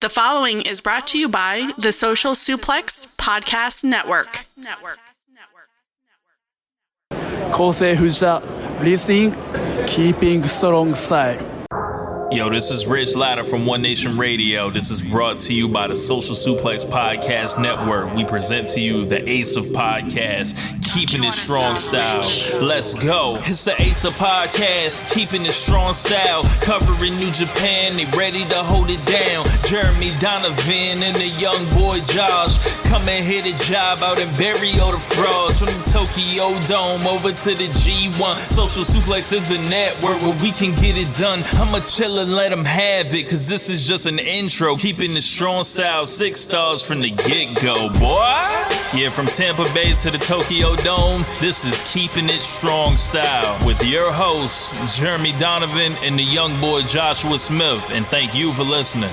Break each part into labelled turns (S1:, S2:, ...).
S1: The following is brought to you by the Social Suplex Podcast Network.
S2: 構成藤田 Listening Keeping Strong Style.
S3: Yo, this is Rich Latta from One Nation Radio. This is brought to you by the Social Suplex Podcast Network. We present to you the Ace of Podcasts, Keepin It Strong Style. Let's go. It's the Ace of Podcasts, Keepin It Strong Style. Covering New Japan, they ready to hold it down. Jeremy Donovan and the young boy Josh. Come and hit a job out and bury all the frauds. From the Tokyo Dome over to the G1. Social Suplex is the network where we can get it done. I'ma chill and let them have it, cause this is just an intro. Keeping the strong style, 6 stars from the get-go, boy. Yeah, from Tampa Bay to the Tokyo Dome, this is Keeping It Strong Style with your hosts, Jeremy Donovan and the young boy Joshua Smith. And thank you for listening.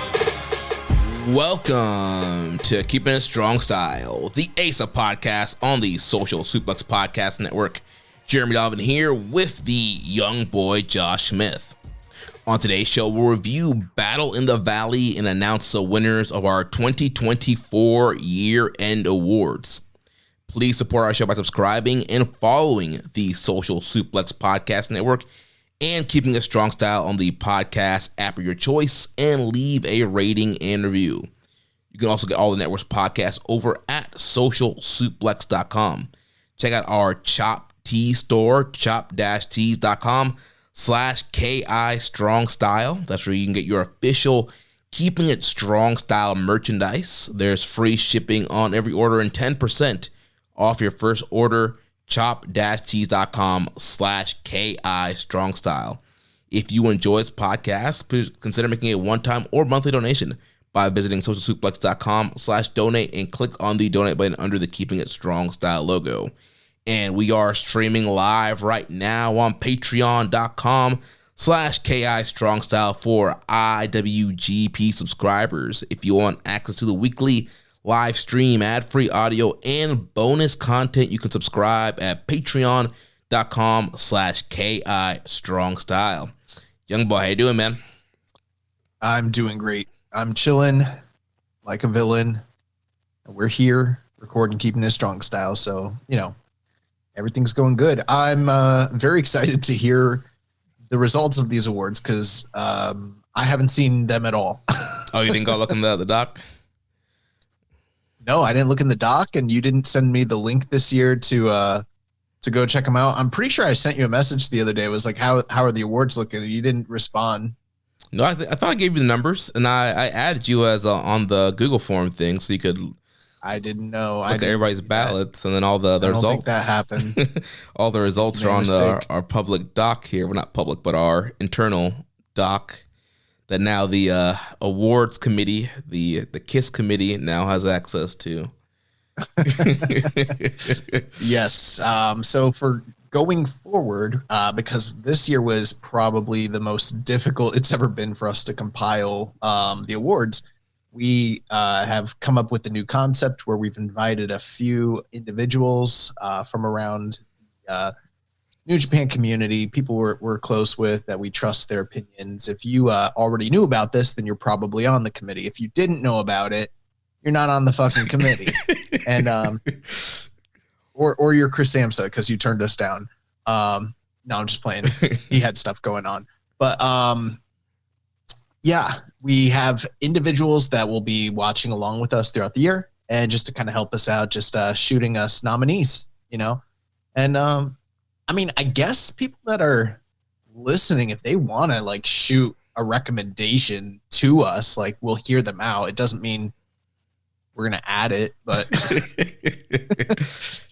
S4: Welcome to Keeping It Strong Style, the Ace of Podcasts on the Social Suplex Podcast Network. Jeremy Donovan here with the young boy Josh Smith. On today's show, we'll review Battle in the Valley and announce the winners of our 2024 year-end awards. Please support our show by subscribing and following the Social Suplex Podcast Network and Keeping a Strong Style on the podcast app of your choice, and leave a rating and review. You can also get all the network's podcasts over at socialsuplex.com. Check out our Chop Tees store, chop-tees.com/KI Strong Style. That's where you can get your official Keeping It Strong Style merchandise. There's free shipping on every order and 10% off your first order. Chop-tees.com/KI Strong Style. If you enjoy this podcast, please consider making a one-time or monthly donation by visiting socialsuplex.com/donate and click on the donate button under the Keeping It Strong Style logo. And we are streaming live right now on patreon.com/KI Strong Style for IWGP subscribers. If you want access to the weekly live stream, ad-free audio, and bonus content, you can subscribe at patreon.com/KI Strong Style. Young boy, how you doing, man?
S5: I'm doing great. I'm chilling like a villain. We're here recording Keeping It Strong Style, so, everything's going good. I'm very excited to hear the results of these awards because I haven't seen them at all.
S4: Oh, you didn't go look in the doc?
S5: No, I didn't look in the doc, and you didn't send me the link this year to go check them out. I'm pretty sure I sent you a message the other day. It was like, how are the awards looking? And you didn't respond.
S4: No, I thought I gave you the numbers, and I added you as on the Google form thing so you could...
S5: I didn't know.
S4: Look at everybody's ballots, and then all the results.
S5: I don't think that happened.
S4: All the results are on our public doc here. Well, not public, but our internal doc that now the awards committee, the KISS committee, now has access to.
S5: Yes. So for going forward, because this year was probably the most difficult it's ever been for us to compile the awards, we have come up with a new concept where we've invited a few individuals from around New Japan community, people we're close with, that we trust their opinions. If you already knew about this, then you're probably on the committee. If you didn't know about it, you're not on the fucking committee. And or you're Chris Samsa because you turned us down. No, I'm just playing. He had stuff going on. But yeah, we have individuals that will be watching along with us throughout the year, and just to kind of help us out, just shooting us nominees, And I mean, I guess people that are listening, if they want to shoot a recommendation to us, we'll hear them out. It doesn't mean we're going to add it, but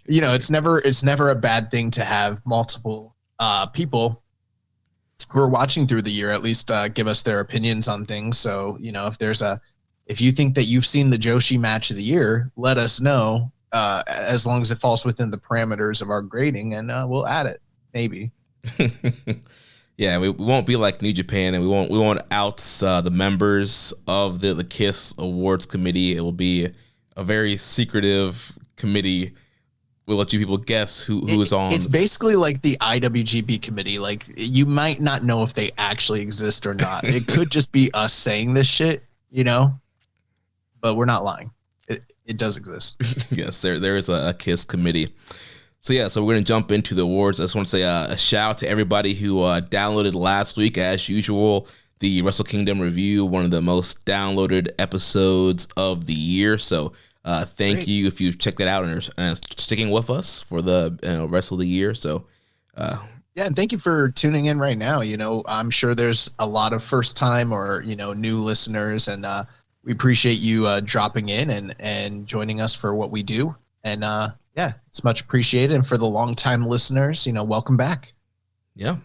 S5: it's never a bad thing to have multiple people who are watching through the year at least give us their opinions on things. So, if you think that you've seen the Joshi match of the year, let us know, as long as it falls within the parameters of our grading, and we'll add it, maybe.
S4: Yeah, we won't be like New Japan, and we won't out the members of the KISS Awards Committee. It will be a very secretive committee. We'll let you people guess who is on.
S5: It's basically like the IWGP committee. You might not know if they actually exist or not. It could just be us saying this shit, but we're not lying. It does exist.
S4: Yes, there is a KISS committee. So we're going to jump into the awards. I just want to say a shout out to everybody who downloaded last week, as usual, the Wrestle Kingdom review, one of the most downloaded episodes of the year. So thank you if you've checked that out and are sticking with us for the rest of the year. So
S5: yeah, and thank you for tuning in right now. I'm sure there's a lot of first time or new listeners, and we appreciate you dropping in and joining us for what we do. And yeah, it's much appreciated. And for the longtime listeners, welcome back.
S4: Yeah.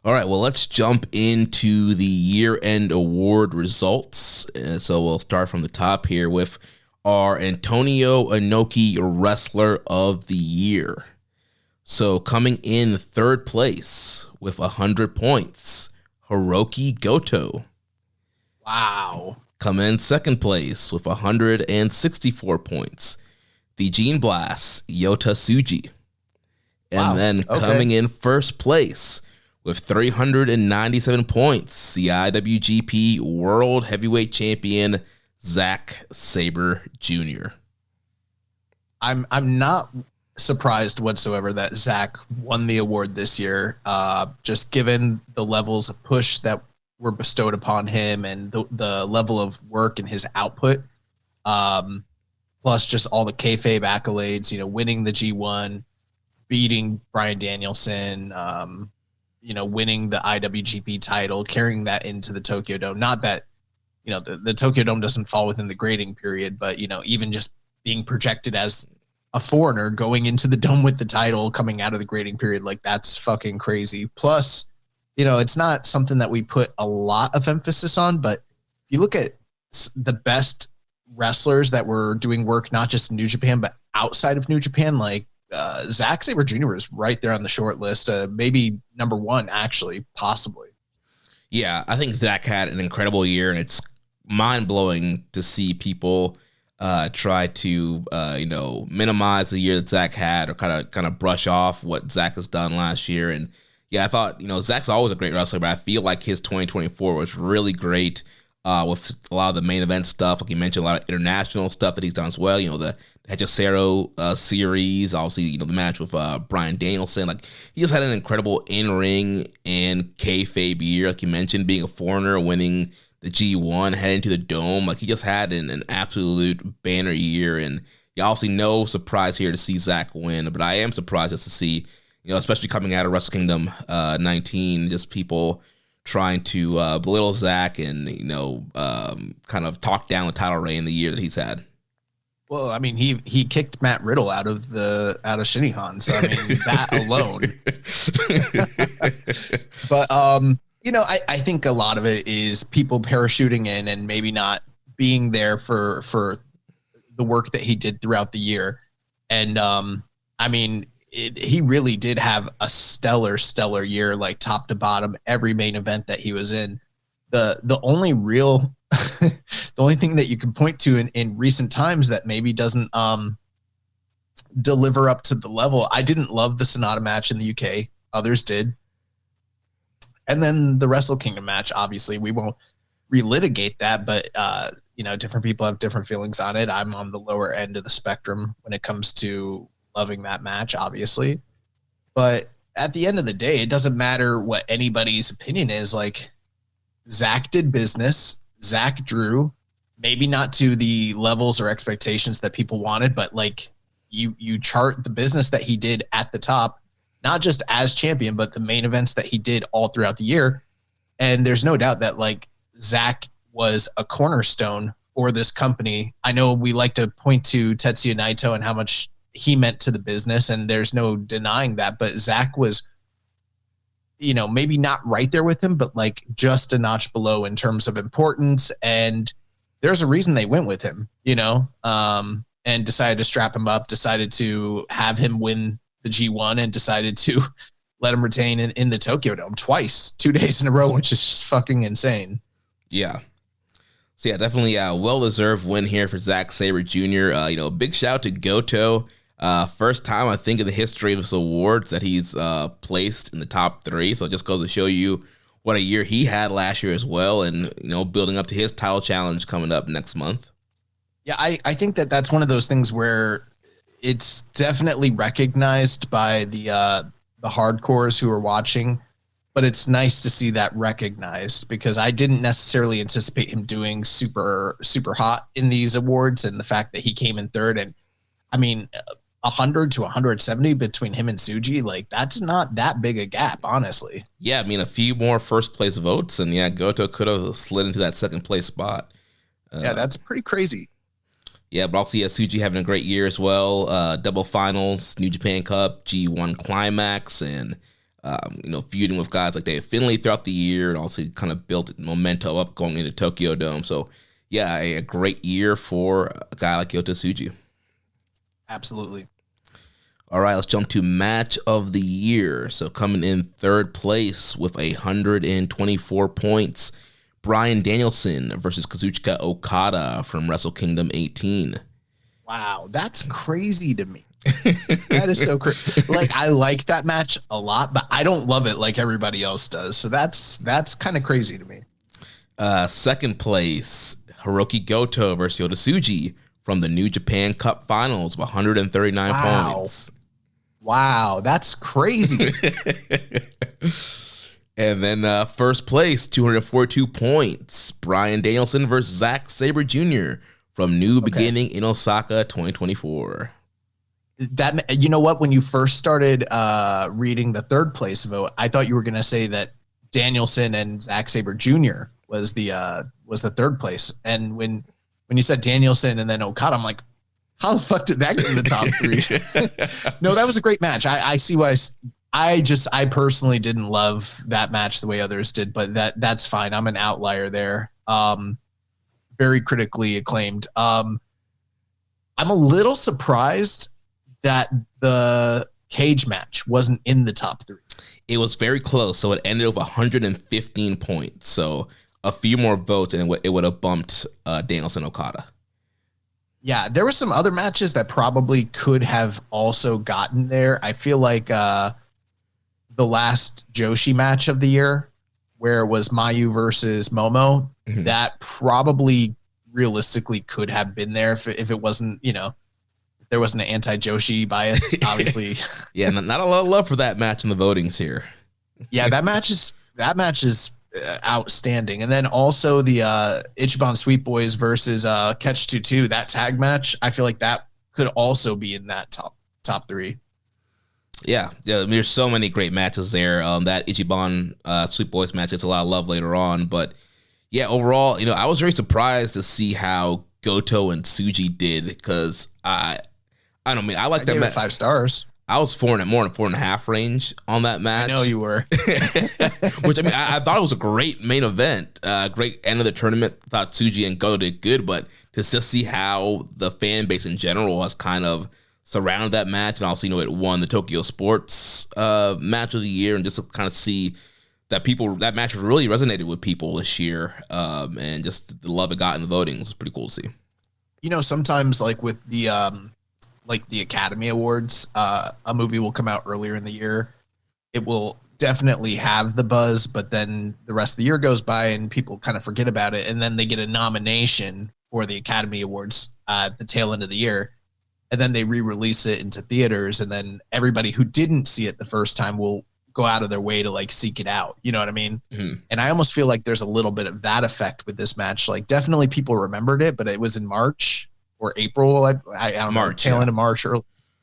S4: All right. Well, let's jump into the year-end award results. So we'll start from the top here with our Antonio Inoki Wrestler of the Year. So coming in third place with 100 points, Hiroki Goto.
S5: Wow.
S4: Coming in second place with 164 points, the Gene Blast, Yota Tsuji. And then coming in first place with 397 points, the IWGP World Heavyweight Champion, Zack Sabre Jr.
S5: I'm not surprised whatsoever that Zack won the award this year, just given the levels of push that were bestowed upon him and the level of work and his output, plus just all the kayfabe accolades, winning the G1, beating Bryan Danielson, winning the IWGP title, carrying that into the Tokyo Dome. Not that, the Tokyo Dome doesn't fall within the grading period, but, even just being projected as a foreigner going into the Dome with the title coming out of the grading period, like that's fucking crazy. Plus, it's not something that we put a lot of emphasis on, but if you look at the best wrestlers that were doing work, not just in New Japan, but outside of New Japan, like Zack Sabre Jr. is right there on the short list, maybe number one, actually, possibly.
S4: Yeah, I think Zack had an incredible year, and it's mind-blowing to see people try to, minimize the year that Zack had or kind of brush off what Zack has done last year. And yeah, I thought, Zack's always a great wrestler, but I feel like his 2024 was really great with a lot of the main event stuff. Like you mentioned, a lot of international stuff that he's done as well. The Hechicero series, obviously, the match with Bryan Danielson. Like, he just had an incredible in-ring and kayfabe year. Like you mentioned, being a foreigner, winning the G1, heading to the Dome. Like, he just had an absolute banner year. And yeah, obviously no surprise here to see Zack win, but I am surprised just to see, especially coming out of Wrestle Kingdom 19, just people trying to belittle Zack and, kind of talk down the title reign the year that he's had.
S5: Well, I mean, he kicked Matt Riddle out of Shinihan, so I mean that alone. But I think a lot of it is people parachuting in and maybe not being there for the work that he did throughout the year. And I mean, he really did have a stellar year, like top to bottom, every main event that he was in. The only real the only thing that you can point to in recent times that maybe doesn't deliver up to the level. I didn't love the Sonata match in the UK. Others did. And then the Wrestle Kingdom match, obviously, we won't relitigate that, but different people have different feelings on it. I'm on the lower end of the spectrum when it comes to loving that match, obviously. But at the end of the day, it doesn't matter what anybody's opinion is. Like, Zack did business. Zack drew, maybe not to the levels or expectations that people wanted, but like you chart the business that he did at the top, not just as champion, but the main events that he did all throughout the year. And there's no doubt that like Zack was a cornerstone for this company. I know we like to point to Tetsuya Naito and how much he meant to the business, and there's no denying that, but Zack was, maybe not right there with him, but like just a notch below in terms of importance. And there's a reason they went with him, and decided to strap him up, decided to have him win the G1, and decided to let him retain in the Tokyo Dome twice, 2 days in a row, which is just fucking insane.
S4: Yeah. So yeah, definitely a well-deserved win here for Zack Sabre Jr. Big shout out to Goto. First time, I think, in the history of his awards that he's placed in the top 3. So it just goes to show you what a year he had last year as well. And, building up to his title challenge coming up next month.
S5: Yeah, I think that's one of those things where it's definitely recognized by the hardcores who are watching, but it's nice to see that recognized because I didn't necessarily anticipate him doing super hot in these awards, and the fact that he came in third, and I mean 100 to 170 between him and Tsuji, like that's not that big a gap, honestly.
S4: Yeah, I mean, a few more first place votes, and yeah, Goto could have slid into that second place spot.
S5: Yeah, that's pretty crazy.
S4: Yeah, but also, yeah, Tsuji having a great year as well. Double finals, New Japan Cup, G1 Climax, and feuding with guys like Dave Finlay throughout the year, and also kind of built momentum up going into Tokyo Dome. So, yeah, a great year for a guy like Yota Tsuji.
S5: Absolutely.
S4: All right, let's jump to match of the year. So coming in third place with 124 points, Bryan Danielson versus Kazuchika Okada from Wrestle Kingdom 18.
S5: Wow, that's crazy to me. That is so crazy. Like, I like that match a lot, but I don't love it like everybody else does. So that's kind of crazy to me.
S4: Second place, Hiroki Goto versus Yota Tsuji from the New Japan Cup Finals with 139 points.
S5: Wow, that's crazy.
S4: And then first place, 242 points, Bryan Danielson versus Zack Sabre Jr. from New Beginning in Osaka 2024.
S5: That, you know what? When you first started reading the third place vote, I thought you were going to say that Danielson and Zack Sabre Jr. was the third place. And when you said Danielson and then Okada, I'm like, how the fuck did that get in the top three? No, that was a great match. I see why. I personally didn't love that match the way others did, but that's fine. I'm an outlier there. Very critically acclaimed. I'm a little surprised that the cage match wasn't in the top three.
S4: It was very close, so it ended with 115 points. So a few more votes, and it would have bumped Danielson Okada.
S5: Yeah, there were some other matches that probably could have also gotten there. I feel like the last Joshi match of the year, where it was Mayu versus Momo, that probably realistically could have been there if it wasn't, there wasn't an anti-Joshi bias, obviously.
S4: Yeah, not a lot of love for that match in the votings here.
S5: Yeah, that match is outstanding. And then also the Ichiban Sweet Boys versus Catch 2-2, that tag match, I feel like that could also be in that top three.
S4: Yeah, there's so many great matches there. That Ichiban Sweet Boys match gets a lot of love later on. But yeah, overall, I was very surprised to see how Goto and Tsuji did, because I like that match.
S5: 5 stars.
S4: I was more in 4.5 range on that match.
S5: I know you were.
S4: Which, I thought it was a great main event, great end of the tournament. I thought Tsuji and Goto did good, but to just see how the fan base in general has kind of surrounded that match, and also, it won the Tokyo Sports match of the year, and just to kind of see that that match really resonated with people this year, and just the love it got in the voting was pretty cool to see.
S5: Sometimes like with the Academy Awards, a movie will come out earlier in the year. It will definitely have the buzz, but then the rest of the year goes by and people kind of forget about it. And then they get a nomination for the Academy Awards at the tail end of the year. And then they re-release it into theaters. And then everybody who didn't see it the first time will go out of their way to like seek it out. You know what I mean? Mm-hmm. And I almost feel like there's a little bit of that effect with this match. Like definitely people remembered it, but it was in March or April. I don't know, tail end of March or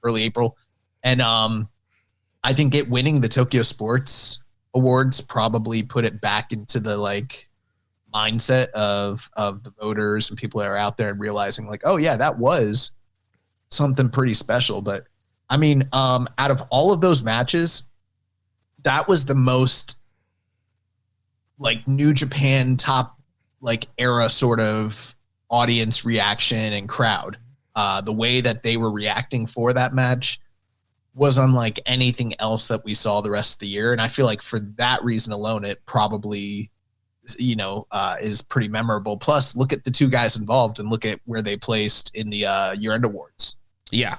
S5: early April. And I think it winning the Tokyo Sports Awards probably put it back into the like mindset of the voters and people that are out there and realizing like, oh yeah, that was something pretty special. But I mean, out of all of those matches, that was the most like New Japan top like era sort of audience reaction and crowd. The way that they were reacting for that match was unlike anything else that we saw the rest of the year. And I feel like for that reason alone, it probably, is pretty memorable. Plus, look at the two guys involved and look at where they placed in the year-end awards.
S4: Yeah.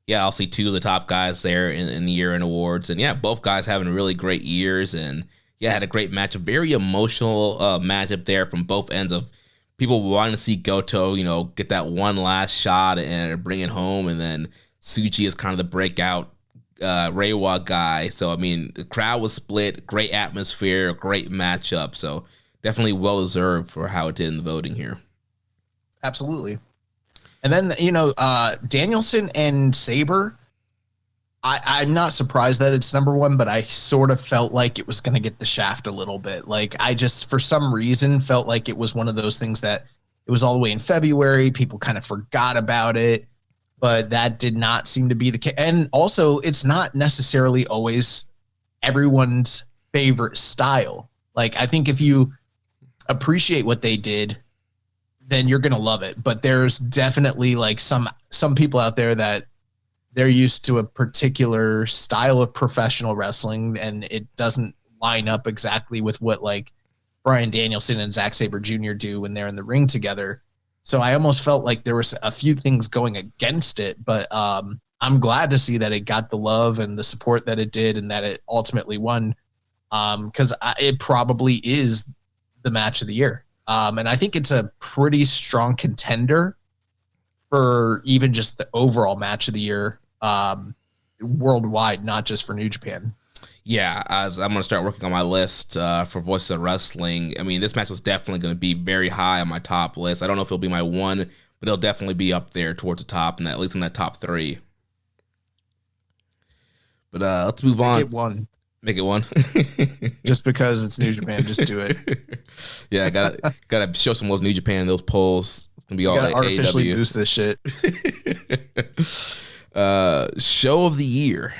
S4: Yeah, I'll see two of the top guys there in the year-end awards. And yeah, both guys having really great years. And yeah, had a great match, a very emotional matchup there from both ends of people wanting to see Goto, get that one last shot and bring it home, and then Tsuji is kind of the breakout Reiwa guy. So, I mean, the crowd was split, great atmosphere, great matchup. So, definitely well-deserved for how it did in the voting here.
S5: Absolutely. And then, Danielson and Sabre, I'm not surprised that it's number one, but I sort of felt like it was going to get the shaft a little bit. Like, I just, for some reason, felt like it was one of those things that it was all the way in February. People kind of forgot about it, but that did not seem to be the case. And also, it's not necessarily always everyone's favorite style. Like, I think if you appreciate what they did, then you're going to love it. But there's definitely like some people out there that they're used to a particular style of professional wrestling, and it doesn't line up exactly with what like Bryan Danielson and Zack Sabre Jr. do when they're in the ring together. So I almost felt like there was a few things going against it, but I'm glad to see that it got the love and the support that it did, and that it ultimately won, because it probably is the match of the year. And I think it's a pretty strong contender for even just the overall match of the year worldwide, not just for New Japan.
S4: Yeah, as I'm going to start working on my list for Voices of Wrestling. I mean, this match is definitely going to be very high on my top list. I don't know if it'll be my one, but it'll definitely be up there towards the top, and at least in that top three. But let's move on. Make it one.
S5: Just because it's New Japan, just do it.
S4: Yeah, gotta show some of those New Japan in those polls. It's gonna be all like
S5: artificially
S4: AEW.
S5: boost this shit.
S4: Show of the year,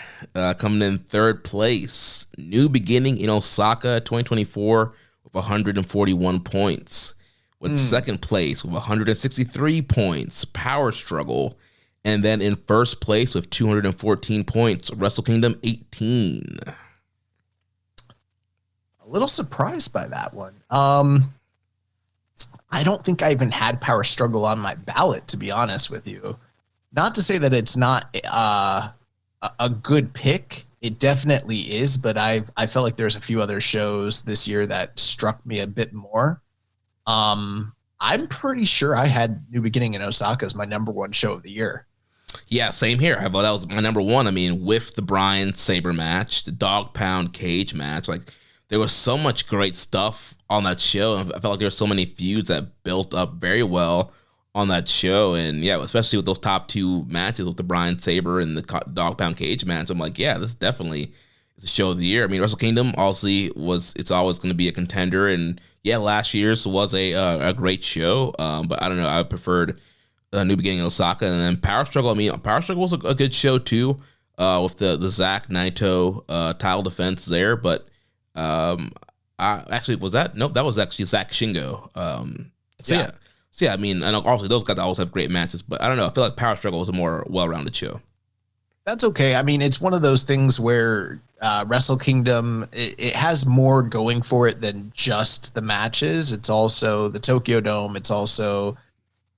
S4: coming in third place, New Beginning in Osaka 2024 with 141 points. With second place with 163 points, Power Struggle. And then in first place with 214 points, Wrestle Kingdom 18.
S5: A little surprised by that one. I don't think I even had Power Struggle on my ballot, to be honest with you. Not to say that it's not a good pick. It definitely is, but I felt like there's a few other shows this year that struck me a bit more. I'm pretty sure I had New Beginning in Osaka as my number one show of the year.
S4: Yeah, same here. I thought that was my number one. I mean, with the Bryan Sabre match, the Dog Pound Cage match, like, there was so much great stuff on that show. I felt like there were so many feuds that built up very well on that show. And yeah, especially with those top two matches with the Bryan Sabre and the Dog Pound Cage match, I'm like, yeah, this definitely is a show of the year. I mean, Wrestle Kingdom obviously it's always going to be a contender. And yeah, last year's was a great show. But I don't know, I preferred New Beginning in Osaka. And then Power Struggle. I mean, Power Struggle was a good show too, with the Zack Naito title defense there. But actually, was that? Nope, that was actually Zack Shingo. So yeah, I mean, and obviously those guys always have great matches, but I don't know. I feel like Power Struggle was a more well-rounded show.
S5: That's okay. I mean, it's one of those things where Wrestle Kingdom, it has more going for it than just the matches. It's also the Tokyo Dome. It's also,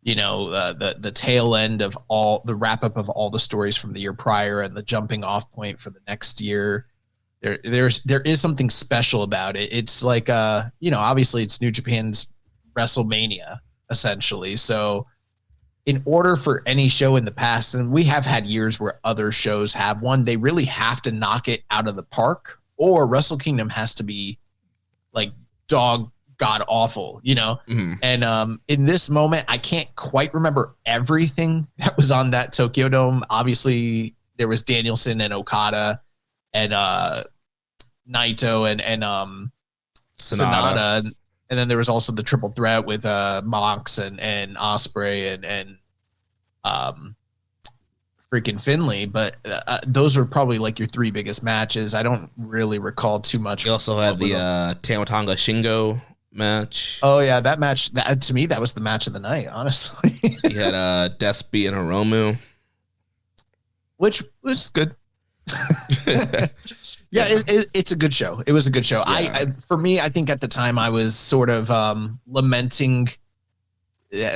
S5: the tail end of all the wrap up of all the stories from the year prior and the jumping off point for the next year. There is something special about it. It's like, obviously it's New Japan's WrestleMania, essentially. So in order for any show in the past, and we have had years where other shows have one, they really have to knock it out of the park, or Wrestle Kingdom has to be like god awful,
S4: Mm-hmm.
S5: And in this moment, I can't quite remember everything that was on that Tokyo Dome. Obviously there was Danielson and Okada and Naito and Sonata. And then there was also the triple threat with Mox and Ospreay and freaking Finlay. But those were probably like your three biggest matches. I don't really recall too much.
S4: You also had the Tamatanga Shingo match.
S5: Oh yeah, that match. To me, that was the match of the night. Honestly,
S4: You had Despy and Hiromu,
S5: which was good. Yeah, it's a good show. It was a good show.
S4: Yeah.
S5: For me, I think at the time I was sort of lamenting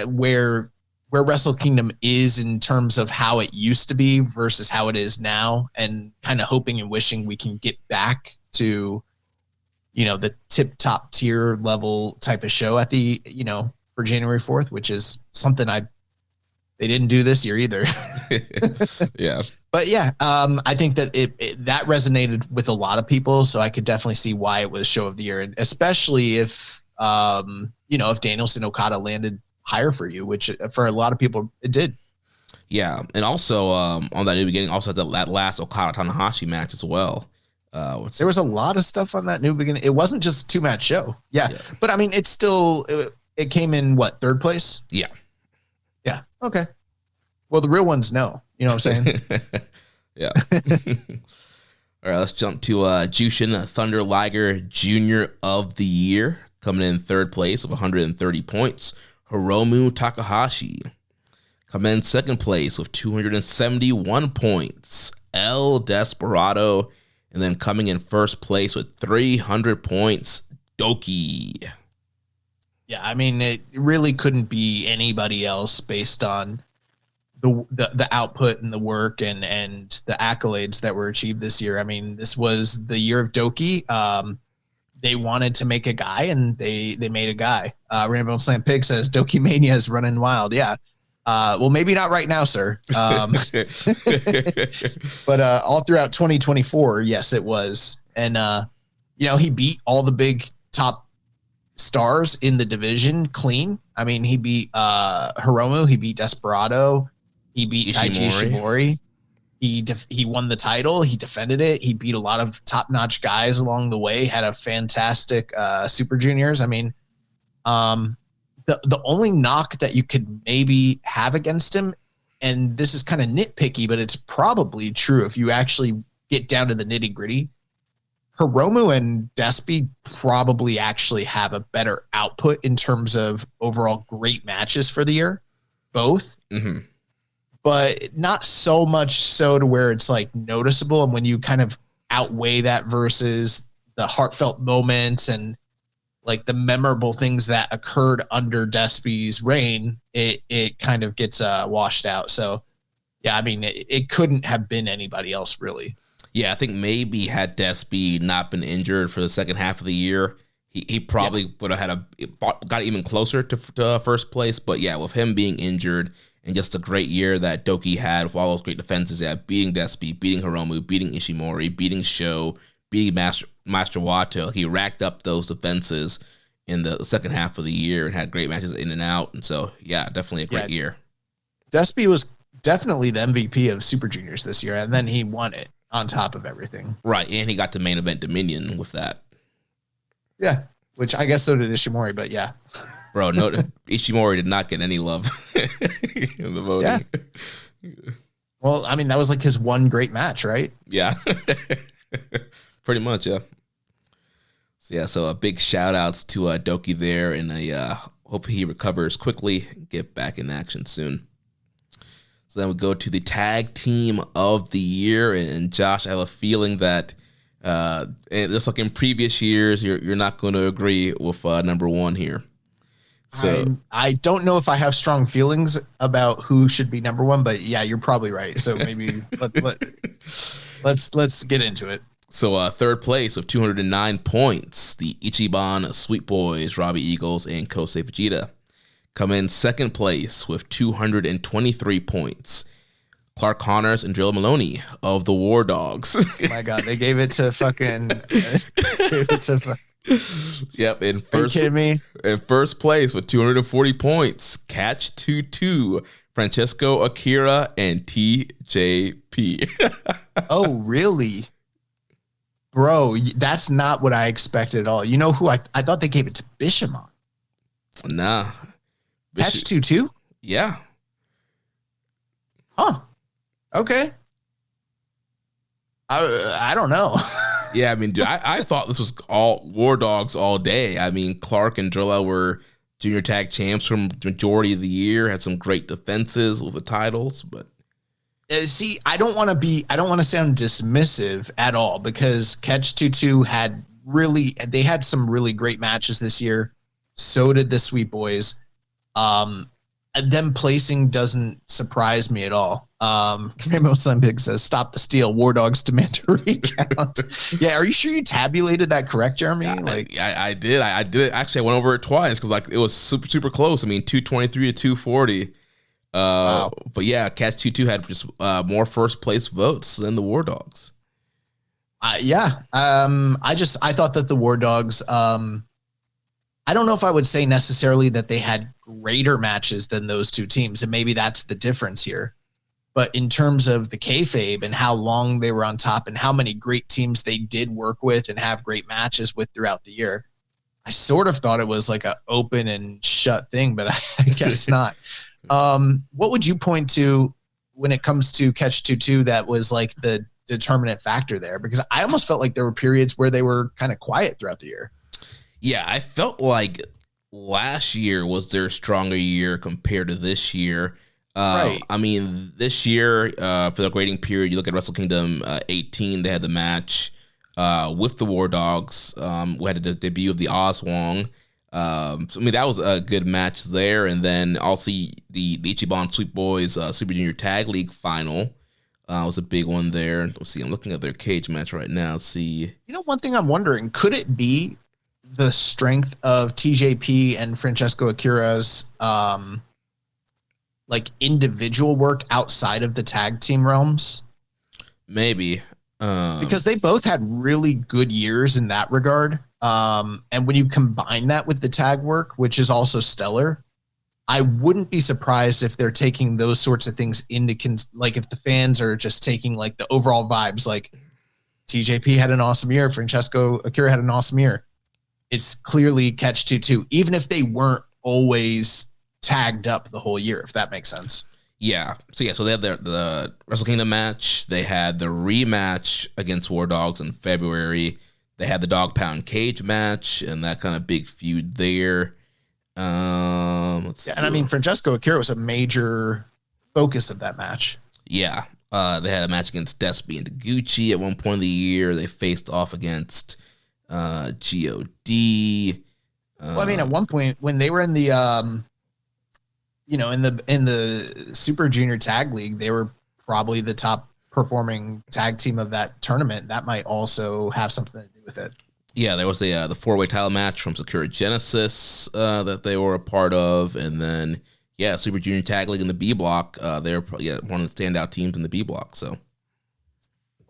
S5: where Wrestle Kingdom is in terms of how it used to be versus how it is now, and kind of hoping and wishing we can get back to, the tip top tier level type of show at the, for January 4th, which is something they didn't do this year either.
S4: Yeah.
S5: But yeah, I think that that resonated with a lot of people, so I could definitely see why it was show of the year, and especially if if Danielson Okada landed higher for you, which for a lot of people it did.
S4: Yeah, and also on that new beginning, also that last Okada Tanahashi match as well.
S5: There was a lot of stuff on that new beginning. It wasn't just a 2-match show. Yeah. But I mean, it's still it came in what, 3rd place?
S4: Yeah.
S5: Yeah. Okay. Well, the real ones know. You know what I'm saying?
S4: Yeah. All right, let's jump to Jushin Thunder Liger Jr. of the Year, coming in 3rd place with 130 points. Hiromu Takahashi coming in 2nd place with 271 points. El Desperado. And then coming in 1st place with 300 points, Doki.
S5: Yeah, I mean, it really couldn't be anybody else based on the output and the work and the accolades that were achieved this year. I mean, this was the year of Doki. They wanted to make a guy, and they made a guy. Rainbow Slam Pig says Doki Mania is running wild. Yeah. Well, maybe not right now, sir. But all throughout 2024, yes, it was. And, he beat all the big top stars in the division clean. I mean, he beat Hiromu, he beat Desperado, he beat Taiji Ishimori. He won the title. He defended it. He beat a lot of top-notch guys along the way, had a fantastic Super Juniors. I mean, the only knock that you could maybe have against him, and this is kind of nitpicky, but it's probably true if you actually get down to the nitty gritty, Hiromu and Despy probably actually have a better output in terms of overall great matches for the year, both, but not so much so to where it's like noticeable. And when you kind of outweigh that versus the heartfelt moments and like the memorable things that occurred under Despy's reign, it kind of gets washed out. So, yeah, I mean, it couldn't have been anybody else, really.
S4: Yeah, I think maybe had Despy not been injured for the second half of the year, he probably would have got even closer to 1st place. But yeah, with him being injured and just a great year that Doki had with all those great defenses, beating Despy, beating Hiromu, beating Ishimori, beating Sho, beating Master Wato, he racked up those defenses in the second half of the year and had great matches in and out. And so, yeah, definitely a great year.
S5: Despy was definitely the MVP of Super Juniors this year, and then he won it on top of everything.
S4: Right, and he got to main event Dominion with that.
S5: Yeah, which I guess so did Ishimori, but yeah.
S4: Bro, no, Ishimori did not get any love in the voting.
S5: Yeah. Well, I mean, that was like his one great match, right?
S4: Yeah. Pretty much, yeah. So a big shout outs to Doki there, and I hope he recovers quickly and get back in action soon. So then we go to the tag team of the year, and Josh, I have a feeling that and just like in previous years, you're not going to agree with number 1 here. So
S5: I don't know if I have strong feelings about who should be number 1, but yeah, you're probably right. So maybe let's get into it.
S4: So 3rd place with 209 points, the Ichiban Sweet Boys, Robbie Eagles, and Kosei Vegeta. Come in 2nd place with 223 points, Clark Connors and Drill Maloney of the War Dogs.
S5: Oh my God, they gave it to fucking.
S4: Yep, in
S5: Are you kidding me?
S4: In 1st place with 240 points, Catch 2-2, Francesco Akira, and TJP.
S5: Oh, really? Bro, that's not what I expected at all. You know who I thought they gave it to Bishamon?
S4: Nah.
S5: Catch 2-2?
S4: Yeah.
S5: Huh. Okay. I don't know.
S4: Yeah, I mean, dude, I thought this was all War Dogs all day. I mean, Clark and Drilla were junior tag champs for the majority of the year, had some great defenses with the titles, but
S5: see, I don't want to sound dismissive at all, because Catch 2-2 they had some really great matches this year. So did the Sweet Boys. Them placing doesn't surprise me at all. Rainbow Sun Pig says, "Stop the steal. War Dogs demand a recount." Yeah, are you sure you tabulated that correct, Jeremy?
S4: I did. I did it. Actually, I went over it twice because it was super close. I mean, 223 to 240.
S5: Wow.
S4: But yeah, Catch 22 had just more first place votes than the War Dogs.
S5: Yeah. I thought that the War Dogs. I don't know if I would say necessarily that they had greater matches than those two teams, and maybe that's the difference here. But in terms of the kayfabe and how long they were on top and how many great teams they did work with and have great matches with throughout the year, I sort of thought it was like an open and shut thing, but I guess not. What would you point to when it comes to Catch 22 that was like the determinant factor there? Because I almost felt like there were periods where they were kind of quiet throughout the year.
S4: Yeah, I felt like last year was their stronger year compared to this year.
S5: Right.
S4: I mean, this year, for the grading period, you look at Wrestle Kingdom 18, they had the match with the War Dogs. We had the debut of the Oswong. So, I mean, that was a good match there. And then also the Ichiban Sweet Boys Super Junior Tag League final was a big one there. Let's see, I'm looking at their cage match right now. Let's see.
S5: You know, one thing I'm wondering, could it be the strength of TJP and Francesco Akira's like individual work outside of the tag team realms?
S4: Maybe.
S5: Because they both had really good years in that regard. And when you combine that with the tag work, which is also stellar, I wouldn't be surprised if they're taking those sorts of things into like if the fans are just taking like the overall vibes, like TJP had an awesome year, Francesco Akira had an awesome year. It's clearly Catch 22, even if they weren't always tagged up the whole year, if that makes sense.
S4: Yeah. So they had the Wrestle Kingdom match. They had the rematch against War Dogs in February. They had the Dog Pound Cage match and that kind of big feud there.
S5: I mean, Francesco Akira was a major focus of that match.
S4: Yeah. They had a match against Despy and Taguchi at one point of the year. They faced off against GOD.
S5: Well, I mean, at one point when they were in the in the Super Junior Tag League, they were probably the top performing tag team of that tournament. That might also have something to do with it.
S4: Yeah, there was the 4-way title match from Sakura Genesis that they were a part of, and then Super Junior Tag League in the B block. They're one of the standout teams in the B block. So,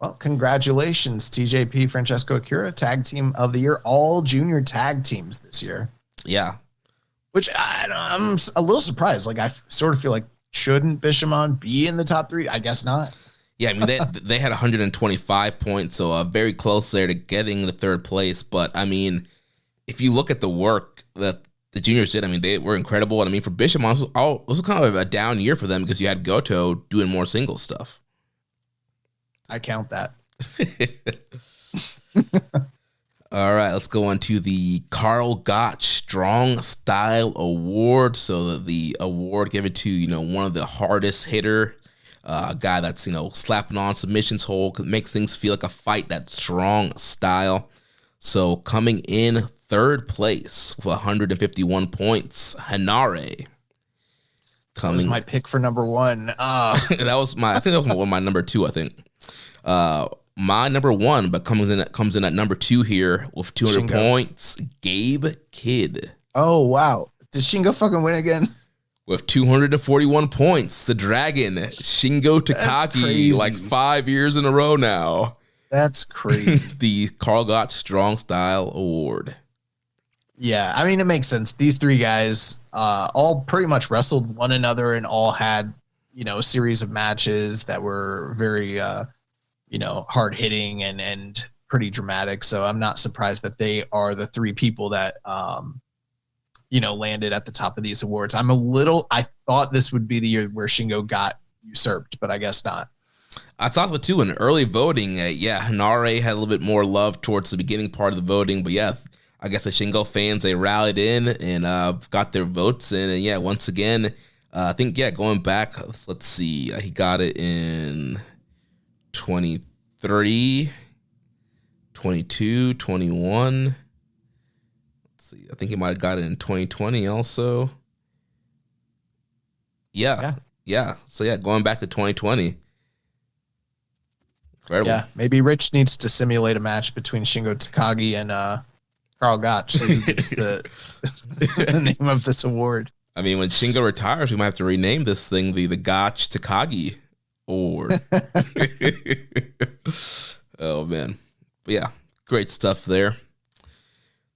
S5: well, congratulations, TJP, Francesco Akira, tag team of the year, all junior tag teams this year.
S4: Yeah.
S5: Which I'm a little surprised. Like, I sort of feel like, shouldn't Bishamon be in the top 3? I guess not.
S4: Yeah, I mean, they had 125 points, so very close there to getting the third place. But, I mean, if you look at the work that the juniors did, I mean, they were incredible. And, I mean, for Bishamon, it was kind of a down year for them because you had Goto doing more singles stuff.
S5: I count that.
S4: All right, let's go on to the Carl Gotch Strong Style Award. So the award given to, one of the hardest hitter, a guy that's, slapping on submissions hole, makes things feel like a fight, that strong style. So coming in third place with 151 points, Hanare.
S5: That was my pick for number 1.
S4: I think that was my number 2, I think. My number 1, but comes in at number 2 here with 200 points, Gabe Kidd.
S5: Oh, wow. Did Shingo fucking win again?
S4: With 241 points, the Dragon, Shingo Takagi, like 5 years in a row now.
S5: That's crazy.
S4: The Carl Gotch Strong Style Award.
S5: Yeah, I mean, it makes sense. These 3 guys all pretty much wrestled one another and all had, a series of matches that were very hard hitting and pretty dramatic. So I'm not surprised that they are the 3 people that, landed at the top of these awards. I thought this would be the year where Shingo got usurped, but I guess not.
S4: I thought it too in early voting. Hanare had a little bit more love towards the beginning part of the voting, but I guess the Shingo fans, they rallied in and got their votes in. And once again, I think, going back, let's see, he got it in 23, 22, 21. Let's see. I think he might have got it in 2020 also. Yeah. yeah. So yeah, going back to 2020. Incredible.
S5: Yeah, maybe Rich needs to simulate a match between Shingo Takagi and Carl Gotch. So he gets the name of this award.
S4: I mean, when Shingo retires, we might have to rename this thing the Gotch Takagi Award. Oh man, but yeah, great stuff there.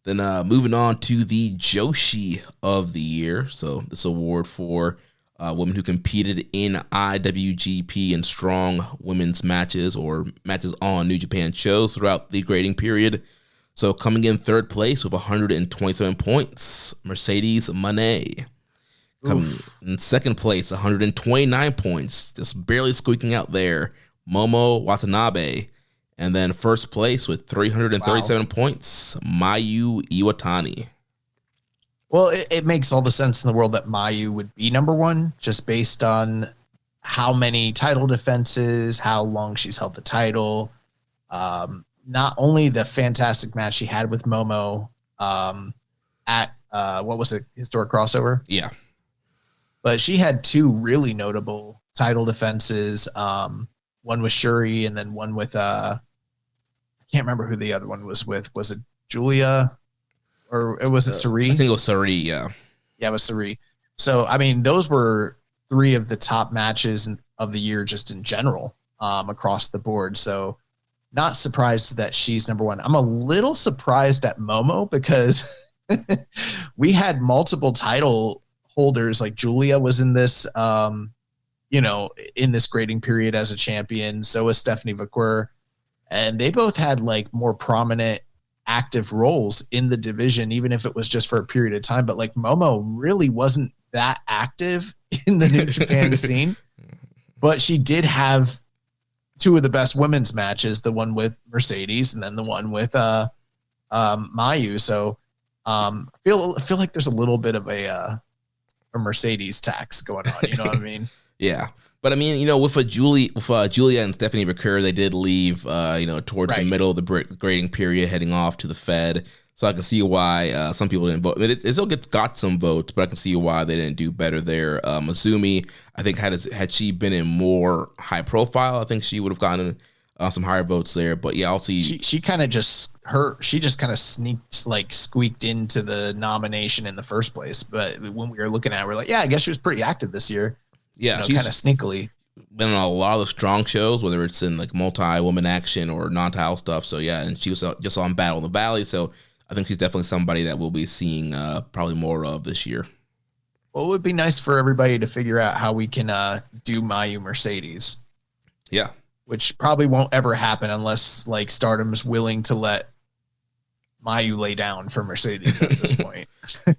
S4: Then moving on to the Joshi of the Year. So this award for women who competed in IWGP and strong women's matches or matches on New Japan shows throughout the grading period. So coming in third place with 127 points, Mercedes Moné. Coming in second place, 129 points, just barely squeaking out there, Momo Watanabe. And then first place with 337 points, Mayu Iwatani.
S5: Well, it makes all the sense in the world that Mayu would be number one, just based on how many title defenses, how long she's held the title. Not only the fantastic match she had with Momo at, what was it, Historic Crossover?
S4: Yeah.
S5: But she had two really notable title defenses. One with Shuri and then one with, I can't remember who the other one was with. Was it Julia? Or was it Sari?
S4: I think it was Sari, yeah.
S5: Yeah, it was Sari. So, I mean, those were three of the top matches of the year just in general across the board. So, not surprised that she's number one. I'm a little surprised at Momo because we had multiple title holders. Like Julia was in this, in this grading period as a champion. So was Stephanie Vaquer. And they both had like more prominent active roles in the division, even if it was just for a period of time. But like Momo really wasn't that active in the New Japan scene, but she did have two of the best women's matches, the one with Mercedes and then the one with Mayu. So I feel like there's a little bit of a Mercedes tax going on, you know what I mean?
S4: Yeah. But I mean, with Julia and Stephanie Vaquer, they did leave, towards the middle of the grading period, heading off to the Fed. So I can see why some people didn't vote. I mean, it still got some votes, but I can see why they didn't do better there. Sumie, I think had she been in more high profile, I think she would have gotten some higher votes there. But yeah, I'll see.
S5: She kind of squeaked into the nomination in the first place. But when we were looking at it, we're like, yeah, I guess she was pretty active this year.
S4: Yeah,
S5: she's kind of sneakily
S4: been on a lot of the strong shows, whether it's in like multi-woman action or non-title stuff. So yeah, and she was just on Battle in the Valley. So I think she's definitely somebody that we'll be seeing probably more of this year.
S5: Well, it would be nice for everybody to figure out how we can do Mayu Mercedes.
S4: Yeah,
S5: which probably won't ever happen unless like Stardom's willing to let Mayu lay down for Mercedes at this point.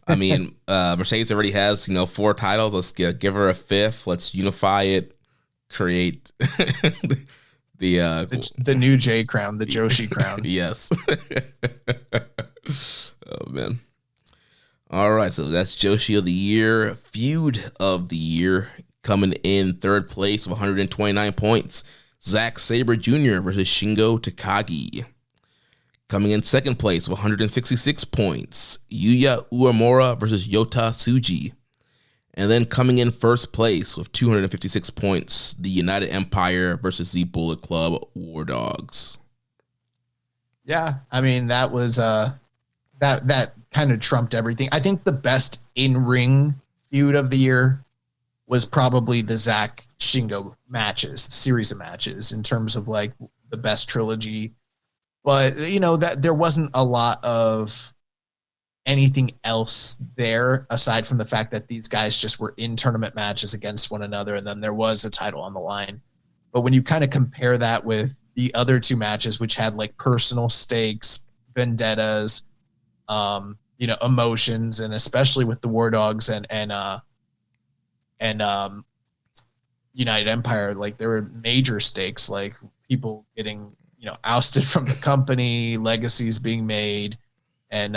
S4: I mean, Mercedes already has, 4 titles. Let's give her a 5th. Let's unify it, create
S5: the new J crown, the Joshi crown.
S4: Yes. Oh man. All right, so that's Joshi of the Year. Feud of the Year, coming in third place with 129 points. Zack Sabre Jr. versus Shingo Takagi. Coming in second place with 166 points, Yuya Uemura versus Yota Tsuji. And then coming in first place with 256 points, the United Empire versus the Bullet Club War Dogs.
S5: Yeah, I mean, that was that kind of trumped everything. I think the best in-ring feud of the year was probably the Zack Shingo matches, the series of matches, in terms of like the best trilogy. But, that there wasn't a lot of anything else there aside from the fact that these guys just were in tournament matches against one another. And then there was a title on the line. But when you kind of compare that with the other two matches, which had like personal stakes, vendettas, emotions, and especially with the War Dogs and United Empire, like there were major stakes, like people getting ousted from the company, legacies being made, and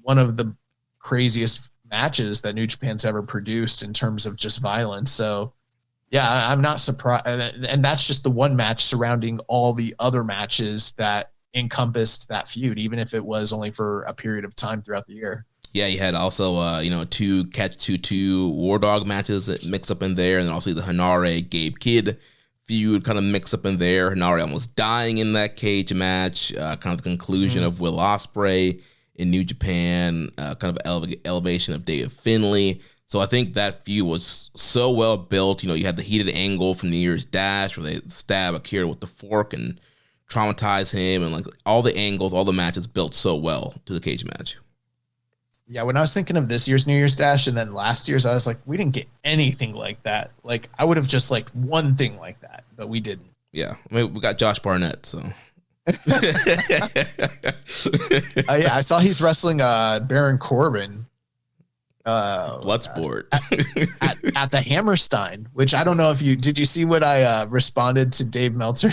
S5: one of the craziest matches that New Japan's ever produced in terms of just violence. So, yeah, I'm not surprised. And that's just the one match surrounding all the other matches that encompassed that feud, even if it was only for a period of time throughout the year.
S4: Yeah, you had also, two Catch 2 War Dog matches that mix up in there, and then also the Hanare Gabe Kidd feud kind of mix up in there. Hanare almost dying in that cage match, kind of the conclusion of Will Ospreay in New Japan, kind of elevation of David Finlay. So I think that feud was so well built. You had the heated angle from New Year's Dash where they stab Akira with the fork and traumatize him, and like all the angles, all the matches built so well to the cage match.
S5: Yeah, when I was thinking of this year's New Year's Dash and then last year's, I was like, we didn't get anything like that. Like, I would have just liked one thing like that, but we didn't.
S4: Yeah, I mean, we got Josh Barnett, so.
S5: Yeah, I saw he's wrestling Baron Corbin.
S4: Bloodsport.
S5: at the Hammerstein, which I don't know if did you see what I responded to Dave Meltzer?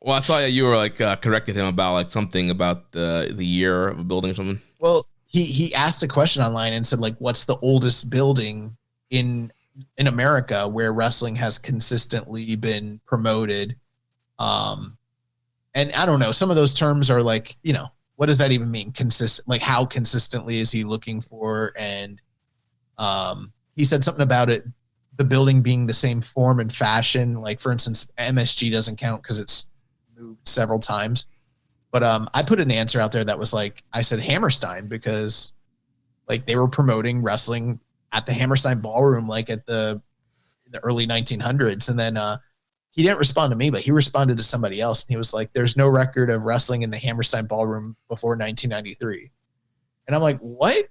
S4: Well, I saw you were like corrected him about like something about the year of a building or something.
S5: Well, he asked a question online and said, like, what's the oldest building in America where wrestling has consistently been promoted? And I don't know, some of those terms are like, what does that even mean? Consistent, like how consistently is he looking for? And he said something about it, the building being the same form and fashion. Like, for instance, MSG doesn't count because it's moved several times. But I put an answer out there that was like, I said Hammerstein because like they were promoting wrestling at the Hammerstein Ballroom like in the early 1900s. And then he didn't respond to me, but he responded to somebody else. And he was like, there's no record of wrestling in the Hammerstein Ballroom before 1993. And I'm like, what?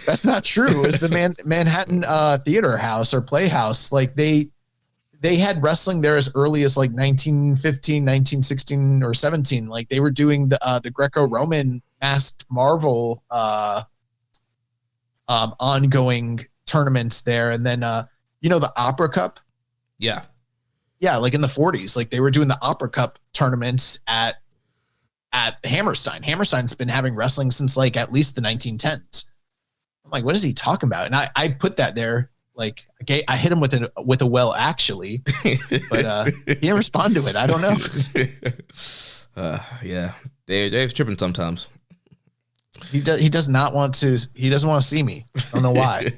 S5: That's not true. It was the Manhattan Theater House or Playhouse. Like they had wrestling there as early as like 1915, 1916 or 17. Like they were doing the Greco-Roman Masked Marvel ongoing tournaments there. And then, the Opera Cup.
S4: Yeah.
S5: Yeah. Like in the 40s, like they were doing the Opera Cup tournaments at Hammerstein. Hammerstein's been having wrestling since like at least the 1910s. I'm like, what is he talking about? And I put that there. Like, okay, I hit him with a well, actually, but he didn't respond to it. I don't know.
S4: Yeah, Dave's tripping sometimes.
S5: He does not want to. He doesn't want to see me. I don't know why.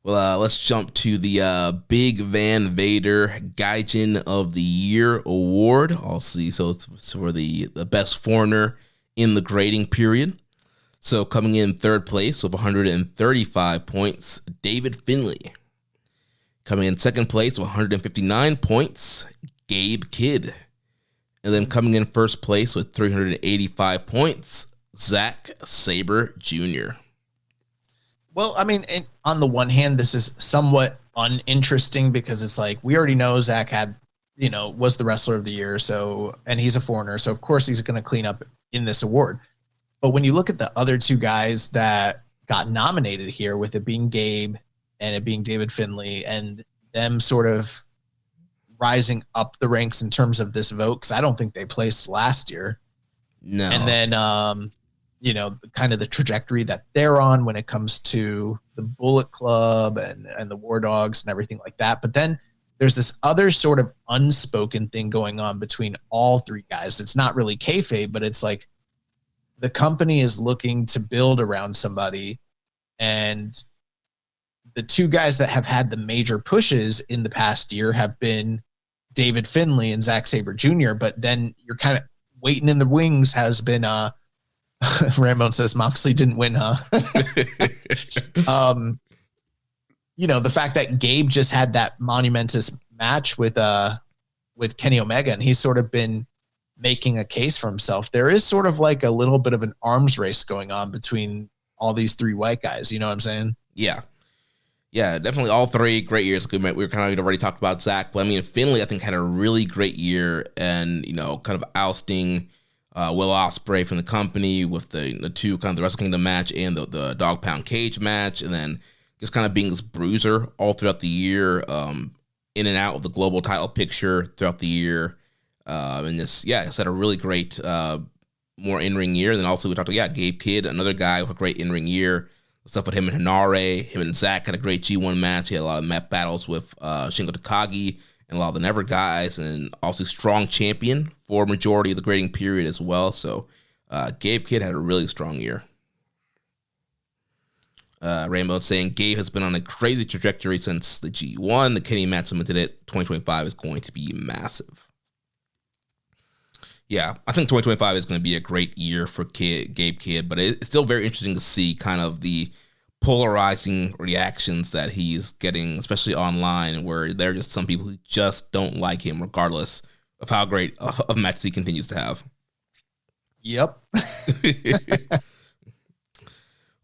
S4: Well, let's jump to the Big Van Vader Gaijin of the Year award. I'll see. So it's for the best foreigner in the grading period. So coming in third place with 135 points, David Finlay. Coming in second place with 159 points, Gabe Kidd. And then coming in first place with 385 points, Zack Sabre Jr.
S5: Well, I mean, on the one hand, this is somewhat uninteresting because it's like we already know Zack was the wrestler of the year, and he's a foreigner, so of course he's going to clean up in this award. But when you look at the other two guys that got nominated here, with it being Gabe and it being David Finlay, and them sort of rising up the ranks in terms of this vote, because I don't think they placed last year.
S4: No.
S5: And then, kind of the trajectory that they're on when it comes to the Bullet Club and the War Dogs and everything like that. But then there's this other sort of unspoken thing going on between all three guys. It's not really kayfabe, but it's like, the company is looking to build around somebody, and the two guys that have had the major pushes in the past year have been David Finlay and Zack Sabre Jr. But then you're kind of waiting in the wings has been, Ramon says Moxley didn't win, huh? The fact that Gabe just had that monumentous match with Kenny Omega, and he's sort of been making a case for himself. There is sort of like a little bit of an arms race going on between all these three white guys. You know what I'm saying?
S4: Yeah. Yeah, definitely all three great years. We were kind of already talked about Zack, but I mean, Finlay, I think, had a really great year, and, kind of ousting Will Ospreay from the company with the two kind of the Wrestle Kingdom match and the Dog Pound Cage match, and then just kind of being this bruiser all throughout the year, in and out of the global title picture throughout the year. And just had a really great, more in-ring year. And then also we talked about, Gabe Kidd, another guy with a great in-ring year. Stuff with him and Hanare. Him and Zack had a great G1 match. He had a lot of Met battles with Shingo Takagi and a lot of the Never guys. And also strong champion for majority of the grading period as well. So Gabe Kidd had a really strong year. Rainbow saying Gabe has been on a crazy trajectory since the G1. The Kenny match cemented it. 2025 is going to be massive. Yeah, I think 2025 is going to be a great year for Gabe Kidd, but it's still very interesting to see kind of the polarizing reactions that he's getting, especially online, where there are just some people who just don't like him, regardless of how great of matches he continues to have.
S5: Yep.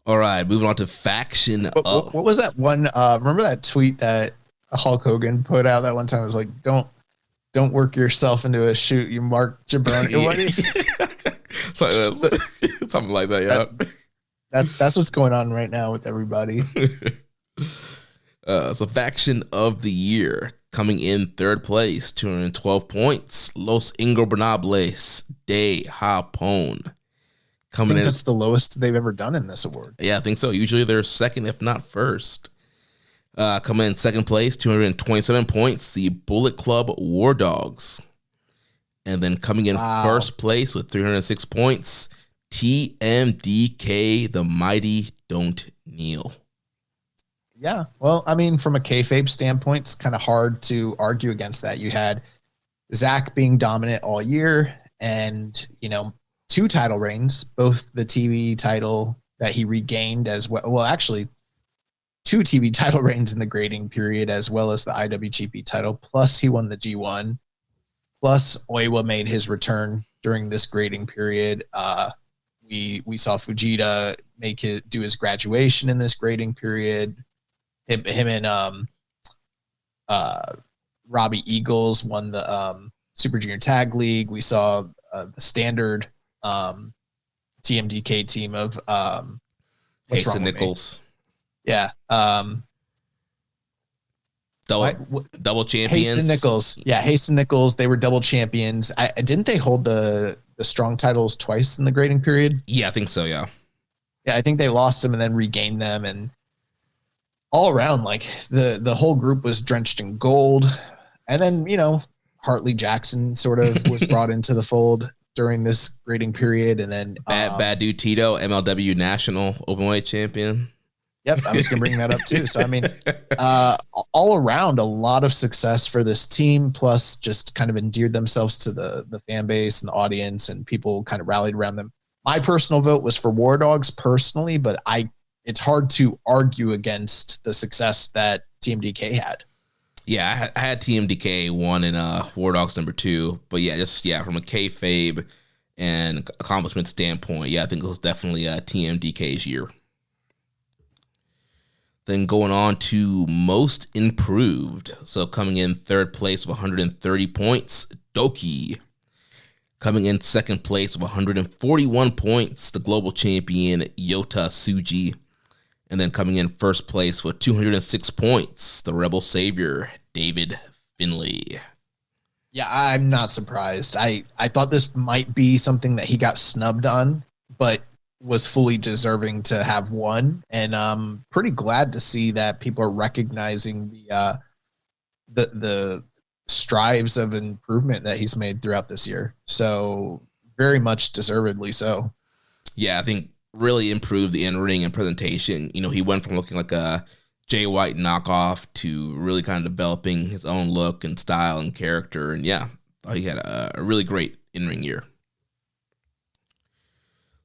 S4: All right, moving on to faction.
S5: What was that one? Remember that tweet that Hulk Hogan put out that one time? It was like, don't work yourself into a shoot, you Mark Jabroni.
S4: Something like that, yeah.
S5: That's what's going on right now with everybody.
S4: So faction of the year, coming in third place, 212 points. Los Ingobernables de Japón.
S5: I think that's the lowest they've ever done in this award.
S4: Yeah, I think so. Usually they're second, if not first. Coming in second place, 227 points, the Bullet Club War Dogs. And then coming in first place with 306 points, TMDK, the Mighty Don't Kneel.
S5: Yeah, well, I mean, from a kayfabe standpoint, it's kind of hard to argue against that. You had Zach being dominant all year and, 2 title reigns, both the TV title that he regained as well. Well, actually, 2 TV title reigns in the grading period, as well as the IWGP title. Plus, he won the G1. Plus, Oiwa made his return during this grading period. We saw Fujita do his graduation in this grading period. Him and Robbie Eagles won the Super Junior Tag League. We saw the standard TMDK team of
S4: Hayes and Nichols.
S5: Yeah.
S4: Double champions.
S5: Hayes and Nichols. Yeah, Hayes and Nichols. They were double champions. Didn't they hold the strong titles twice in the grading period?
S4: Yeah, I think so, yeah.
S5: Yeah, I think they lost them and then regained them. And all around, like the whole group was drenched in gold. And then, Hartley Jackson sort of was brought into the fold during this grading period. And then
S4: Bad Dude Tito, MLW National Openweight Champion.
S5: Yep, I was going to bring that up too. So, I mean, all around, a lot of success for this team, plus just kind of endeared themselves to the fan base and the audience, and people kind of rallied around them. My personal vote was for War Dogs personally, but it's hard to argue against the success that TMDK had.
S4: Yeah, I had TMDK 1 and War Dogs number 2. But from a kayfabe and accomplishment standpoint, I think it was definitely TMDK's year. Then going on to most improved. So coming in third place with 130 points, Doki. Coming in second place with 141 points, the global champion, Yota Tsuji. And then coming in first place with 206 points, the Rebel Savior, David Finlay.
S5: Yeah, I'm not surprised. I thought this might be something that he got snubbed on, but was fully deserving to have won. And I'm pretty glad to see that people are recognizing the strives of improvement that he's made throughout this year. So very much deservedly so.
S4: Yeah, I think really improved the in-ring and presentation. He went from looking like a Jay White knockoff to really kind of developing his own look and style and character. And he had a really great in-ring year.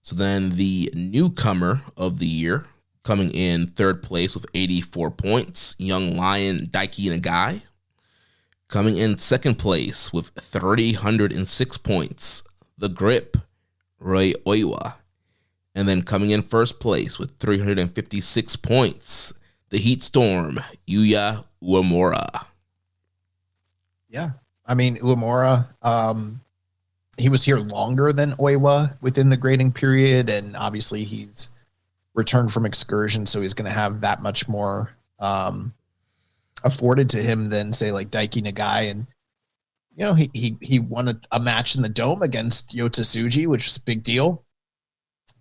S4: So then the newcomer of the year, coming in third place with 84 points, Young Lion Daiki Nagai. Coming in second place with 306 points, The Grip, Roy Oiwa. And then coming in first place with 356 points, The Heat Storm, Yuya Uemura.
S5: Yeah. I mean, Uemura, he was here longer than Oiwa within the grading period, and obviously he's returned from excursion, so he's going to have that much more afforded to him than, say, like Daiki Nagai. And he won a match in the Dome against Yota Tsuji, which was a big deal.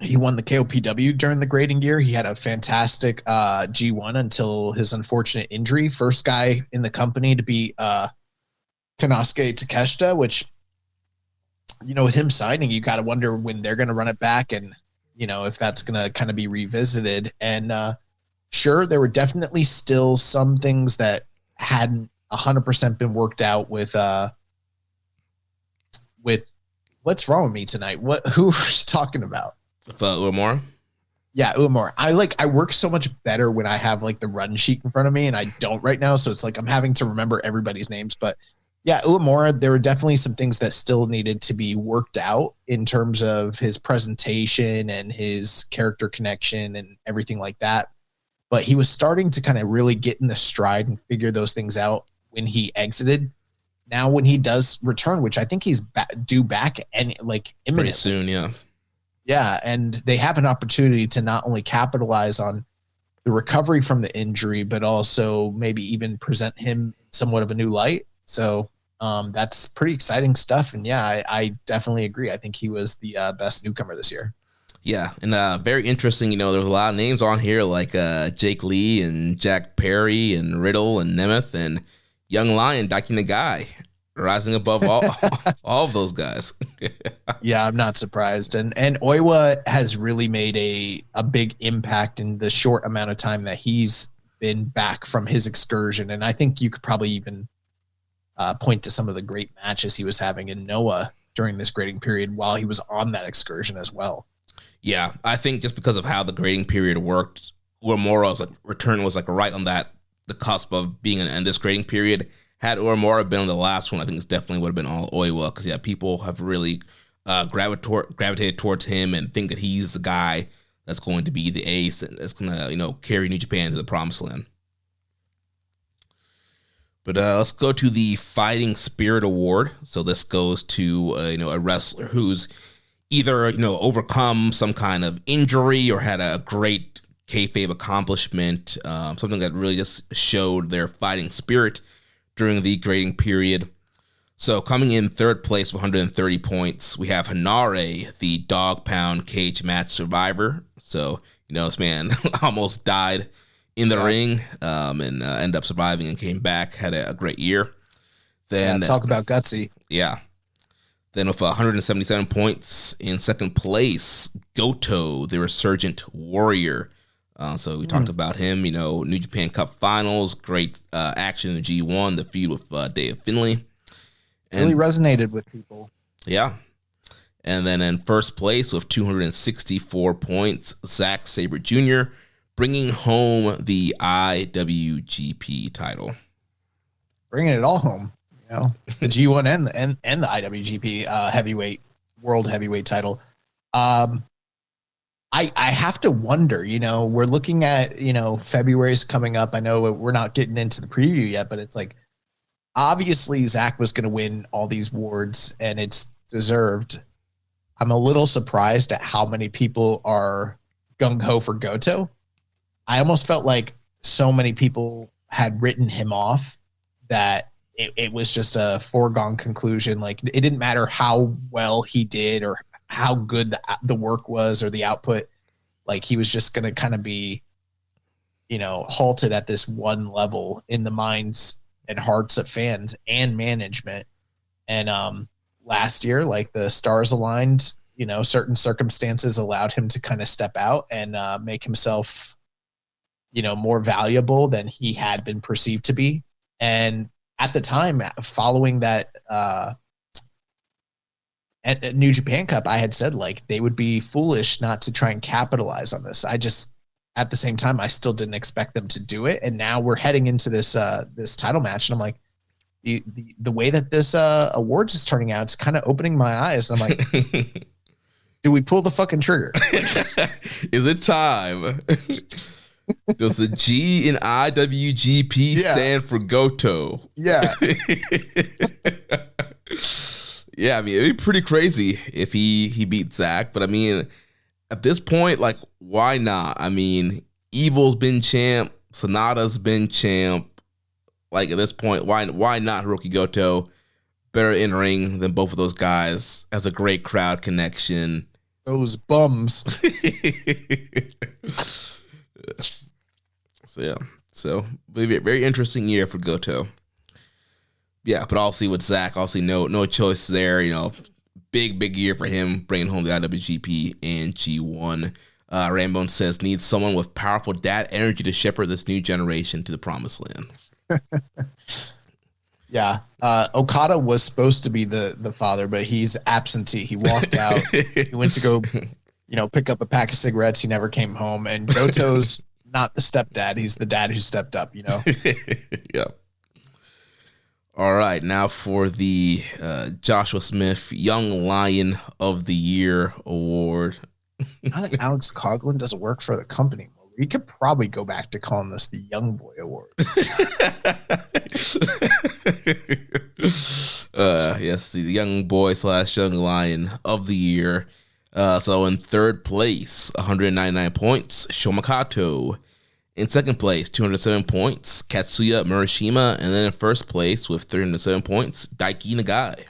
S5: He won the KOPW during the grading year. He had a fantastic G1 until his unfortunate injury. First guy in the company to beat Konosuke Takeshita, which with him signing, you got to wonder when they're going to run it back and, if that's going to kind of be revisited. And sure, there were definitely still some things that hadn't 100% been worked out with what's wrong with me tonight? Who are you talking about?
S4: Uemura?
S5: Yeah, Uemura. I work so much better when I have like the run sheet in front of me, and I don't right now. So it's like I'm having to remember everybody's names. But yeah, Uemura, there were definitely some things that still needed to be worked out in terms of his presentation and his character connection and everything like that. But he was starting to kind of really get in the stride and figure those things out when he exited. Now, when he does return, which I think he's due back and like imminently.
S4: Pretty soon, yeah.
S5: Yeah, and they have an opportunity to not only capitalize on the recovery from the injury, but also maybe even present him somewhat of a new light. So that's pretty exciting stuff. And yeah, I definitely agree. I think he was the best newcomer this year.
S4: Yeah, and very interesting. There was a lot of names on here like Jake Lee and Jack Perry and Riddle and Nemeth and Young Lion, Daiki Nagai, rising above all of those guys.
S5: Yeah, I'm not surprised. And Oiwa has really made a big impact in the short amount of time that he's been back from his excursion. And I think you could probably even point to some of the great matches he was having in Noah during this grading period while he was on that excursion as well.
S4: Yeah, I think just because of how the grading period worked, Uemura's return was right on the cusp of being in this grading period. Had Uemura been on the last one, I think it definitely would have been all Oiwa, because people have really gravitated towards him and think that he's the guy that's going to be the ace and that's going to carry New Japan to the promised land. But let's go to the Fighting Spirit Award. So this goes to a wrestler who's either overcome some kind of injury or had a great kayfabe accomplishment, something that really just showed their fighting spirit during the grading period. So coming in third place with 130 points, we have Hanare, the dog pound cage match survivor. So, this man almost died in the ring and ended up surviving and came back, had a great year. Then
S5: talk about gutsy.
S4: Yeah. Then with 177 points in second place, Goto, the resurgent warrior. So we talked about him, New Japan Cup Finals, great action in G1, the feud with Dave Finlay. And,
S5: really resonated with people.
S4: Yeah. And then in first place with 264 points, Zack Sabre Jr., bringing home the IWGP title.
S5: Bringing it all home, the G1 and the IWGP world heavyweight title. I have to wonder, we're looking at, February's coming up. I know we're not getting into the preview yet, but it's like, obviously Zach was going to win all these awards and it's deserved. I'm a little surprised at how many people are gung-ho for Goto. I almost felt like so many people had written him off that it was just a foregone conclusion. Like, it didn't matter how well he did or how good the work was or the output. Like, he was just going to kind of be, halted at this one level in the minds and hearts of fans and management. And last year, like, the stars aligned, certain circumstances allowed him to kind of step out and make himself, more valuable than he had been perceived to be. And at the time, following that at New Japan Cup, I had said, like, they would be foolish not to try and capitalize on this. At the same time, I still didn't expect them to do it. And now we're heading into this title match. And I'm like, the way that this awards is turning out, it's kind of opening my eyes. And I'm like, do we pull the fucking trigger?
S4: Is it time? Does the G in IWGP stand for Goto?
S5: Yeah.
S4: Yeah, I mean, it'd be pretty crazy if he beat Zach. But I mean, at this point, like, why not? I mean, Evil's been champ, Sonata's been champ. Like, at this point, why not Hiroki Goto? Better in ring than both of those guys. Has a great crowd connection.
S5: Those bums.
S4: So very, very interesting year for Goto. Yeah, but obviously with Zach, no choice there. big year for him, bringing home the IWGP and G1. Rainbow says, needs someone with powerful dad energy to shepherd this new generation to the promised land.
S5: Yeah. Okada was supposed to be the father, but he's absentee. He walked out. He went to go, pick up a pack of cigarettes. He never came home. And Goto's not the stepdad. He's the dad who stepped up,
S4: Yeah. All right. Now for the Joshua Smith Young Lion of the Year award.
S5: Now that Alex Coughlin doesn't work for the company anymore, we could probably go back to calling this the Young Boy Award.
S4: Yes, the Young Boy / Young Lion of the Year. So in third place, 199 points, Shomakato. In second place, 207 points, Katsuya Murashima. And then in first place with 307 points, Daiki Nagai.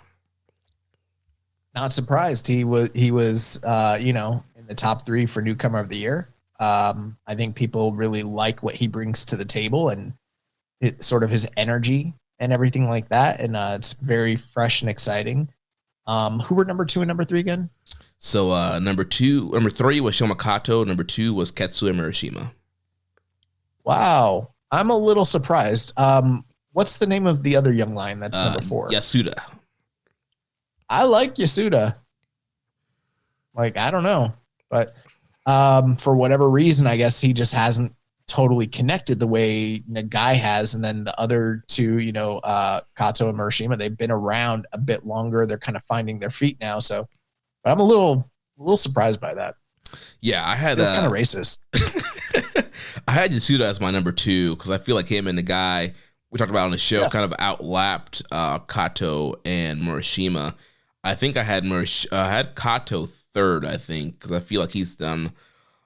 S5: Not surprised. He was in the top 3 for newcomer of the year. I think people really like what he brings to the table and sort of his energy and everything like that. And it's very fresh and exciting. Who were number 2 and number 3 again?
S4: So number 3 was Shomakato. Number 2 was Katsuya Murashima.
S5: Wow. I'm a little surprised. What's the name of the other young lion that's number 4?
S4: Yasuda.
S5: I like Yasuda. I don't know. But for whatever reason, I guess he just hasn't totally connected the way Nagai has. And then the other two, Kato and Murashima, they've been around a bit longer. They're kind of finding their feet now. So but I'm a little surprised by that.
S4: Yeah, I had
S5: it's kind of racist.
S4: I had Yasuda as my number 2 because I feel like him and the guy we talked about on the show kind of outlapped Kato and Murashima. I think I had Kato third, I think, because I feel like he's done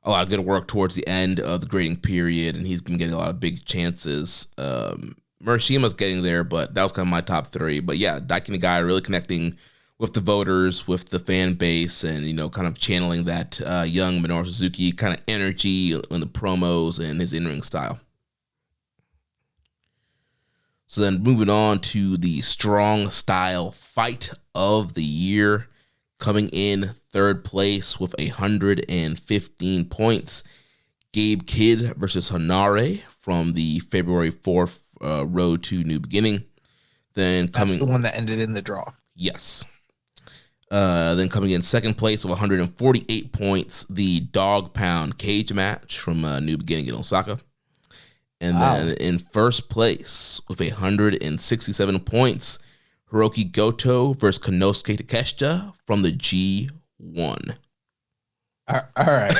S4: a lot of good work towards the end of the grading period, and he's been getting a lot of big chances. Murashima's getting there, but that was kind of my top 3. But yeah, Daiki Nagai really connecting with the voters, with the fan base, and kind of channeling that young Minoru Suzuki kind of energy in the promos and his in-ring style. So then moving on to the Strong Style Fight of the Year, coming in third place with 115 points, Gabe Kidd versus Hanare from the February 4th Road to New Beginning.
S5: That's the one that ended in the draw.
S4: Yes. Then coming in second place with 148 points, the Dog Pound Cage match from New Beginning in Osaka. And then in first place with 167 points, Hiroki Goto versus Konosuke Takeshita from the G1.
S5: All right.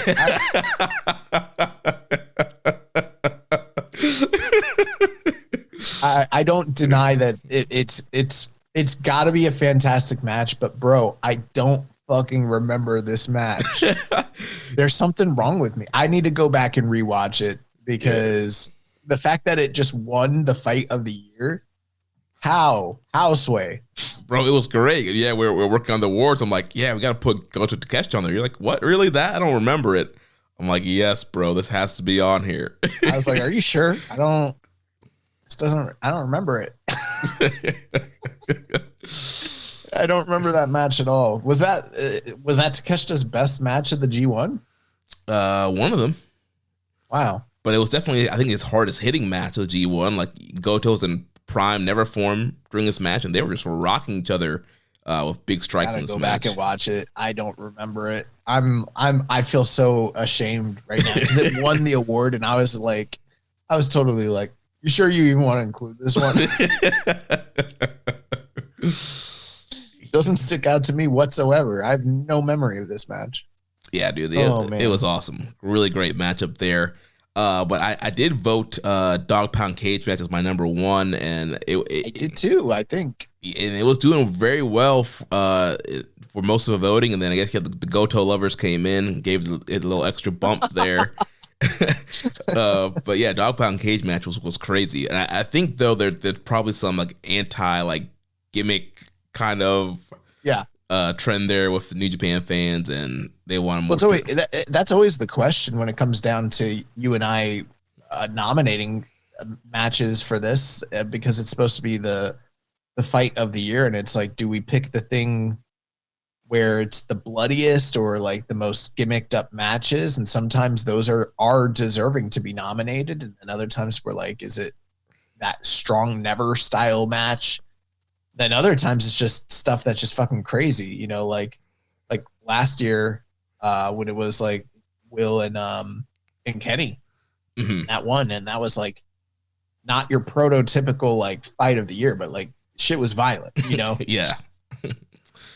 S5: I don't deny that it's got to be a fantastic match, but bro, I don't fucking remember this match. There's something wrong with me. I need to go back and rewatch it because the fact that it just won the fight of the year, how Sway?
S4: Bro, it was great. Yeah, we're working on the awards. I'm like, yeah, we got to put Goto Takeshita on there. You're like, what? Really? That? I don't remember it. I'm like, yes, bro, this has to be on here.
S5: I was like, are you sure? I don't remember it. I don't remember that match at all. Was that Takeshita's best match of the G1?
S4: One of them.
S5: Wow.
S4: But it was definitely, I think, his hardest hitting match of the G1. Like Goto's in prime, never formed during this match, and they were just rocking each other with big strikes in this match.
S5: Go back and watch it. I don't remember it. I feel so ashamed right now because it won the award, and I was totally like, you sure you even want to include this one? It doesn't stick out to me whatsoever. I have no memory of this match.
S4: Yeah, dude. It was awesome. Really great matchup there. But I did vote Dog Pound Cage match as my number 1, and I
S5: did too, I think.
S4: And it was doing very well for most of the voting, and then I guess the Goto lovers came in, gave it a little extra bump there. But yeah, Dog Pound Cage match was crazy, and I think though there's probably some anti gimmick kind of trend there with the New Japan fans, and they want more.
S5: Well, that's always the question when it comes down to you and I nominating matches for this, because it's supposed to be the fight of the year, and it's like, do we pick the thing where it's the bloodiest or like the most gimmicked up matches, and sometimes those are deserving to be nominated, and other times we're like, is it that strong never style match? Then other times it's just stuff that's just fucking crazy, you know, like last year when it was like Will and Kenny that one, and that was like not your prototypical like fight of the year, but like shit was violent, you know.
S4: Yeah.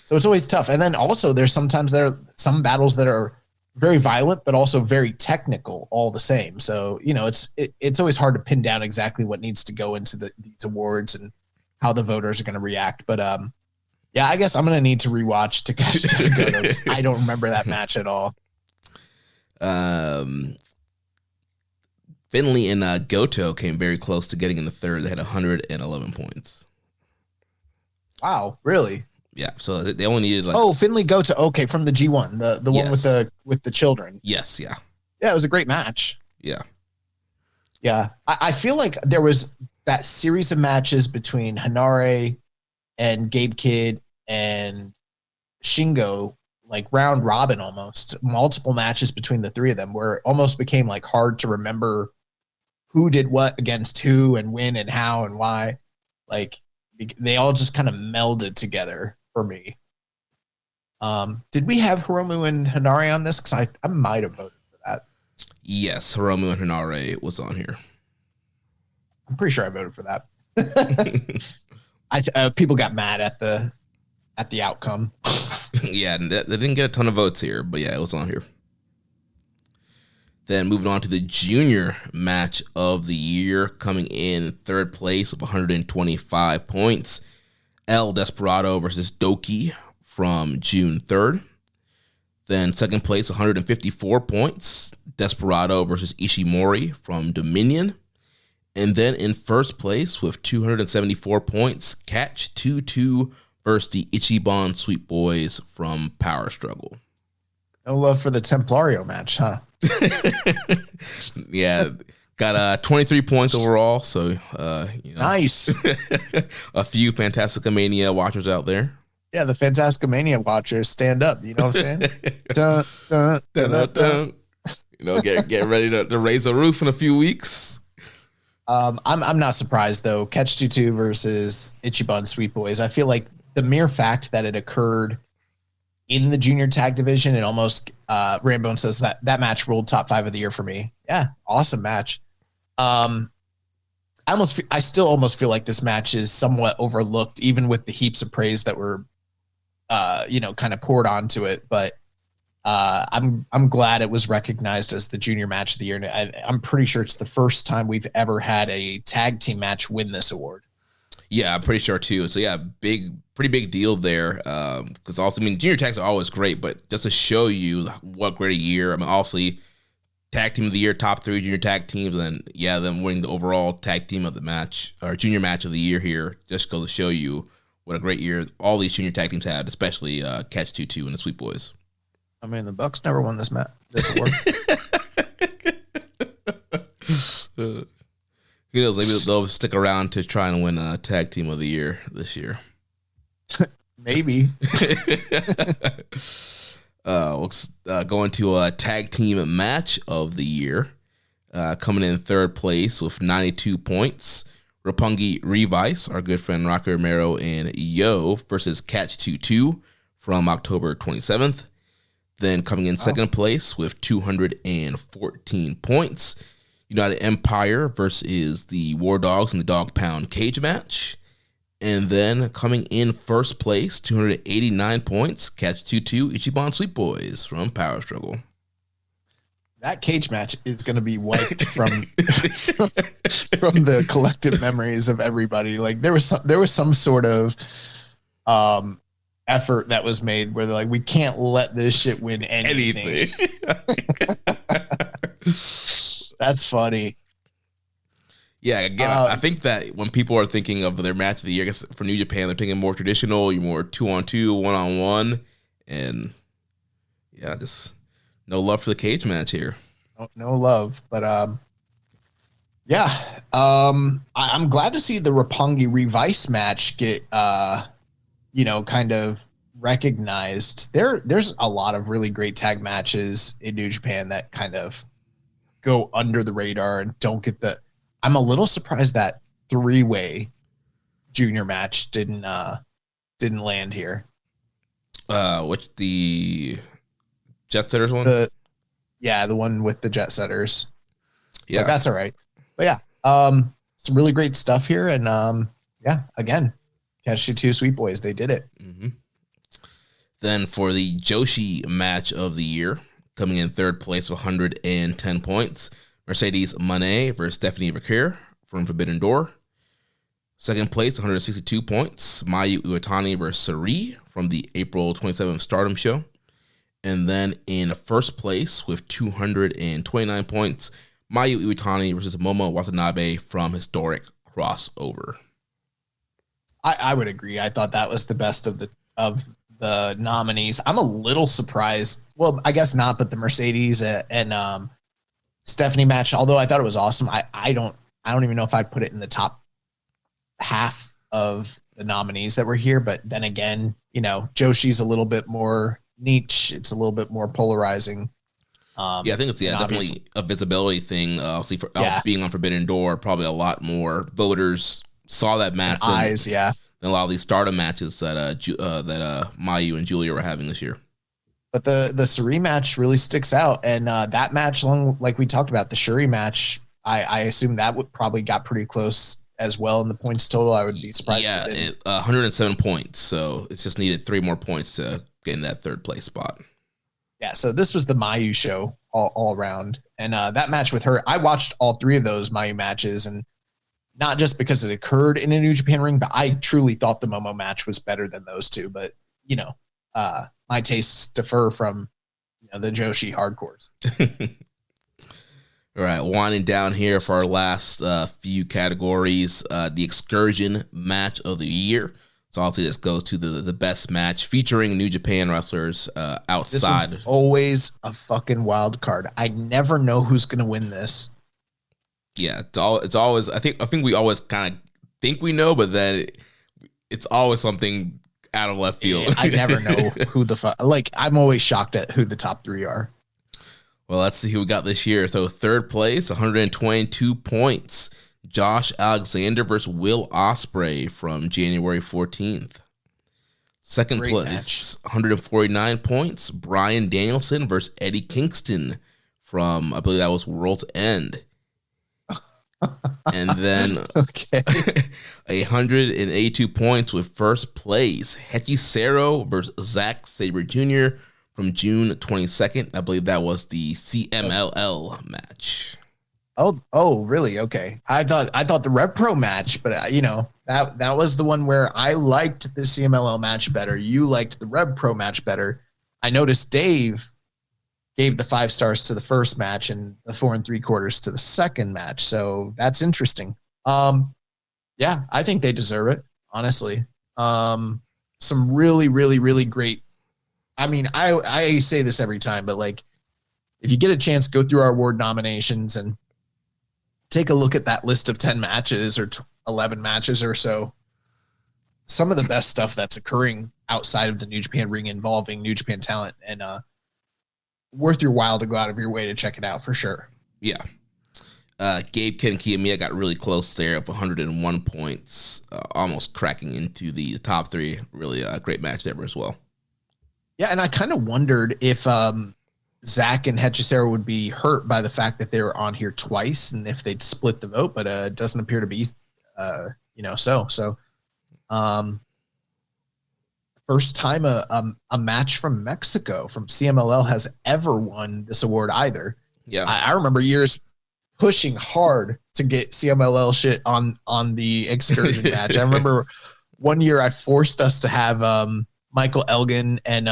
S5: So it's always tough. And then also there's sometimes there are some battles that are very violent, but also very technical all the same. So, you know, it's always hard to pin down exactly what needs to go into these awards and how the voters are going to react. But yeah, I guess I'm going to need to rewatch Takeshita Goto because I don't remember that match at all.
S4: Finley and Goto came very close to getting in the third. They had 111 points.
S5: Wow, really?
S4: Yeah, so they only needed
S5: Finley Goto. Okay, from the G1, the one with the children.
S4: Yes, yeah.
S5: Yeah, it was a great match.
S4: Yeah.
S5: Yeah. I feel like there was that series of matches between Hanare and Gabe Kidd and Shingo, like round robin almost, multiple matches between the three of them where it almost became like hard to remember who did what against who and when and how and why. Like they all just kind of melded together for me. Did we have Hiromu and Hanare on this? Because I might have voted for that.
S4: Yes, Hiromu and Hanare was on here.
S5: I'm pretty sure I voted for that. People got mad at the outcome.
S4: Yeah, they didn't get a ton of votes here, but yeah, it was on here. Then moving on to the junior match of the year, coming in third place with 125 points. El Desperado versus Doki from June 3rd. Then second place, 154 points. Desperado versus Ishimori from Dominion. And then in first place with 274 points, Catch 2-2 versus the Ichiban Sweet Boys from Power Struggle.
S5: No love for the Templario match, huh?
S4: Yeah, got 23 points overall. So, you know,
S5: nice.
S4: A few Fantastica watchers out there.
S5: Yeah, the Fantastica watchers stand up. You know what I'm saying? Dun, dun, dun, dun, dun.
S4: You know, get ready to raise a roof in a few weeks.
S5: I'm not surprised though. Catch 2-2 versus Ichiban Sweet Boys. I feel like the mere fact that it occurred in the junior tag division, it almost Rambone says that match ruled top 5 of the year for me. Yeah, awesome match. I still almost feel like this match is somewhat overlooked, even with the heaps of praise that were, kind of poured onto it. But I'm glad it was recognized as the junior match of the year. And I'm pretty sure it's the first time we've ever had a tag team match win this award.
S4: Yeah, I'm pretty sure too. So yeah, pretty big deal there. Because also, I mean, junior tags are always great, but just to show you what great a year. I mean, obviously, tag team of the year, top 3 junior tag teams, and yeah, them winning the overall tag team of the match or junior match of the year here. Just goes to show you what a great year all these junior tag teams had, especially Catch 2-2 and the Sweet Boys.
S5: I mean, the Bucks never won this award.
S4: Who knows? Maybe they'll stick around to try and win a tag team of the year this year.
S5: Maybe.
S4: Let's go into a tag team match of the year. Coming in third place with 92 points. Roppongi Revice, our good friend Rocky Romero and Yo versus Catch 2-2 from October 27th. Then coming in second place with 214 points. United Empire versus the War Dogs in the Dog Pound cage match. And then coming in first place, 289 points, Catch 2-2, Ichiban Sweet Boys from Power Struggle.
S5: That cage match is going to be wiped from the collective memories of everybody. Like there was some sort of effort that was made where they're like, we can't let this shit win anything. That's funny.
S4: Yeah, again, I think that when people are thinking of their match of the year, I guess for New Japan, they're thinking more traditional, you're more 2-on-2, 1-on-1, and yeah, just no love for the cage match here.
S5: No love, but yeah, I'm glad to see the Roppongi Revice match get kind of recognized. There's a lot of really great tag matches in New Japan that kind of go under the radar and don't get the. I'm a little surprised that 3-way junior match didn't land here.
S4: Which the Jet Setters one?
S5: The one with the Jet Setters.
S4: Yeah,
S5: but that's all right. But yeah, some really great stuff here, and again, Catch 2 Sweet Boys, they did it.
S4: Mm-hmm. Then for the Joshi match of the year, coming in third place with 110 points, Mercedes Moné versus Stephanie Vaquer from Forbidden Door. Second place, 162 points, Mayu Iwatani versus Sarii from the April 27th Stardom show. And then in first place with 229 points, Mayu Iwatani versus Momo Watanabe from Historic Crossover.
S5: I would agree. I thought that was the best of the nominees. I'm a little surprised. Well, I guess not, but the Mercedes and Stephanie match, although I thought it was awesome, I don't even know if I'd put it in the top half of the nominees that were here. But then again, Joshi's a little bit more niche. It's a little bit more polarizing.
S4: I think it's definitely a visibility thing. Obviously, for being on Forbidden Door, probably a lot more voters saw that match than a lot of these Stardom matches that Mayu and Julia were having this year.
S5: But the Sarii match really sticks out, and that match, like we talked about, the Shuri match, I assume that would probably got pretty close as well in the points total. I would be surprised.
S4: Yeah, 107 points, so it's just needed 3 more points to get in that third place spot.
S5: Yeah, so this was the Mayu show all around, and that match with her, I watched all 3 of those Mayu matches, and not just because it occurred in a New Japan ring, but I truly thought the Momo match was better than those 2. But my tastes differ from the Joshi hardcores.
S4: All right, winding down here for our last few categories, the Excursion match of the year. So obviously this goes to the best match featuring New Japan wrestlers outside.
S5: This one's always a fucking wild card. I never know who's going to win this.
S4: Yeah, it's always. I think we always kind of think we know, but then it's always something out of left field.
S5: I never know who the fuck. Like, I'm always shocked at who the top 3 are.
S4: Well, let's see who we got this year. So third place, 122 points, Josh Alexander versus Will Ospreay from January 14th. Second
S5: Great
S4: place, 149 points, Bryan Danielson versus Eddie Kingston from, I believe that was World's End. And then 182 points with first place, Hechicero versus Zack Sabre Jr. from June 22nd. I believe that was the CMLL match.
S5: Oh, really? Okay. I thought the Rev Pro match, but that was the one where I liked the CMLL match better. You liked the Rev Pro match better. I noticed Dave gave the 5 stars to the first match and the 4 3/4 to the second match. So that's interesting. Yeah, I think they deserve it, honestly. Some really, really, really great. I mean, I say this every time, but like, if you get a chance, go through our award nominations and take a look at that list of 10 matches or 11 matches or so. Some of the best stuff that's occurring outside of the New Japan ring involving New Japan talent, and worth your while to go out of your way to check it out for sure.
S4: Yeah. Gabe Ken Kiyomiya got really close there with 101 points, almost cracking into the top 3. Really a great match there as well.
S5: Yeah, and I kind of wondered if Zach and Hechicero would be hurt by the fact that they were on here twice and if they'd split the vote, but it doesn't appear to be, so. First time a match from Mexico from CMLL has ever won this award either.
S4: Yeah,
S5: I remember years pushing hard to get CMLL shit on the Excursion match. I remember one year I forced us to have Michael Elgin and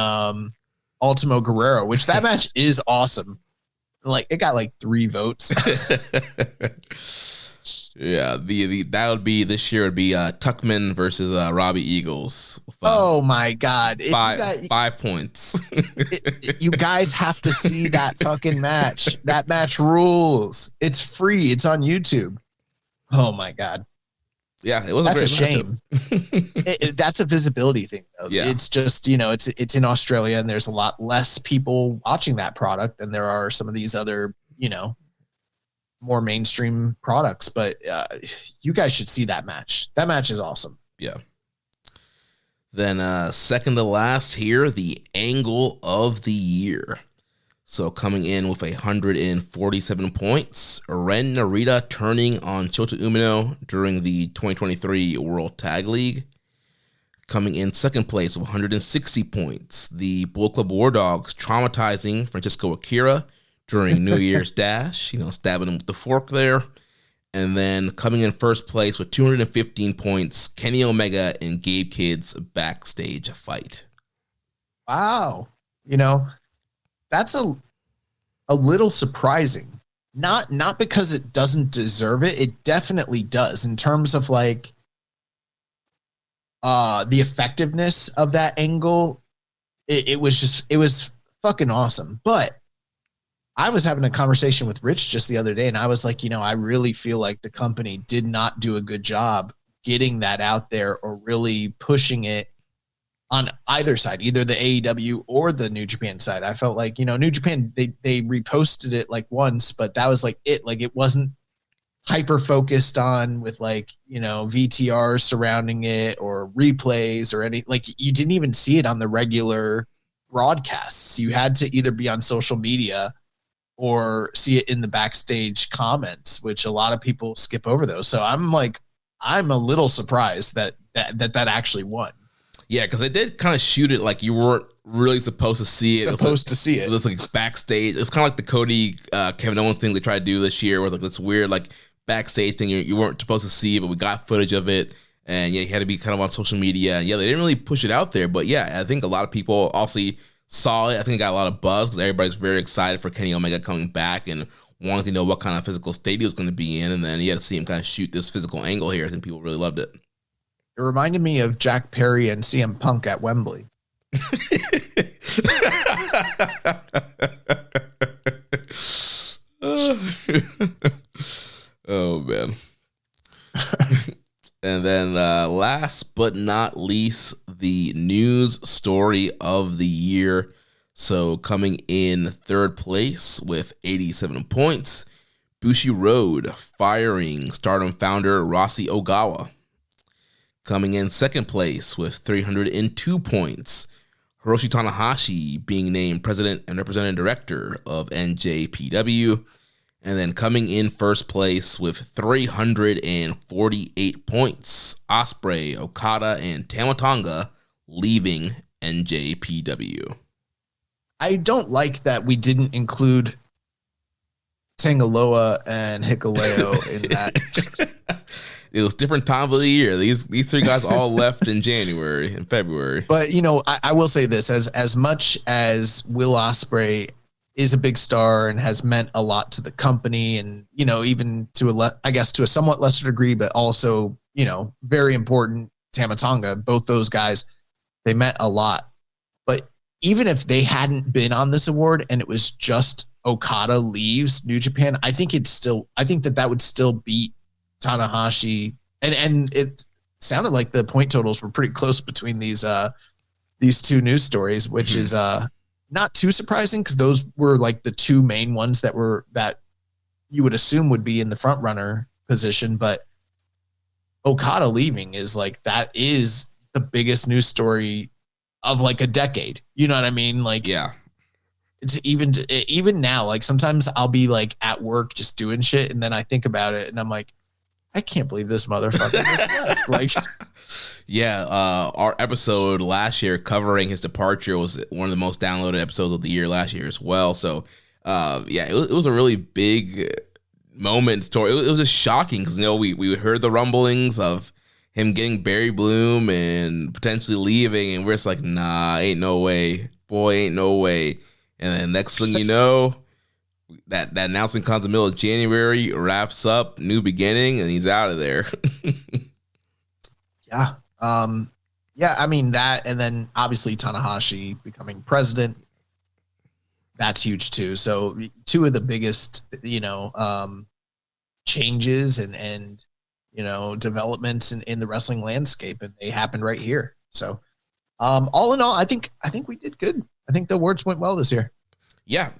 S5: Ultimo Guerrero, which that match is awesome. Like, it got like 3 votes.
S4: Yeah, that would be this year would be Tuckman versus Robbie Eagles.
S5: Oh my God.
S4: 5 points.
S5: You guys have to see that fucking match. That match rules. It's free. It's on YouTube. Oh my God.
S4: Yeah, it was
S5: That's
S4: a
S5: a
S4: great
S5: shame.
S4: matchup.
S5: That's a visibility thing, though.
S4: Yeah.
S5: It's just, it's in Australia, and there's a lot less people watching that product than there are some of these other, more mainstream products. But you guys should see that match. That match is awesome.
S4: Yeah. Then second to last here, the angle of the year. So coming in with 147 points, Ren Narita turning on Shota Umino during the 2023 World Tag League. Coming in second place with 160 points, the Bullet Club War Dogs traumatizing Francisco Akira during New Year's Dash, stabbing him with the fork there. And then coming in first place with 215 points, Kenny Omega and Gabe Kidd's backstage fight.
S5: Wow. That's a little surprising. Not because it doesn't deserve it. It definitely does in terms of like the effectiveness of that angle. It was fucking awesome. But I was having a conversation with Rich just the other day, and I was like, I really feel like the company did not do a good job getting that out there or really pushing it on either side, either the AEW or the New Japan side. I felt like, New Japan, they reposted it like once, but that was like it. Like it wasn't hyper focused on with like, VTRs surrounding it or replays or any, like you didn't even see it on the regular broadcasts. You had to either be on social media or see it in the backstage comments, which a lot of people skip over those. So I'm a little surprised that actually won.
S4: Yeah, because they did kind of shoot it like you weren't really supposed to see it. It was like backstage. It's kind of like the Cody Kevin Owens thing they tried to do this year, where like this weird like backstage thing you weren't supposed to see, but we got footage of it, and yeah, you had to be kind of on social media. And yeah, they didn't really push it out there, but yeah, I think a lot of people obviously saw it. I think it got a lot of buzz because everybody's very excited for Kenny Omega coming back and wanting to know what kind of physical state he was going to be in, and then you had to see him kind of shoot this physical angle here. I think people really loved it.
S5: It reminded me of Jack Perry and CM Punk at Wembley.
S4: Oh, man. And then last but not least, the news story of the year. So coming in third place with 87 points, Bushi Road firing Stardom founder Rossi Ogawa. Coming in second place with 302 points, Hiroshi Tanahashi being named president and representative director of NJPW. And then coming in first place with 348 points, Ospreay, Okada, and Tama Tonga leaving NJPW.
S5: I don't like that we didn't include Tangaloa and Hikuleo in that.
S4: It was different time of the year. These three guys all left in January and February.
S5: But, I will say this, as much as Will Ospreay is a big star and has meant a lot to the company and, even to a somewhat lesser degree, but also, very important, Tama Tonga, both those guys, they meant a lot. But even if they hadn't been on this award and it was just Okada leaves New Japan, I think that would still beat Tanahashi. And it sounded like the point totals were pretty close between these two news stories, which is not too surprising because those were like the two main ones that you would assume would be in the front runner position. But Okada leaving is that is the biggest news story of like a decade. You know what I mean? Like,
S4: yeah,
S5: it's even now, like sometimes I'll be like at work just doing shit. And then I think about it and I'm like, I can't believe this motherfucker just left. Like,
S4: yeah, our episode last year covering his departure was one of the most downloaded episodes of the year last year as well. So, yeah, it was a really big moment story. It was just shocking because we heard the rumblings of him getting Barry Bloom and potentially leaving, and we're just like, nah, ain't no way, boy, ain't no way. And then next thing you know, that announcement comes in the middle of January, wraps up, new beginning, and he's out of there.
S5: Yeah. Yeah, I mean that, and then obviously Tanahashi becoming president, that's huge too. So two of the biggest, changes and developments in the wrestling landscape, and they happened right here. So, all in all, I think we did good. I think the awards went well this year.
S4: Yeah,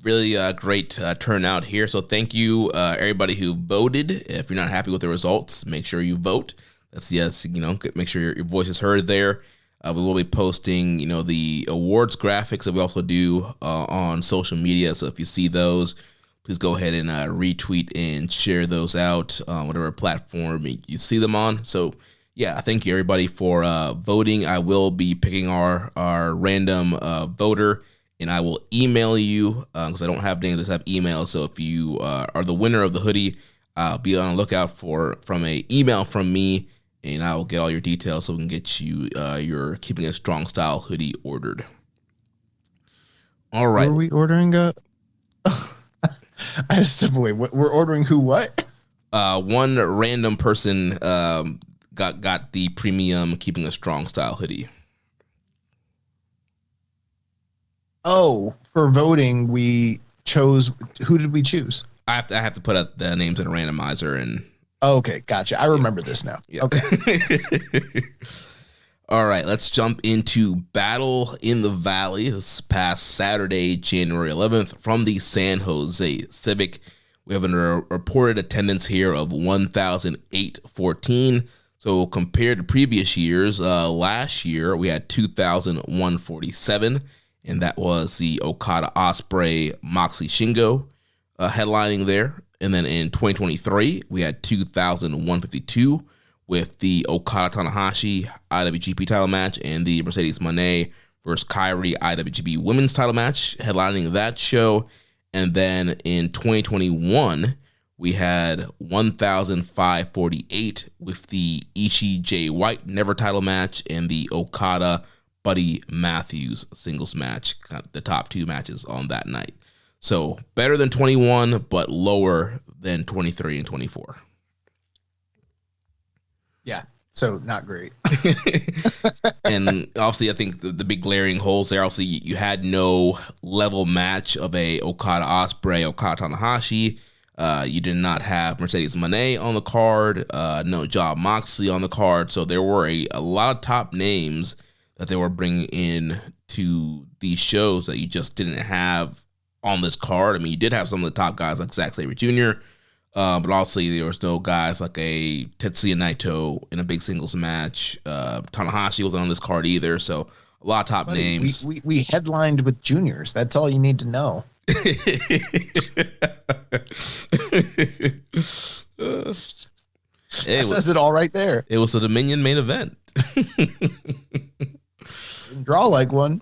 S4: really great turnout here. So thank you, everybody who voted. If you're not happy with the results, make sure you vote. Make sure your voice is heard there. We will be posting, the awards graphics that we also do on social media. So if you see those, please go ahead and retweet and share those out on whatever platform you see them on. So yeah, thank you everybody for voting. I will be picking our random voter, and I will email you because I don't have names, I just have email. So if you are the winner of the hoodie, I'll be on the lookout from an email from me, and I'll get all your details so we can get you your Keeping It Strong Style hoodie ordered. All right.
S5: Are we ordering I just stepped away. We're ordering who? What?
S4: One random person got the premium Keeping It Strong Style hoodie.
S5: Oh, for voting, we chose. Who did we choose?
S4: I have to put up the names in a randomizer and.
S5: Oh, okay, gotcha. I remember this now.
S4: Yeah.
S5: Okay.
S4: All right, let's jump into Battle in the Valley this past Saturday, January 11th, from the San Jose Civic. We have a reported attendance here of 1,814. So compared to previous years, last year we had 2,147, and that was the Okada Ospreay Moxley Shingo headlining there. And then in 2023, we had 2,152 with the Okada Tanahashi IWGP title match and the Mercedes Moné versus Kairi IWGP women's title match headlining that show. And then in 2021, we had 1,548 with the Ishii Jay White Never title match and the Okada Buddy Matthews singles match, the top two matches on that night. So better than 21, but lower than 23 and 24.
S5: Yeah, so not great.
S4: And obviously, I think the big glaring holes there, obviously, you had no level match of a Okada Ospreay, Okada Tanahashi. You did not have Mercedes Moné on the card, no Jon Moxley on the card. So there were a lot of top names that they were bringing in to these shows that you just didn't have on this card. I mean, you did have some of the top guys like Zack Sabre Jr., but obviously there was no guys like a Tetsuya Naito in a big singles match. Tanahashi wasn't on this card either, so a lot of top names.
S5: We headlined with juniors. That's all you need to know. It says it all right there.
S4: It was a Dominion main event.
S5: Didn't draw like one.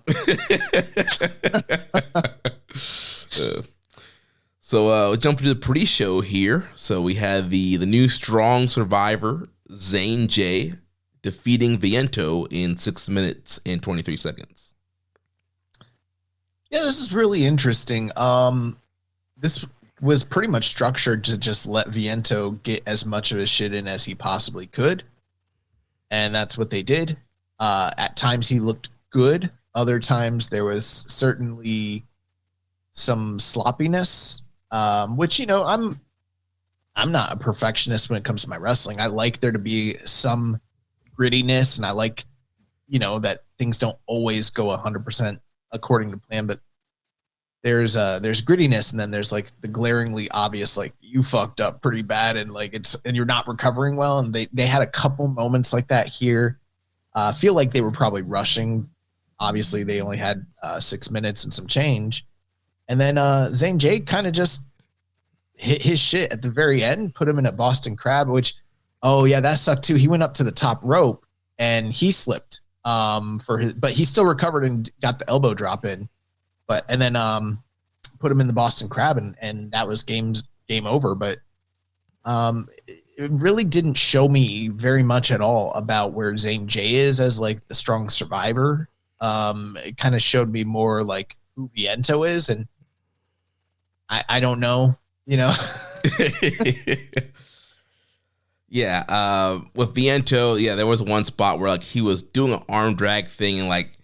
S4: So jump to the pre-show here. So we had the new strong survivor, Zane J, defeating Viento in 6 minutes and 23 seconds.
S5: Yeah, this is really interesting. This was pretty much structured to just let Viento get as much of his shit in as he possibly could. And that's what they did. At times he looked good. Other times there was certainly some sloppiness, which, I'm not a perfectionist when it comes to my wrestling. I like there to be some grittiness, and I like, that things don't always go 100% according to plan, but there's grittiness, and then there's like the glaringly obvious, like you fucked up pretty bad, and like and you're not recovering well. And they had a couple moments like that here. I feel like they were probably rushing. Obviously they only had 6 minutes and some change. And then Zane J kind of just hit his shit at the very end, put him in a Boston Crab, which, oh yeah, that sucked too. He went up to the top rope and he slipped but he still recovered and got the elbow drop in. And then put him in the Boston Crab, and that was game over. But it really didn't show me very much at all about where Zane J is as like the strong survivor. It kind of showed me more like who Viento is, and I don't know,
S4: Yeah, with Viento, there was one spot where like he was doing an arm drag thing and like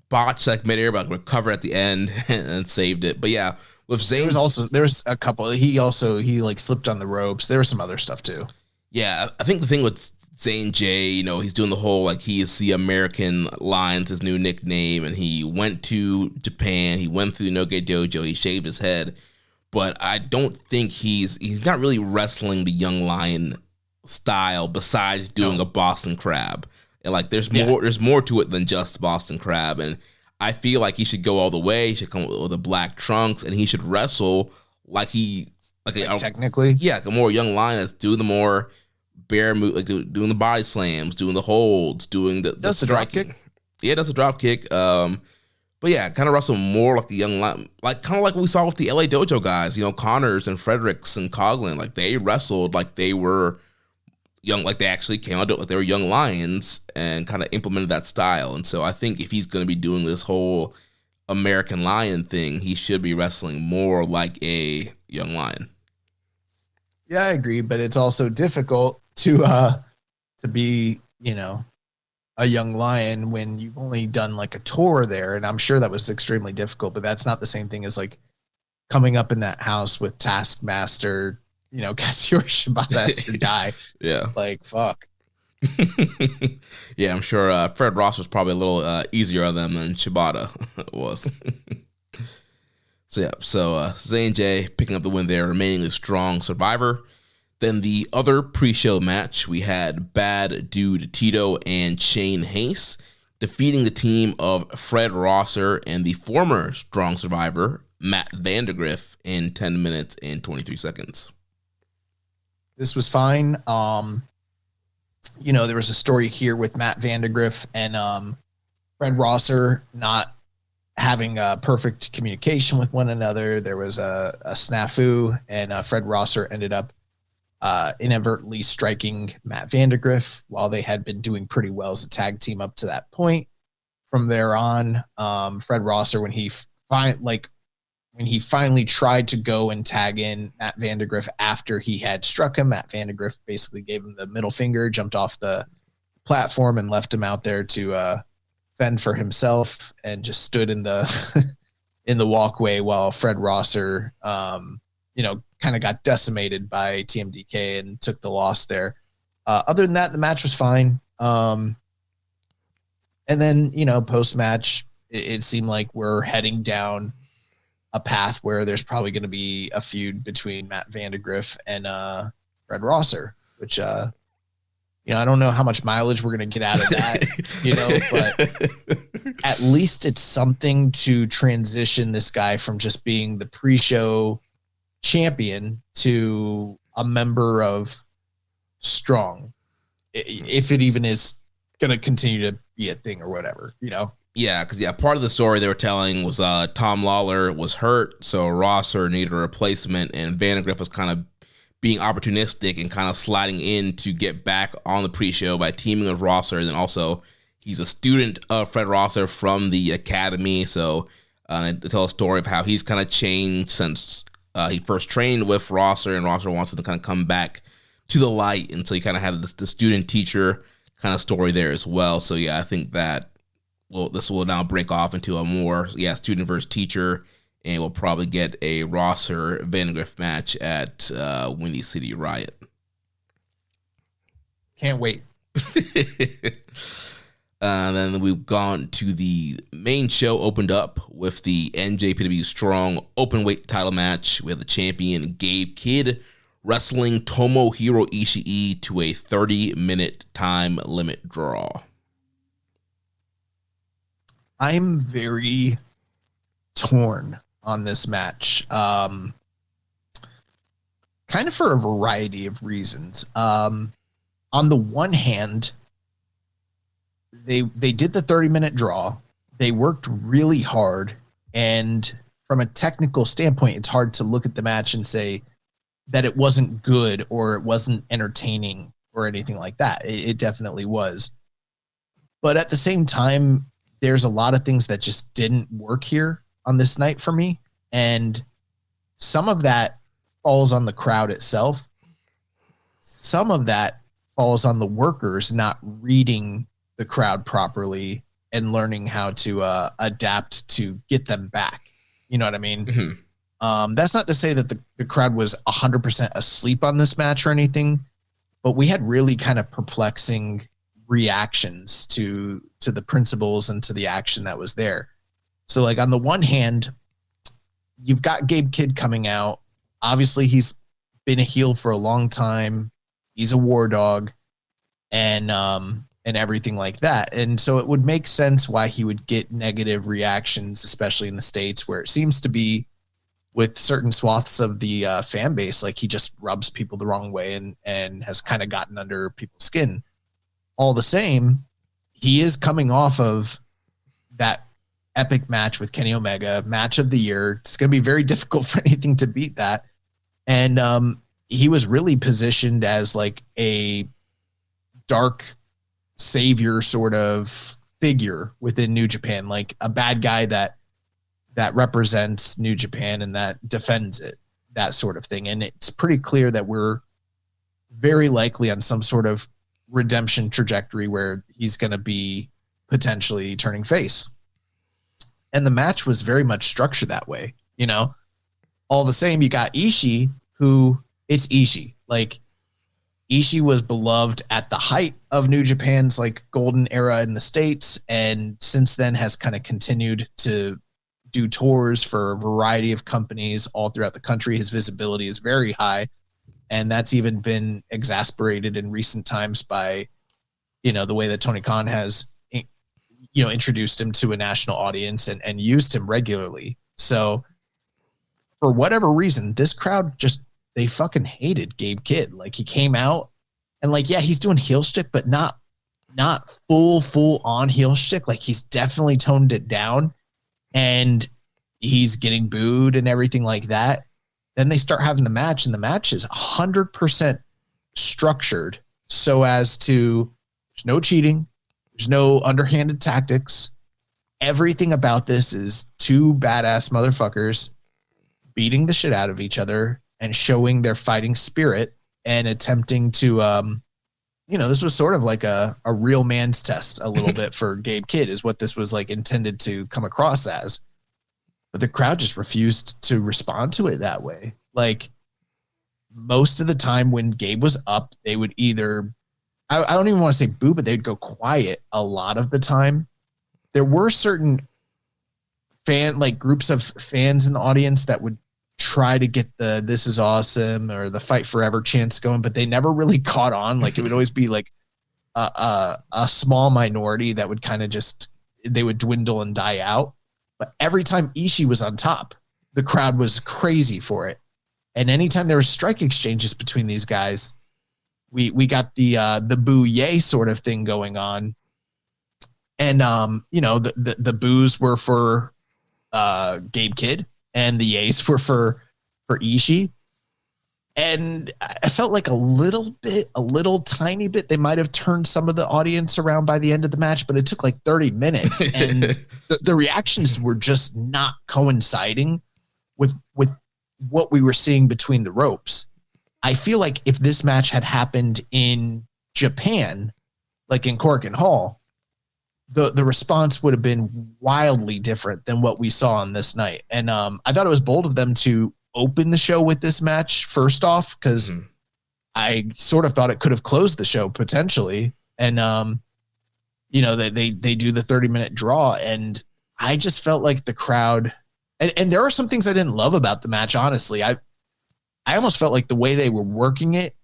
S4: botched like midair, but recovered at the end and saved it. But yeah, with Zane,
S5: there was a couple. He like slipped on the ropes. There was some other stuff too.
S4: Yeah, I think the thing with Zane J, he's doing the whole, like, he is the American Lion's his new nickname, and he went to Japan, he went through the Noge Dojo, he shaved his head, but I don't think he's not really wrestling the Young Lion style besides doing a Boston Crab. And, like, there's more to it than just Boston Crab, and I feel like he should go all the way. He should come with the black trunks, and he should wrestle
S5: technically,
S4: like a more Young Lion that's doing the more bear move, like doing the body slams, doing the holds, doing the
S5: drop kick.
S4: Yeah, that's a drop kick. But yeah, kind of wrestle more like a Young Lion, like kind of like what we saw with the LA Dojo guys. Connors and Fredericks and Coughlin, like they wrestled like they were young, like they actually came out like they were Young Lions and kind of implemented that style. And so I think if he's going to be doing this whole American Lion thing, he should be wrestling more like a Young Lion.
S5: Yeah, I agree, but it's also difficult to be, a Young Lion when you've only done like a tour there, and I'm sure that was extremely difficult, but that's not the same thing as like coming up in that house with Taskmaster, Katsuyori Shibata as your guy.
S4: Yeah.
S5: Like, fuck.
S4: Yeah, I'm sure Fred Ross was probably a little easier on them than Shibata was. So Zane J picking up the win there, remaining a strong survivor. Then the other pre-show match, we had Bad Dude Tito and Shane Hayes defeating the team of Fred Rosser and the former strong survivor, Matt Vandegrift, in 10 minutes and 23 seconds.
S5: This was fine. There was a story here with Matt Vandegrift and Fred Rosser not having perfect communication with one another. There was a snafu, and Fred Rosser ended up inadvertently striking Matt Vandegrift while they had been doing pretty well as a tag team up to that point. From there on, Fred Rosser, when he finally tried to go and tag in Matt Vandegrift after he had struck him, Matt Vandegrift basically gave him the middle finger, jumped off the platform, and left him out there to fend for himself, and just stood in the in the walkway while Fred Rosser, kind of got decimated by TMDK and took the loss there. Other than that, the match was fine. And then, post-match, it seemed like we're heading down a path where there's probably going to be a feud between Matt Vandegrift and Fred Rosser, which, I don't know how much mileage we're going to get out of that, but at least it's something to transition this guy from just being the pre-show champion to a member of Strong, if it even is going to continue to be a thing or whatever,
S4: Yeah, because part of the story they were telling was Tom Lawler was hurt, so Rosser needed a replacement, and Vandegrift was kind of being opportunistic and kind of sliding in to get back on the pre-show by teaming with Rosser. And then also he's a student of Fred Rosser from the academy, so they tell a story of how he's kind of changed since he first trained with Rosser, and Rosser wants him to kind of come back to the light, and so he kind of had the student-teacher kind of story there as well. So yeah, I think that this will now break off into a more student versus teacher, and we'll probably get a Rosser Vandegrift match at Windy City Riot.
S5: Can't wait.
S4: Then we've gone to the main show, opened up with the NJPW Strong Openweight title match. We have the champion Gabe Kidd wrestling Tomohiro Ishii to a 30-minute time limit draw.
S5: I'm very torn on this match, kind of for a variety of reasons. On the one hand, they did the 30-minute draw. They worked really hard, and from a technical standpoint, it's hard to look at the match and say that it wasn't good or it wasn't entertaining or anything like that. It definitely was. But at the same time, there's a lot of things that just didn't work here on this night for me. And some of that falls on the crowd itself. Some of that falls on the workers not reading the crowd properly and learning how to adapt to get them back. You know what I mean? Mm-hmm. That's not to say that the crowd was 100% asleep on this match or anything, but we had really kind of perplexing reactions to the principles and to the action that was there. So like on the one hand, you've got Gabe Kidd coming out. Obviously, he's been a heel for a long time. He's a war dog, and everything like that. And so it would make sense why he would get negative reactions, especially in the States, where it seems to be with certain swaths of the fan base, like he just rubs people the wrong way and has kind of gotten under people's skin. All the same, he is coming off of that epic match with Kenny Omega, match of the year. It's going to be very difficult for anything to beat that. And he was really positioned as like a dark savior sort of figure within New Japan, like a bad guy that represents New Japan and that defends it, that sort of thing. And it's pretty clear that we're very likely on some sort of redemption trajectory where he's going to be potentially turning face. And the match was very much structured that way, you know. All the same, you got Ishii, who it's Ishii. Like Ishii was beloved at the height of New Japan's like golden era in the States, and since then has kind of continued to do tours for a variety of companies all throughout the country. His visibility is very high, and that's even been exasperated in recent times by, you know, the way that Tony Khan has, you know, introduced him to a national audience and used him regularly. So for whatever reason, this crowd just, they fucking hated Gabe Kidd. Like he came out and like, yeah, he's doing heel shtick, but not full on heel shtick. Like he's definitely toned it down and he's getting booed and everything like that. Then they start having the match, and the match is 100% structured so as to, there's no cheating. There's no underhanded tactics. Everything about this is two badass motherfuckers beating the shit out of each other and showing their fighting spirit and attempting to, you know, this was sort of like a real man's test a little bit for Gabe Kidd is what this was like intended to come across as. But the crowd just refused to respond to it that way. Like most of the time when Gabe was up, they would either, I don't even want to say boo, but they'd go quiet a lot of the time. There were certain groups of fans in the audience that would try to get the "this is awesome" or the "fight forever" chants going, but they never really caught on. Like it would always be like a small minority that would kind of just, they would dwindle and die out. But every time Ishii was on top, the crowd was crazy for it. And anytime there were strike exchanges between these guys, we got the boo yay sort of thing going on. And you know, the boos were for Gabe Kidd and the yays were for Ishii. And I felt like a little tiny bit, they might have turned some of the audience around by the end of the match, but it took like 30 minutes and the reactions were just not coinciding with what we were seeing between the ropes. I feel like if this match had happened in Japan, like in Korakuen Hall, the response would have been wildly different than what we saw on this night. And I thought it was bold of them to open the show with this match first off, because I sort of thought it could have closed the show potentially. And you know, they do the 30-minute draw, and I just felt like the crowd, and there are some things I didn't love about the match, honestly. I almost felt like the way they were working it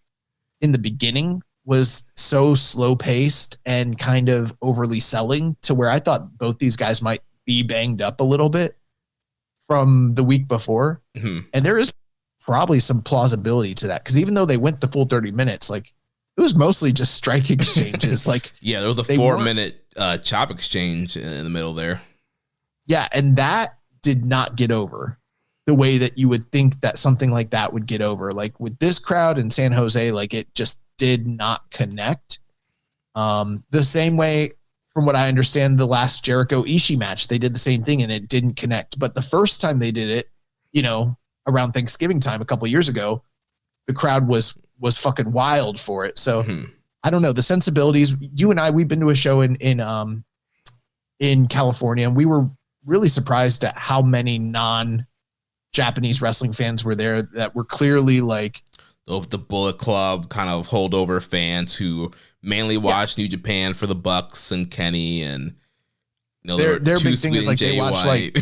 S5: in the beginning was so slow paced and kind of overly selling to where I thought both these guys might be banged up a little bit from the week before. And there is probably some plausibility to that, because even though they went the full 30 minutes, like it was mostly just strike exchanges. Like,
S4: yeah, there was a 4-minute chop exchange in the middle there.
S5: Yeah, and that did not get over the way that you would think that something like that would get over. Like with this crowd in San Jose, like it just did not connect. The same way, from what I understand, the last Jericho Ishii match, they did the same thing and it didn't connect. But the first time they did it, you know, around Thanksgiving time a couple of years ago, the crowd was fucking wild for it. So I don't know, the sensibilities. You and I, we've been to a show in California, and we were really surprised at how many non-Japanese wrestling fans were there that were clearly like
S4: the Bullet Club kind of holdover fans who mainly watch New Japan for the Bucks and Kenny, and
S5: their big thing is like they watch like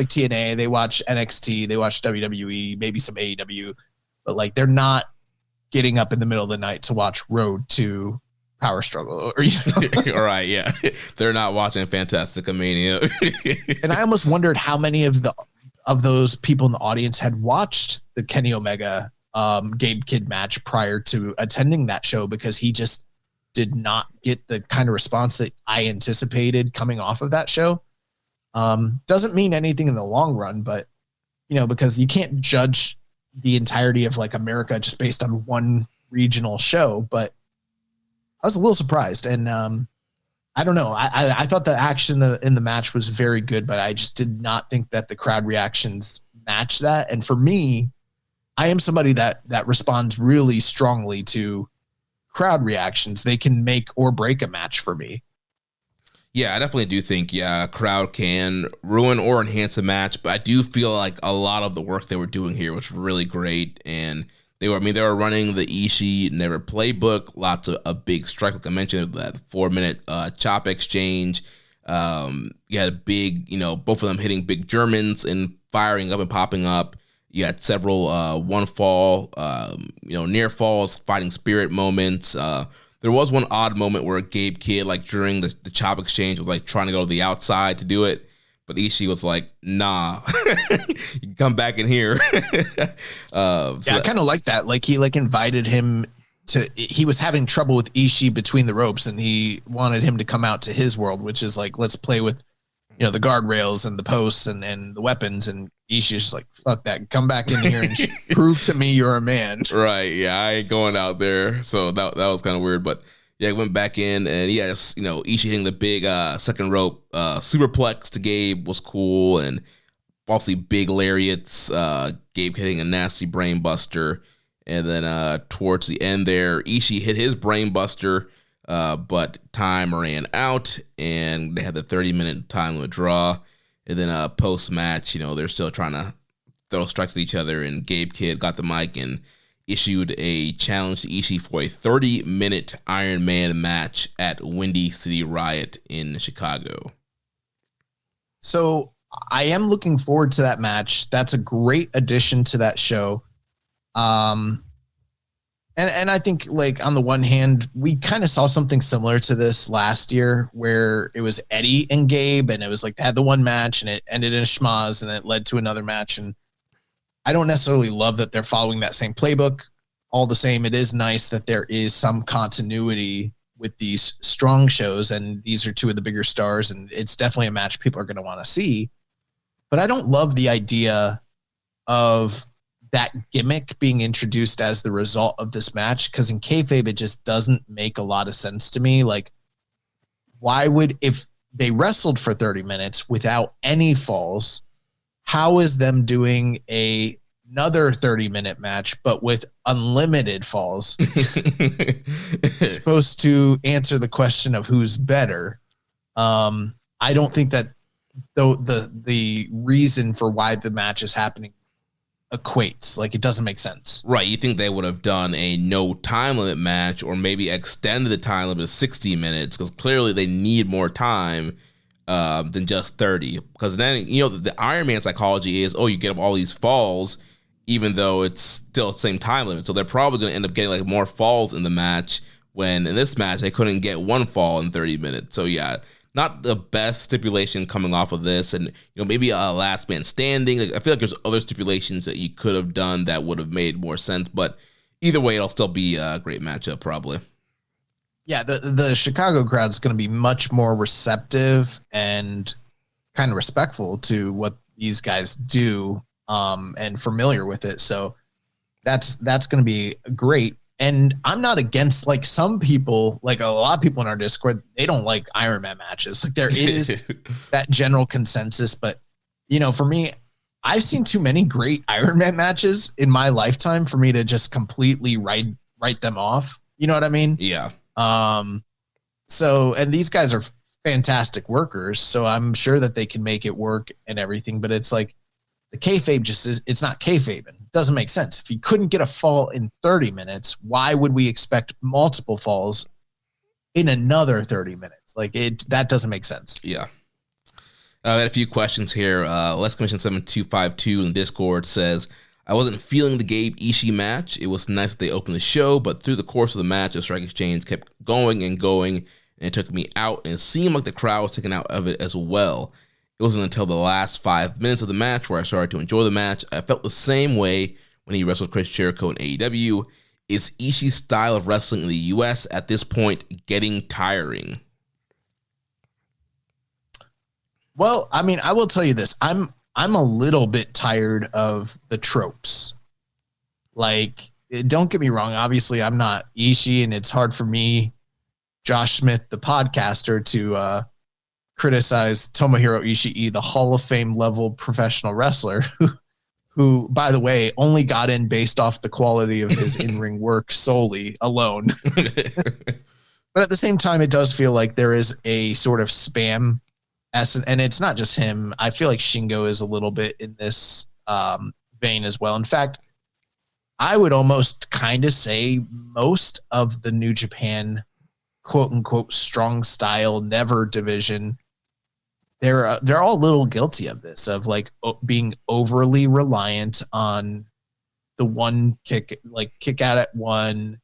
S5: TNA, they watch NXT, they watch WWE, maybe some AEW, but like they're not getting up in the middle of the night to watch Road to Power Struggle, or
S4: all right, yeah, they're not watching Fantastica Mania.
S5: And I almost wondered how many of those people in the audience had watched the Kenny Omega Gabe Kidd match prior to attending that show, because he just did not get the kind of response that I anticipated coming off of that show. Doesn't mean anything in the long run, but because you can't judge the entirety of like America just based on one regional show. But I was a little surprised, and I don't know. I thought the action in the match was very good, but I just did not think that the crowd reactions matched that. And for me, I am somebody that responds really strongly to crowd reactions. They can make or break a match for me.
S4: Yeah, I definitely do think, a crowd can ruin or enhance a match, but I do feel like a lot of the work they were doing here was really great, and they were running the Ishii Never playbook, lots of a big strike, like I mentioned, that 4-minute chop exchange. You had a big, both of them hitting big Germans and firing up and popping up. You had several one fall, near falls, fighting spirit moments. There was one odd moment where Gabe Kidd, like during the chop exchange, was like trying to go to the outside to do it, but Ishii was like, "Nah, you can come back in here." I
S5: kind of like that. Like he invited him to. He was having trouble with Ishii between the ropes, and he wanted him to come out to his world, which is like, let's play with, the guardrails and the posts and the weapons. And Ishii's just like, fuck that, come back in here and prove to me you're a man.
S4: Right, yeah, I ain't going out there. So that was kind of weird, but yeah, he went back in, and yes, Ishii hitting the big second rope superplex to Gabe was cool, and obviously big lariats, Gabe hitting a nasty brain buster, and then towards the end there, Ishii hit his brain buster, but time ran out, and they had the 30-minute time limit draw. And then post-match, they're still trying to throw strikes at each other, and Gabe Kidd got the mic and issued a challenge to Ishii for a 30-minute Iron Man match at Windy City Riot in Chicago.
S5: So I am looking forward to that match. That's a great addition to that show. And I think, like, on the one hand, we kind of saw something similar to this last year where it was Eddie and Gabe, and it was like they had the one match and it ended in a schmozz and it led to another match. And I don't necessarily love that they're following that same playbook. All the same, it is nice that there is some continuity with these strong shows, and these are two of the bigger stars, and it's definitely a match people are going to want to see. But I don't love the idea of that gimmick being introduced as the result of this match, because in kayfabe it just doesn't make a lot of sense to me. Like, why would, if they wrestled for 30 minutes without any falls, how is them doing another 30-minute match but with unlimited falls supposed to answer the question of who's better? I don't think that the reason for why the match is happening equates. Like, it doesn't make sense.
S4: Right. You think they would have done a no time limit match, or maybe extended the time limit to 60 minutes, because clearly they need more time than just 30. Because then, the Iron Man psychology is, you get up all these falls, even though it's still the same time limit. So they're probably going to end up getting like more falls in the match, when in this match they couldn't get one fall in 30 minutes. So yeah, not the best stipulation coming off of this. And, maybe a last man standing. Like, I feel like there's other stipulations that you could have done that would have made more sense. But either way, it'll still be a great matchup, probably.
S5: Yeah, the Chicago crowd is going to be much more receptive and kind of respectful to what these guys do, and familiar with it. So that's going to be great. And I'm not against, like, some people, like a lot of people in our Discord, they don't like Iron Man matches. Like, there is that general consensus. But, for me, I've seen too many great Iron Man matches in my lifetime for me to just completely write them off. You know what I mean?
S4: Yeah.
S5: So, and these guys are fantastic workers, so I'm sure that they can make it work and everything. But it's like the kayfabe it's not kayfabing. doesn't make sense. If he couldn't get a fall in 30 minutes, why would we expect multiple falls in another 30 minutes? Like that doesn't make sense.
S4: Yeah. I had a few questions here. Let's Commission 7252 in the Discord says, I wasn't feeling the Gabe Ishii match. It was nice that they opened the show, but through the course of the match, the strike exchange kept going, and it took me out, and it seemed like the crowd was taken out of it as well. It wasn't until the last 5 minutes of the match where I started to enjoy the match. I felt the same way when he wrestled Chris Jericho in AEW. Is Ishii's style of wrestling in the US at this point getting tiring?
S5: Well, I mean, I will tell you this. I'm a little bit tired of the tropes. Like, don't get me wrong. Obviously, I'm not Ishii, and it's hard for me, Josh Smith, the podcaster, to criticize Tomohiro Ishii, the Hall of Fame level professional wrestler, who, by the way, only got in based off the quality of his in-ring work solely alone. But at the same time, it does feel like there is a sort of spam essence, and it's not just him. I feel like Shingo is a little bit in this vein as well. In fact, I would almost kind of say most of the New Japan quote unquote strong style never division, they're all a little guilty of this, of like being overly reliant on the one kick, like kick out at one,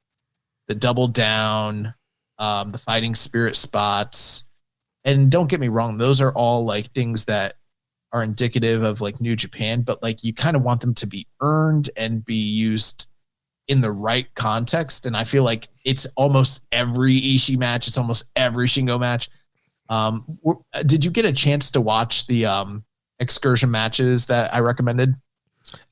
S5: the double down, the fighting spirit spots. And don't get me wrong, those are all like things that are indicative of like New Japan, but like you kind of want them to be earned and be used in the right context. And I feel like it's almost every Ishii match. It's almost every Shingo match. Did you get a chance to watch the excursion matches that I recommended?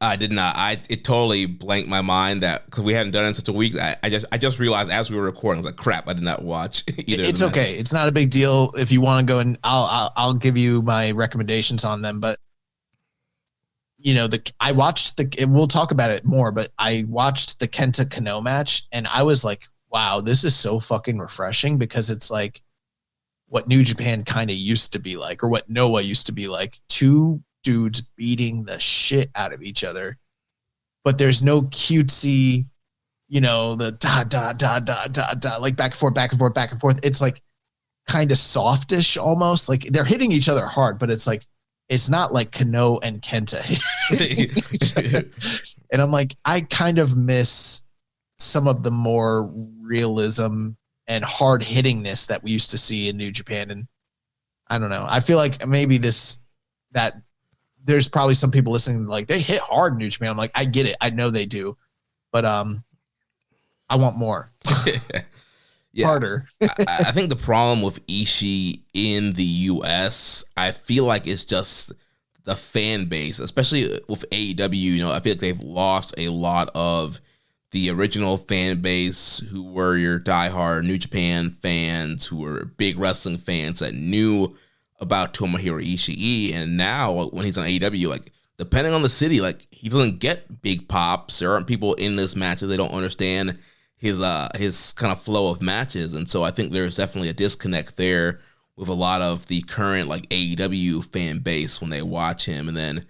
S4: I did not. It totally blanked my mind that because we hadn't done it in such a week. I just realized as we were recording, I was like, "Crap! I did not watch either."
S5: It's okay. It's not a big deal. If you want to go and I'll give you my recommendations on them. But you know, I watched and we'll talk about it more. But I watched the Kenta Kano match, and I was like, "Wow, this is so fucking refreshing," because it's like what New Japan kind of used to be like, or what Noah used to be like. Two dudes beating the shit out of each other, but there's no cutesy, you know, the like back and forth. It's like kind of softish almost. Like they're hitting each other hard, but it's like it's not like Kano and Kenta. And I'm like, I kind of miss some of the more realism and hard hittingness that we used to see in New Japan. And I don't know. I feel like maybe that there's probably some people listening like they hit hard in New Japan. I'm like, I get it. I know they do, but I want more.
S4: Yeah.
S5: Harder.
S4: I think the problem with Ishii in the US, I feel like it's just the fan base, especially with AEW. You know, I feel like they've lost a lot of the original fan base who were your diehard New Japan fans, who were big wrestling fans that knew about Tomohiro Ishii. And now when he's on AEW, like depending on the city, like he doesn't get big pops. There aren't people in this matches. They don't understand his kind of flow of matches. And so I think there's definitely a disconnect there with a lot of the current like AEW fan base when they watch him. And then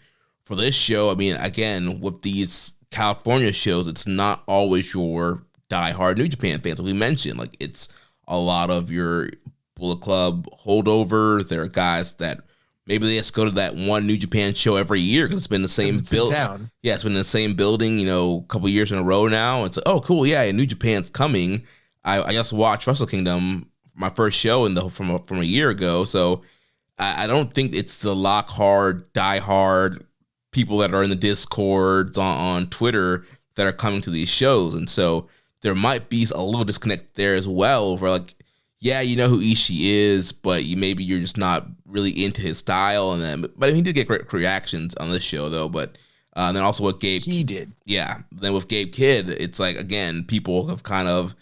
S4: for this show, I mean, again, with these California shows, it's not always your diehard New Japan fans. Like we mentioned, like it's a lot of your Bullet Club holdovers. There are guys that maybe they just go to that one New Japan show every year because it's been the same building. Yeah, it's been in the same building, you know, a couple years in a row now. It's like, oh, cool, yeah, New Japan's coming. I just watched Wrestle Kingdom, my first show from a year ago. So I don't think it's the lock hard, die hard people that are in the Discords on Twitter that are coming to these shows, and so there might be a little disconnect there as well. Where like, yeah, you know who Ishii is, but maybe you're just not really into his style. And then, but he did get great reactions on this show, though. But then also with Gabe,
S5: he did,
S4: yeah. Then with Gabe Kidd, it's like again, people have kind of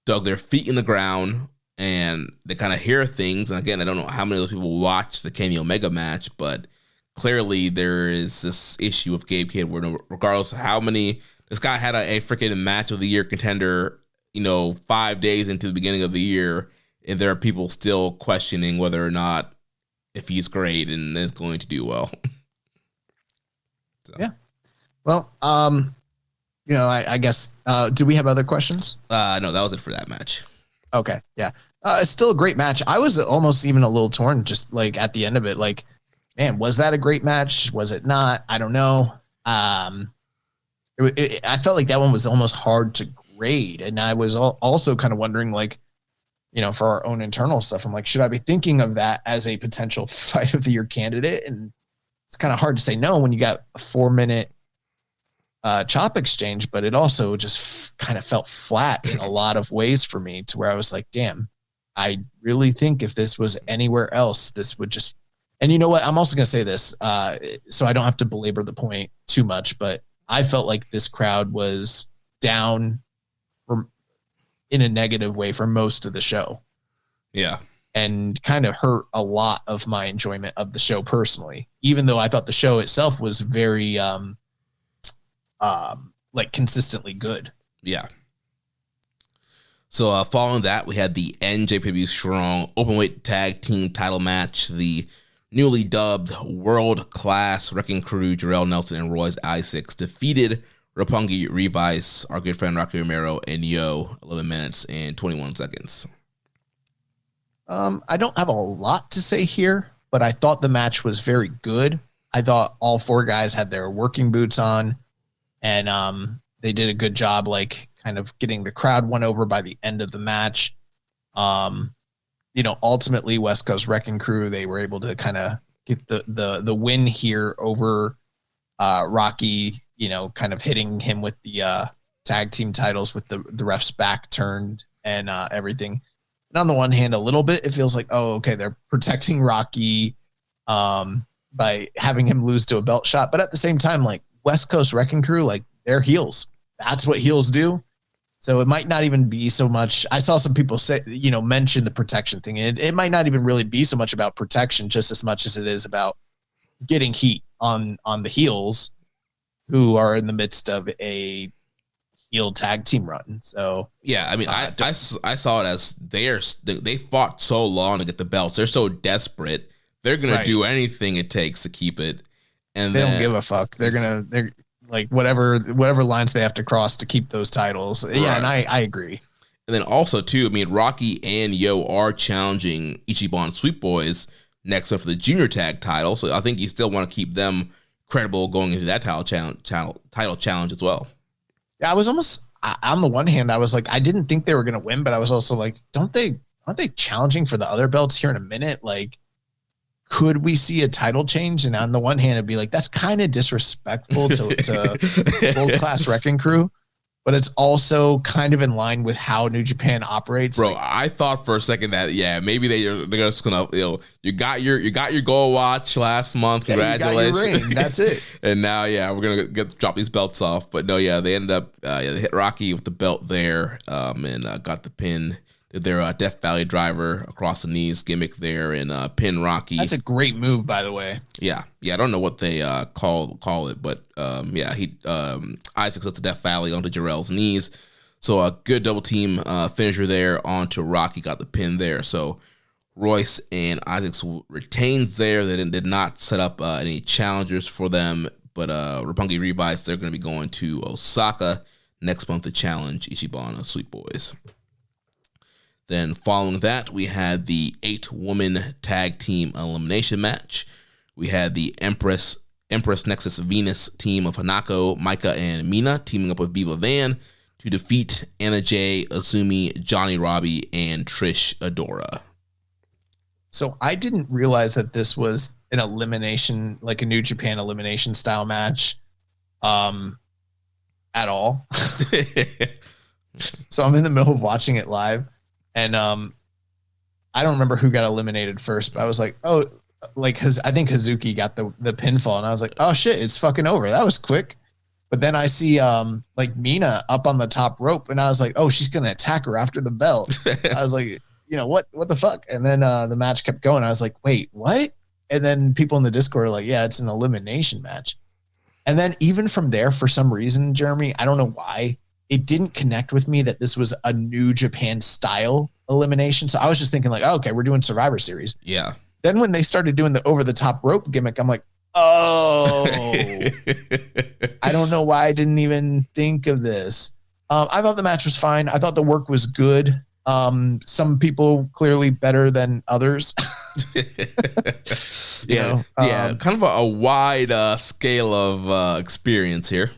S4: dug their feet in the ground and they kind of hear things. And again, I don't know how many of those people watch the Kenny Omega match, but clearly there is this issue with Gabe Kidd where regardless of how many, this guy had a freaking match of the year contender, you know, 5 days into the beginning of the year, and there are people still questioning whether or not if he's great and is going to do well.
S5: So. Yeah. Well, I guess, do we have other questions?
S4: No, that was it for that match.
S5: Okay. Yeah. It's still a great match. I was almost even a little torn just like at the end of it. Like, man, was that a great match? Was it not? I don't know. I felt like that one was almost hard to grade. And I was also kind of wondering, like, for our own internal stuff, I'm like, should I be thinking of that as a potential fight of the year candidate? And it's kind of hard to say no when you got a 4-minute chop exchange, but it also just kind of felt flat in a lot of ways for me, to where I was like, damn, I really think if this was anywhere else, this would just, and you know what? I'm also going to say this, so I don't have to belabor the point too much, but I felt like this crowd was down in a negative way for most of the show.
S4: Yeah.
S5: And kind of hurt a lot of my enjoyment of the show personally, even though I thought the show itself was very, like consistently good.
S4: Yeah. So following that, we had the NJPW Strong Openweight Tag Team title match. The newly dubbed World Class Wrecking Crew, Jarrell Nelson and Royce Isaacs, defeated Roppongi Revice, our good friend Rocky Romero, and Yo, 11 minutes and 21 seconds.
S5: I don't have a lot to say here, but I thought the match was very good. I thought all 4 guys had their working boots on, and they did a good job, like kind of getting the crowd won over by the end of the match. Ultimately West Coast Wrecking Crew, they were able to kind of get the win here over Rocky, kind of hitting him with the tag team titles with the ref's back turned and everything. And on the one hand, a little bit, it feels like, oh, okay, they're protecting Rocky by having him lose to a belt shot. But at the same time, like, West Coast Wrecking Crew, like, they're heels. That's what heels do. So it might not even be so much. I saw some people say, mention the protection thing. It might not even really be so much about protection, just as much as it is about getting heat on the heels who are in the midst of a heel tag team run. So
S4: yeah, I mean, I saw it as they fought so long to get the belts. They're so desperate. They're gonna do anything it takes to keep it, and
S5: they don't give a fuck. They're like whatever lines they have to cross to keep those titles. Right. Yeah, and I agree.
S4: And then also too, I mean, Rocky and Yo are challenging Ichiban Sweet Boys next up for the junior tag title. So I think you still want to keep them credible going into that title challenge as well.
S5: Yeah, I was almost on the one hand, I was like, I didn't think they were going to win, but I was also like, aren't they challenging for the other belts here in a minute? Like, could we see a title change? And on the one hand, it'd be like, that's kind of disrespectful to World Class Wrecking Crew, but it's also kind of in line with how New Japan operates.
S4: Bro, I thought for a second that, yeah, maybe they're just gonna, you got your gold watch last month. Congratulations.
S5: You got your ring. That's it.
S4: And now, yeah, we're gonna drop these belts off. But no, yeah, they ended up they hit Rocky with the belt there, and got the pin. Did their Death Valley driver across the knees gimmick there and pin Rocky.
S5: That's a great move, by the way.
S4: Yeah, I don't know what they call it, but he Isaac sets the Death Valley onto Jarrell's knees. So a good double team finisher there onto Rocky, got the pin there. So Royce and Isaacs retained there. They did not set up any challengers for them, but Roppongi Revice, they're going to be going to Osaka next month to challenge Ichiban Sweet Boys. Then following that, we had the 8-woman tag team elimination match. We had the Empress Nexus Venus team of Hanako, Maika, and Mina teaming up with Viva Van to defeat Anna Jay, Azumi, Johnny Robbie, and Trish Adora.
S5: So I didn't realize that this was an elimination, like a New Japan elimination style match at all. So I'm in the middle of watching it live. And I don't remember who got eliminated first, but I was like, oh, like I think Hazuki got the pinfall, and I was like, oh shit, it's fucking over. That was quick. But then I see like Mina up on the top rope, and I was like, oh, she's gonna attack her after the belt. I was like, what the fuck? And then the match kept going. I was like, wait, what? And then people in the Discord are like, yeah, it's an elimination match. And then even from there, for some reason, Jeremy, I don't know why, it didn't connect with me that this was a New Japan style elimination. So I was just thinking like, oh, okay, we're doing Survivor Series.
S4: Yeah.
S5: Then when they started doing the over the top rope gimmick, I'm like, Oh, I don't know why I didn't even think of this. I thought the match was fine. I thought the work was good. Some people clearly better than others.
S4: Yeah, kind of a wide scale of experience here.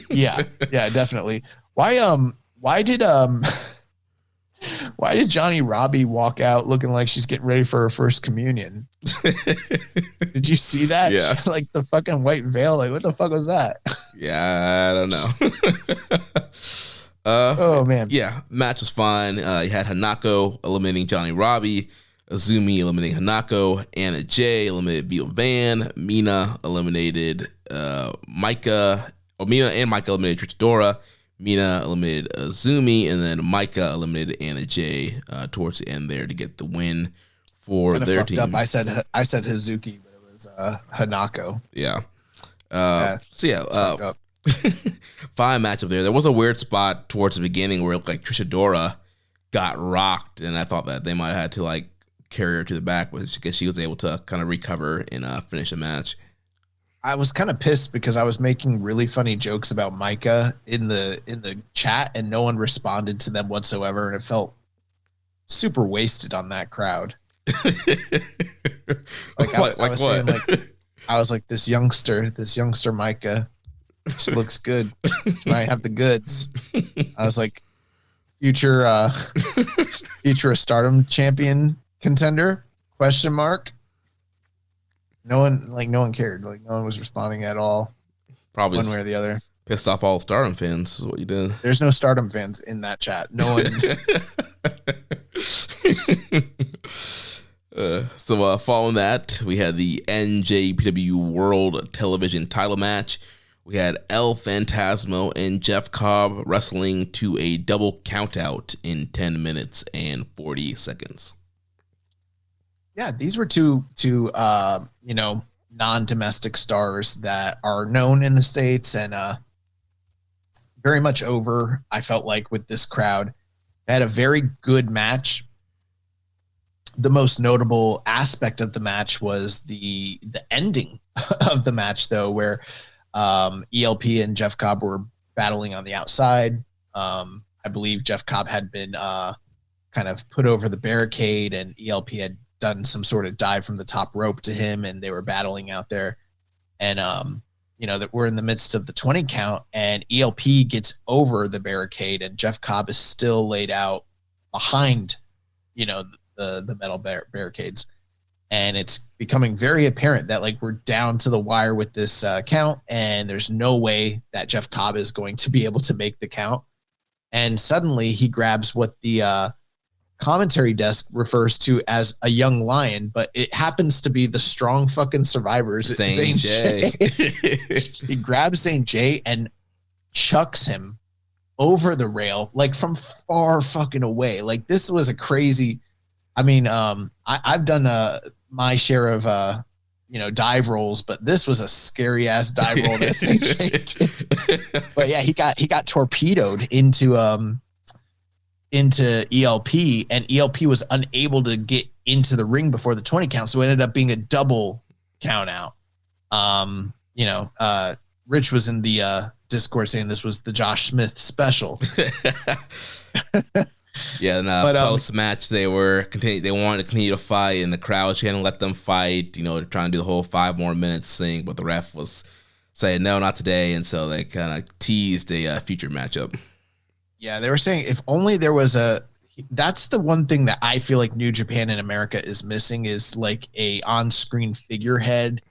S5: yeah, definitely. Why did Johnny Robbie walk out looking like she's getting ready for her first communion? Did you see that?
S4: Yeah.
S5: Like the fucking white veil. Like, what the fuck was that?
S4: Yeah, I don't know.
S5: Oh man.
S4: Yeah, match was fine. You had Hanako eliminating Johnny Robbie, Azumi eliminating Hanako, Anna Jay eliminated Vio Van, Mina eliminated Micah, or Mina and Micah eliminated Trichadora, Mina eliminated Azumi, and then Micah eliminated Anna Jay towards the end there to get the win for
S5: Kinda
S4: their
S5: fucked
S4: team.
S5: up. I said Hazuki, but it was Hanako.
S4: Yeah.
S5: It's fucked up.
S4: Fine matchup there. There was a weird spot towards the beginning where like Trichadora got rocked, and I thought that they might have had to like carry her to the back, but because she was able to kind of recover and finish the match.
S5: I was kind of pissed because I was making really funny jokes about Micah in the chat, and no one responded to them whatsoever, and it felt super wasted on that crowd. I was like, this youngster Micah, she looks good. She might have the goods. I was like, future Stardom champion contender? Question mark. No one cared. Like no one was responding at all.
S4: Probably
S5: one way or the other.
S4: Pissed off all Stardom fans is what you did.
S5: There's no Stardom fans in that chat. No one.
S4: So following that, we had the NJPW World Television title match. We had El Phantasmo and Jeff Cobb wrestling to a double countout in 10 minutes and 40 seconds.
S5: Yeah, these were two non-domestic stars that are known in the States and very much over, I felt like, with this crowd. They had a very good match. The most notable aspect of the match was the ending of the match, though, where ELP and Jeff Cobb were battling on the outside. I believe Jeff Cobb had been kind of put over the barricade, and ELP had done some sort of dive from the top rope to him, and they were battling out there. And that we're in the midst of the 20 count, and ELP gets over the barricade, and Jeff Cobb is still laid out behind, the metal barricades. And it's becoming very apparent that like we're down to the wire with this count, and there's no way that Jeff Cobb is going to be able to make the count. And suddenly he grabs what the commentary desk refers to as a young lion, but it happens to be the strong fucking survivors.
S4: Zane J.
S5: He grabs Zane J and chucks him over the rail, like from far fucking away. Like this was a crazy. I mean, I've done my share of dive rolls, but this was a scary ass dive roll that Zane J did. But yeah, he got torpedoed into ELP, and ELP was unable to get into the ring before the 20 count, so it ended up being a double count out. Rich was in the Discord saying this was the Josh Smith special.
S4: Yeah, and post match they wanted to continue to fight, and the crowd she hadn't let them fight. They're trying to do the whole 5 more minutes thing, but the ref was saying no, not today, and so they kind of teased a future matchup.
S5: Yeah, they were saying if only there was that's the one thing that I feel like New Japan in America is missing, is like a on-screen figurehead,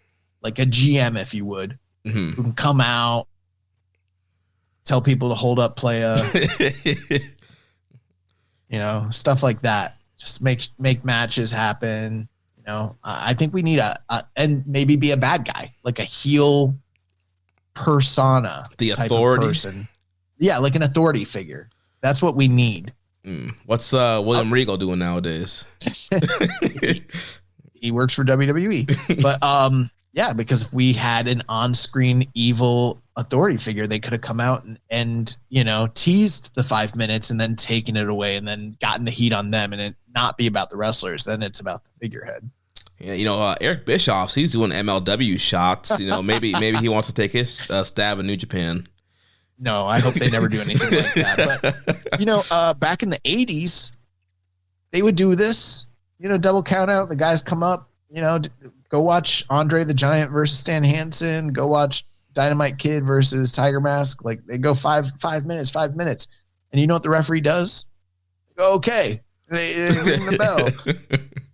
S5: like a GM, if you would, who can come out, tell people to hold up, playa, stuff like that. Just make matches happen. I think we need and maybe be a bad guy, like a heel persona,
S4: the authority
S5: person. Yeah, like an authority figure. That's what we need.
S4: What's William Regal doing nowadays?
S5: He works for WWE. But yeah, because if we had an on-screen evil authority figure, they could have come out and teased the 5 minutes and then taken it away and then gotten the heat on them, and it not be about the wrestlers. Then it's about the figurehead.
S4: Yeah, Eric Bischoff's, he's doing MLW shots. Maybe he wants to take his stab at New Japan.
S5: No, I hope they never do anything like that. But back in the 80s, they would do this. Double count out. The guys come up. Go watch Andre the Giant versus Stan Hansen. Go watch Dynamite Kid versus Tiger Mask. Like they go 5 minutes, 5 minutes, and you know what the referee does? Okay, they ring the bell.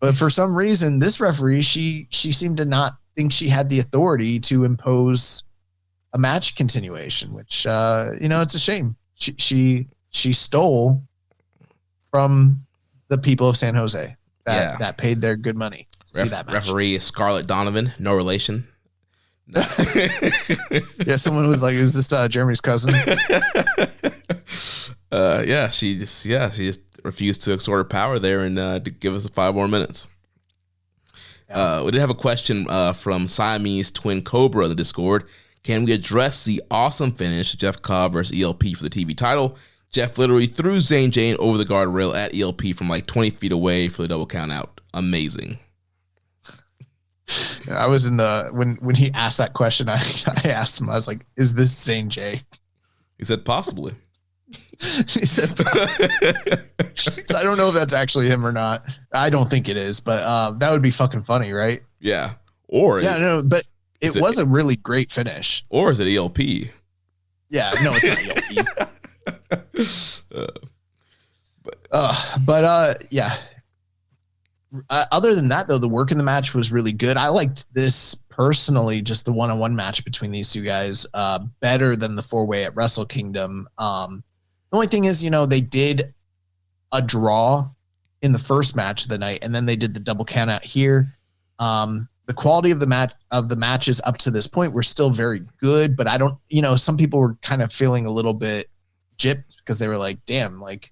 S5: But for some reason, this referee, she seemed to not think she had the authority to impose a match continuation, which it's a shame. She stole from the people of San Jose that paid their good money to see that match. Referee
S4: Scarlett Donovan, no relation.
S5: Yeah, someone was like, "Is this Jeremy's cousin?"
S4: She just refused to exert her power there and to give us 5 more minutes. We did have a question from Siamese Twin Cobra in the Discord. Can we address the awesome finish, Jeff Cobb versus ELP for the TV title? Jeff literally threw Zane Jane over the guardrail at ELP from like 20 feet away for the double count out. Amazing.
S5: I was in when he asked that question, I asked him, I was like, "Is this Zane J?"
S4: He said possibly.
S5: He said so I don't know if that's actually him or not. I don't think it is, but that would be fucking funny, right?
S4: Yeah.
S5: But it was a really great finish.
S4: Or is it ELP?
S5: Yeah, no, it's not ELP. Yeah. Other than that, though, the work in the match was really good. I liked this personally, just the one-on-one match between these two guys, better than the 4-way at Wrestle Kingdom. The only thing is, they did a draw in the first match of the night, and then they did the double count out here. The quality of the matches up to this point were still very good, but I don't, some people were kind of feeling a little bit gypped because they were like, damn, like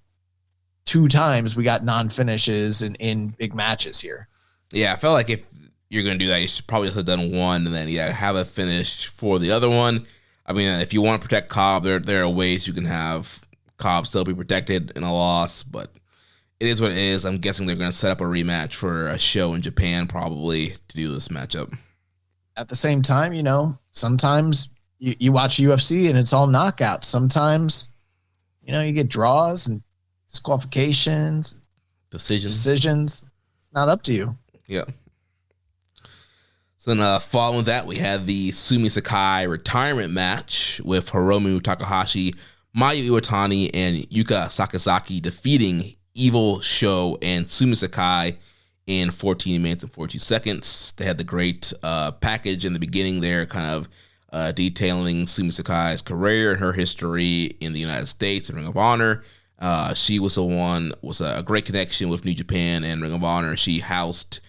S5: 2 times we got non-finishes in big matches here.
S4: Yeah, I felt like if you're going to do that, you should probably just have done one and then have a finish for the other one. I mean, if you want to protect Cobb, there are ways you can have Cobb still be protected in a loss, but it is what it is. I'm guessing they're going to set up a rematch for a show in Japan probably to do this matchup.
S5: At the same time, sometimes you watch UFC and it's all knockouts. Sometimes, you get draws and disqualifications, decisions. It's not up to you.
S4: Yeah. So then following that, we had the Sumie Sakai retirement match with Hiromu Takahashi, Mayu Iwatani, and Yuka Sakazaki defeating Evil, Sho, and Sumie Sakai in 14 minutes and 42 seconds. They had the great package in the beginning there, kind of detailing Sumie Sakai's career and her history in the United States and Ring of Honor. She was a great connection with New Japan and Ring of Honor. She housed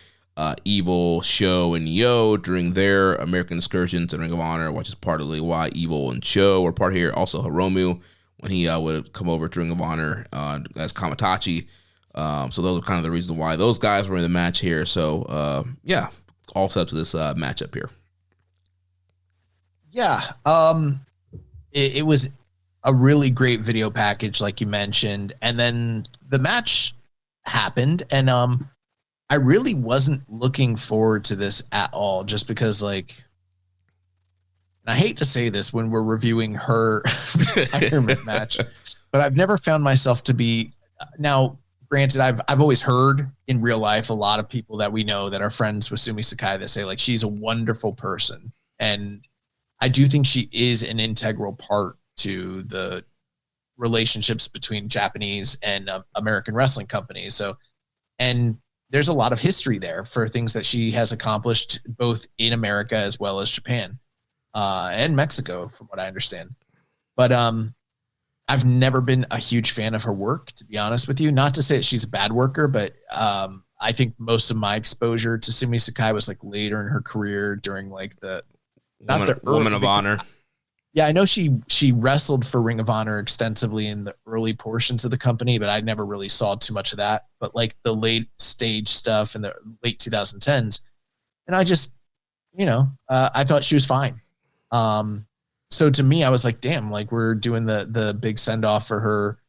S4: Evil, Sho, and Yo during their American excursions in Ring of Honor, which is partly why Evil and Sho were part here. Also Hiromu, when he would come over to Ring of Honor as Kamatachi. So those are kind of the reasons why those guys were in the match here. So, all set up to this matchup here.
S5: Yeah. It was a really great video package, like you mentioned. And then the match happened, and I really wasn't looking forward to this at all, just because, like, and I hate to say this when we're reviewing her retirement match, but I've never found myself to be. Now, granted, I've always heard in real life a lot of people that we know that are friends with Sumie Sakai that say, like, she's a wonderful person, and I do think she is an integral part to the relationships between Japanese and American wrestling companies. So, and there's a lot of history there for things that she has accomplished both in America as well as Japan and Mexico, from what I understand. But I've never been a huge fan of her work, to be honest with you. Not to say that she's a bad worker, but I think most of my exposure to Sumie Sakai was like later in her career during like
S4: Woman of Honor.
S5: Yeah, I know she wrestled for Ring of Honor extensively in the early portions of the company, but I never really saw too much of that. But like the late stage stuff in the late 2010s, and I just, I thought she was fine. So to me, I was like, damn, like we're doing the big send off for her.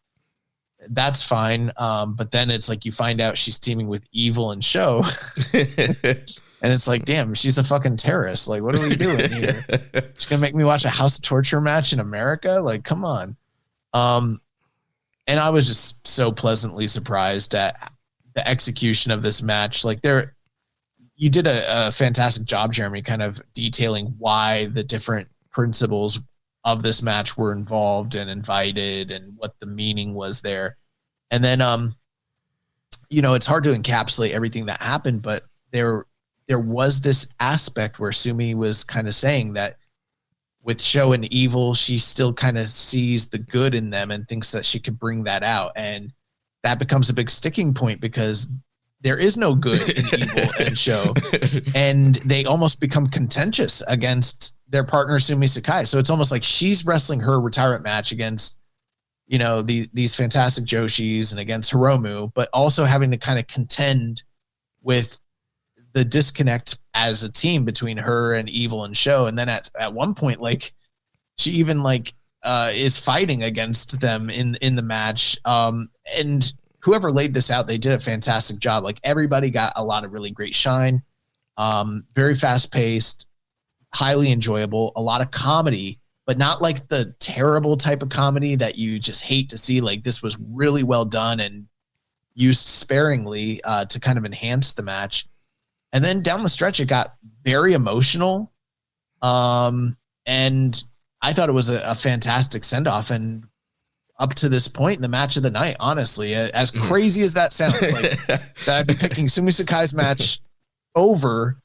S5: That's fine. But then it's like you find out she's teaming with Evil and Sho. And it's like, damn, she's a fucking terrorist. Like, what are we doing here? She's gonna make me watch a House of Torture match in America? Like, come on. And I was just so pleasantly surprised at the execution of this match. Like, you did a fantastic job, Jeremy, kind of detailing why the different principles of this match were involved and invited and what the meaning was there. And then, it's hard to encapsulate everything that happened, but there was this aspect where Sumie was kind of saying that with Show and Evil, she still kind of sees the good in them and thinks that she could bring that out. And that becomes a big sticking point because there is no good in Evil and Show. And they almost become contentious against their partner, Sumie Sakai. So it's almost like she's wrestling her retirement match against, these fantastic Joshis and against Hiromu, but also having to kind of contend with the disconnect as a team between her and Evil and Show. And then at one point, like, she even is fighting against them in the match. And whoever laid this out, they did a fantastic job. Like, everybody got a lot of really great shine. Very fast paced, highly enjoyable, a lot of comedy, but not like the terrible type of comedy that you just hate to see. Like, this was really well done and used sparingly to kind of enhance the match. And then down the stretch, it got very emotional. And I thought it was a fantastic send-off. And up to this point in the match of the night, honestly, as crazy as that sounds, like that I'd be picking Sumie Sakai's match over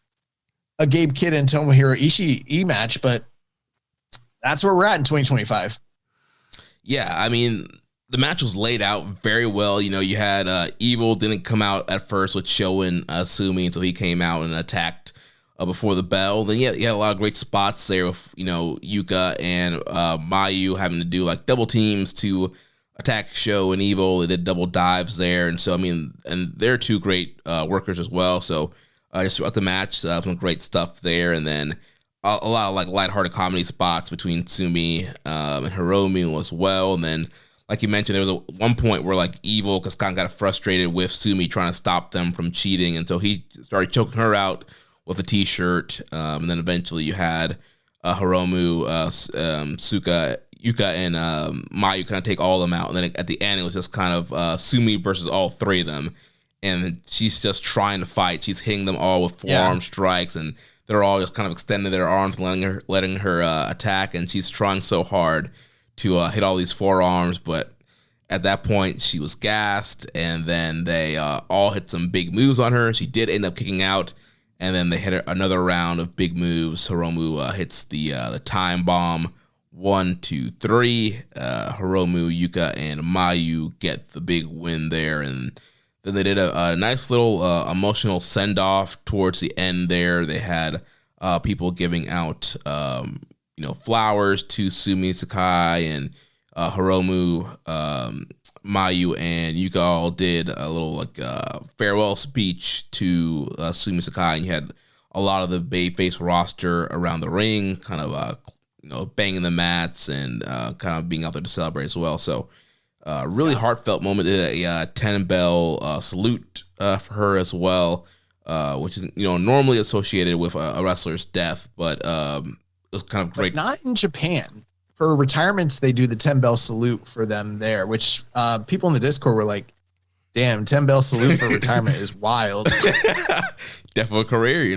S5: a Gabe Kidd and Tomohiro Ishii match, but that's where we're at in 2025.
S4: Yeah, I mean, the match was laid out very well. You had Evil didn't come out at first with Show and Sumie until he came out and attacked before the bell. Then you had a lot of great spots there with, Yuka and Mayu having to do like double teams to attack Show and Evil. They did double dives there. And so, I mean, and they're two great workers as well. So just throughout the match, some great stuff there. And then a lot of like lighthearted comedy spots between Sumie and Hiromu as well. And then, like you mentioned, there was one point where like Evil kind of got frustrated with Sumie trying to stop them from cheating. And so he started choking her out with a t-shirt. And then eventually you had Hiromu, Yuka, and Mayu kind of take all of them out. And then at the end, it was just kind of Sumie versus all three of them. And she's just trying to fight. She's hitting them all with forearm strikes, and they're all just kind of extending their arms, letting her attack. And she's trying so hard to hit all these forearms, but at that point she was gassed, and then they all hit some big moves on her. She did end up kicking out, and then they hit another round of big moves. Hiromu hits the time bomb. 1, 2, 3. Hiromu, Yuka, and Mayu get the big win there, and then they did a nice little emotional send-off towards the end there. They had people giving out flowers to Sumie Sakai, and Hiromu, Mayu, and Yuka all did a little farewell speech to Sumie Sakai, and you had a lot of the babyface roster around the ring, kind of banging the mats and kind of being out there to celebrate as well. So really heartfelt moment. Did a 10-bell salute for her as well, which is normally associated with a wrestler's death, but it was kind of great.
S5: But not in Japan. For retirements, they do the 10-bell salute for them there, which people in the Discord were like, damn, 10-bell salute for retirement is wild.
S4: Death of a career,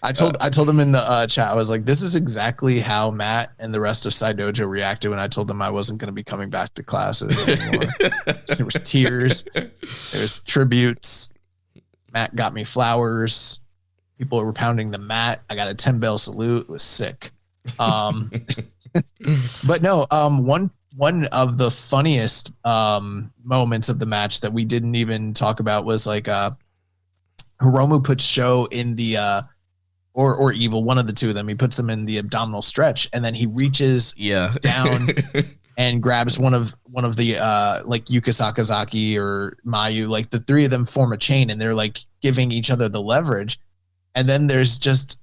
S5: I told them in the chat, I was like, this is exactly how Matt and the rest of Side Dojo reacted when I told them I wasn't going to be coming back to classes anymore. There was tears. There was tributes. Matt got me flowers. People were pounding the mat. I got a 10-bell salute. It was sick. But no, one of the funniest moments of the match that we didn't even talk about was like Hiromu puts Show in the or Evil, one of the two of them. He puts them in the abdominal stretch, and then he reaches down and grabs one of the like Yuka Sakazaki or Mayu. Like the three of them form a chain, and they're like giving each other the leverage. And then there's just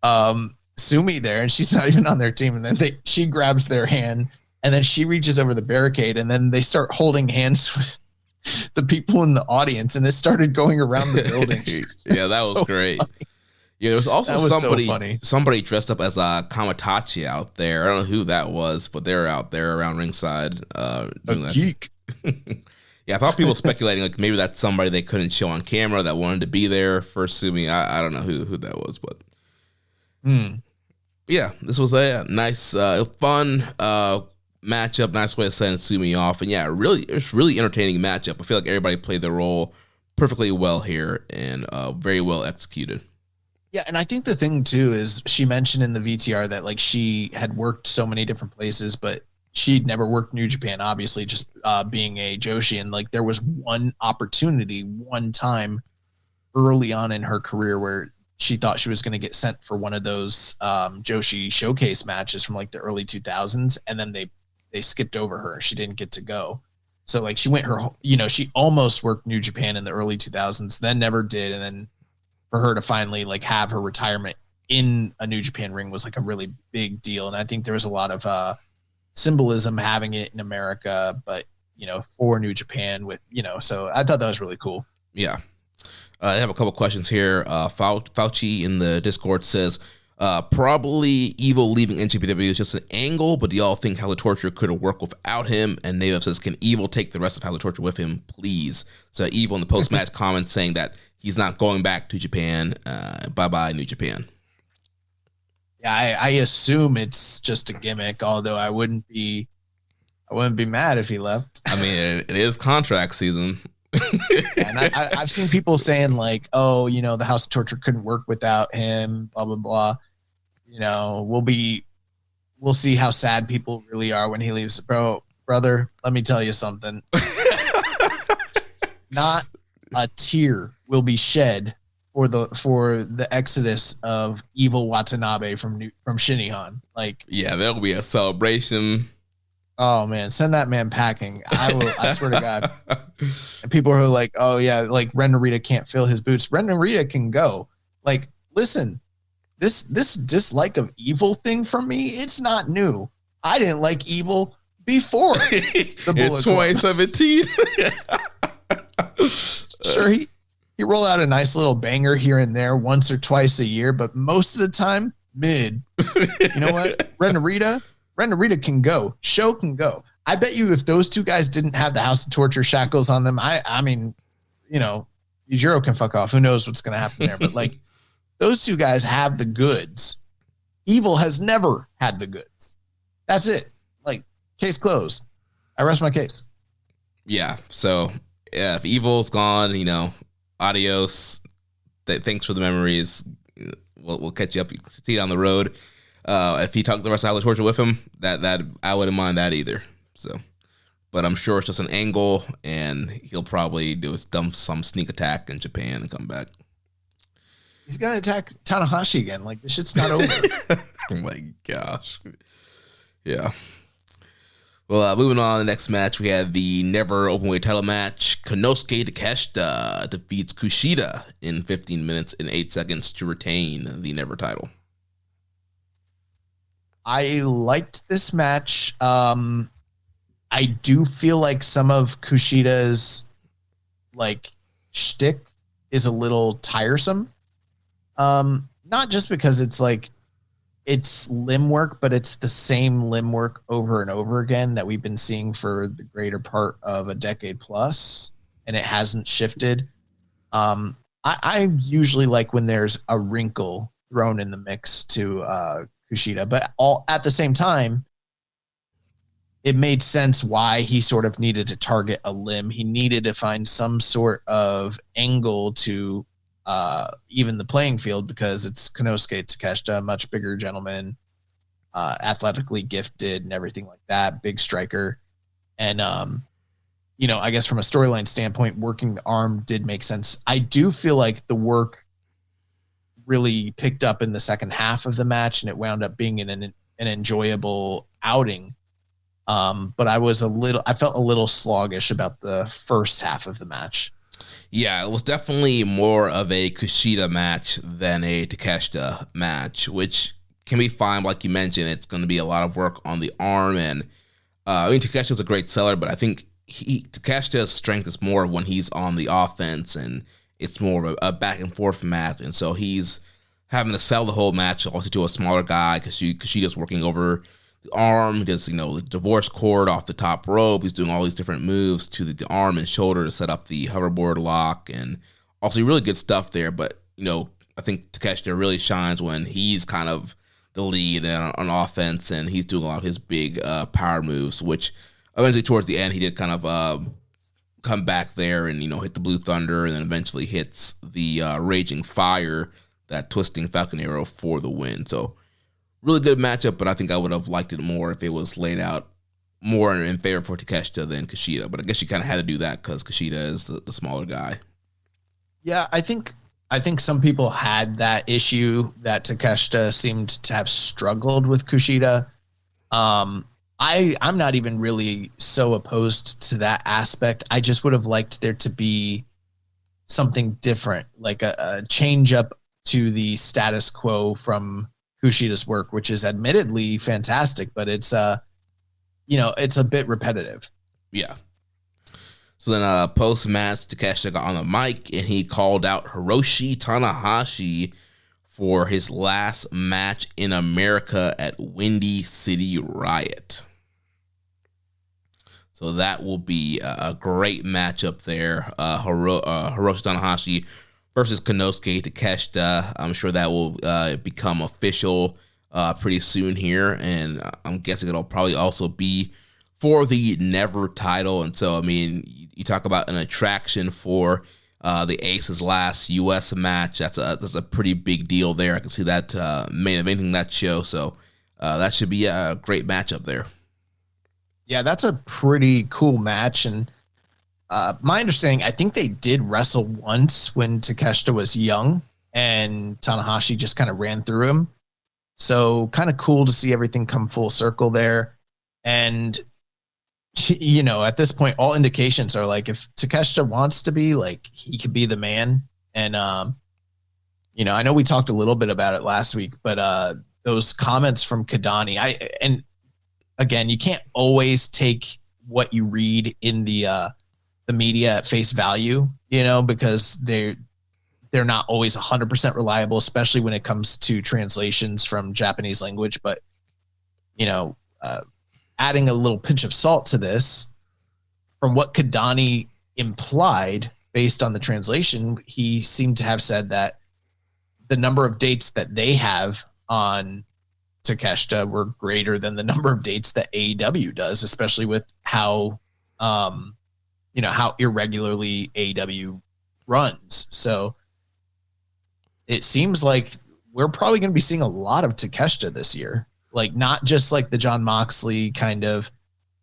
S5: Sumie there, and she's not even on their team. And then she grabs their hand, and then she reaches over the barricade, and then they start holding hands the people in the audience, and it started going around the building.
S4: Yeah, that was so great. Funny. Yeah, there was also somebody dressed up as a Kamatachi out there. I don't know who that was, but they're out there around ringside. Doing
S5: a geek.
S4: Yeah, I thought people speculating like maybe that's somebody they couldn't show on camera that wanted to be there for Sumie. I don't know who that was, but yeah, this was a nice, fun matchup. Nice way to send Sumie off, and yeah, it was really entertaining matchup. I feel like everybody played their role perfectly well here and very well executed.
S5: Yeah, and I think the thing too is she mentioned in the VTR that like she had worked so many different places, but she'd never worked New Japan, obviously, just being a Joshi. And like there was one opportunity, one time early on in her career where she thought she was going to get sent for one of those Joshi showcase matches from like the early 2000s. And then they skipped over her. She didn't get to go. So like she she almost worked New Japan in the early 2000s, then never did. And then for her to finally like have her retirement in a New Japan ring was like a really big deal. And I think there was a lot of symbolism having it in America, but for New Japan with, so I thought that was really cool.
S4: Yeah. I have a couple questions here. Fauci in the Discord says, probably Evil leaving NJPW is just an angle, but do y'all think House of Torture could have worked without him? And Native says, can Evil take the rest of House of Torture with him, please? So Evil in the post-match comments saying that he's not going back to Japan. Bye-bye, New Japan.
S5: Yeah, I assume it's just a gimmick, although I wouldn't be mad if he left.
S4: I mean, it is contract season.
S5: And I've seen people saying like, oh, the House of Torture couldn't work without him, blah, blah, blah. We'll see how sad people really are when he leaves. Brother, let me tell you something. Not a tear will be shed for the exodus of Evil Watanabe from Shinihan. Like,
S4: yeah, there'll be a celebration.
S5: Oh man, send that man packing. I swear to God. And people are like, oh yeah, like Ren Narita can't fill his boots. Ren Narita can go. Like, listen, this dislike of Evil thing from me, it's not new. I didn't like Evil before the Bullet
S4: Club. 2017.
S5: Sure, he roll out a nice little banger here and there once or twice a year, but most of the time, mid. You know what? Ren Narita can go. Show can go. I bet you if those two guys didn't have the House of Torture shackles on them, I mean, Yujiro can fuck off. Who knows what's going to happen there? But like, those two guys have the goods. Evil has never had the goods. That's it. Like, case closed. I rest my case.
S4: Yeah. So if Evil's gone, adios. Thanks for the memories. We'll catch you up. See you down the road. If he took the rest of the Torture with him, that I wouldn't mind that either. So, but I'm sure it's just an angle, and he'll probably do some sneak attack in Japan and come back.
S5: He's gonna attack Tanahashi again. Like, this shit's not over.
S4: Oh my gosh. Yeah. Well, moving on to the next match, we had the Never Openweight title match. Konosuke Takeshita defeats Kushida in 15 minutes and 8 seconds to retain the Never title.
S5: I liked this match. I do feel like some of Kushida's like shtick is a little tiresome. Not just because it's like it's limb work, but it's the same limb work over and over again that we've been seeing for the greater part of a decade plus, and it hasn't shifted. I usually like when there's a wrinkle thrown in the mix to Kushida, but all at the same time, it made sense why he sort of needed to target a limb. He needed to find some sort of angle to even the playing field, because it's Konosuke Takeshita, a much bigger gentleman, athletically gifted and everything like that, big striker. And, I guess from a storyline standpoint, working the arm did make sense. I do feel like the work really picked up in the second half of the match, and it wound up being an enjoyable outing. But I felt a little sluggish about the first half of the match.
S4: Yeah, it was definitely more of a Kushida match than a Takeshita match, which can be fine. Like you mentioned, it's going to be a lot of work on the arm. And Takeshita's a great seller, but I think Takeshita's strength is more when he's on the offense, and it's more of a back and forth match, and so he's having to sell the whole match also to a smaller guy because Takeshita's working over the arm. He does, the divorce cord off the top rope. He's doing all these different moves to the arm and shoulder to set up the hoverboard lock, and also really good stuff there. But, I think Takeshita really shines when he's kind of the lead on offense, and he's doing a lot of his big power moves, which eventually towards the end he did kind of come back there and, hit the Blue Thunder, and then eventually hits the Raging Fire, that twisting Falcon Arrow for the win. So really good matchup, but I think I would have liked it more if it was laid out more in favor for Takeshita than Kushida. But I guess you kind of had to do that because Kushida is the smaller guy.
S5: Yeah, I think some people had that issue that Takeshita seemed to have struggled with Kushida. I'm not even really so opposed to that aspect. I just would have liked there to be something different, like a change up to the status quo from Kushida's work, which is admittedly fantastic, but it's it's a bit repetitive.
S4: Yeah. So then post-match, Takeshita got on the mic and he called out Hiroshi Tanahashi for his last match in America at Windy City Riot. So that will be a great matchup there. Hiroshi Tanahashi versus Konosuke Takeshita. I'm sure that will become official pretty soon here, and I'm guessing it'll probably also be for the Never title. And so, you talk about an attraction for the Ace's last U.S. match. That's a pretty big deal there. I can see that main eventing that show, so that should be a great matchup there.
S5: Yeah, that's a pretty cool match, and my understanding, I think they did wrestle once when Takeshita was young, and Tanahashi just kind of ran through him. So kind of cool to see everything come full circle there. And, at this point, all indications are like, if Takeshita wants to be, like, he could be the man. And, I know we talked a little bit about it last week, but those comments from Kadani, and again, you can't always take what you read in the media at face value, because they're not always 100% reliable, especially when it comes to translations from Japanese language. But, adding a little pinch of salt to this, from what Kadani implied based on the translation, he seemed to have said that the number of dates that they have on Takeshita were greater than the number of dates that AEW does, especially with how how irregularly AEW runs. So it seems like we're probably going to be seeing a lot of Takeshita this year, like not just like the Jon Moxley kind of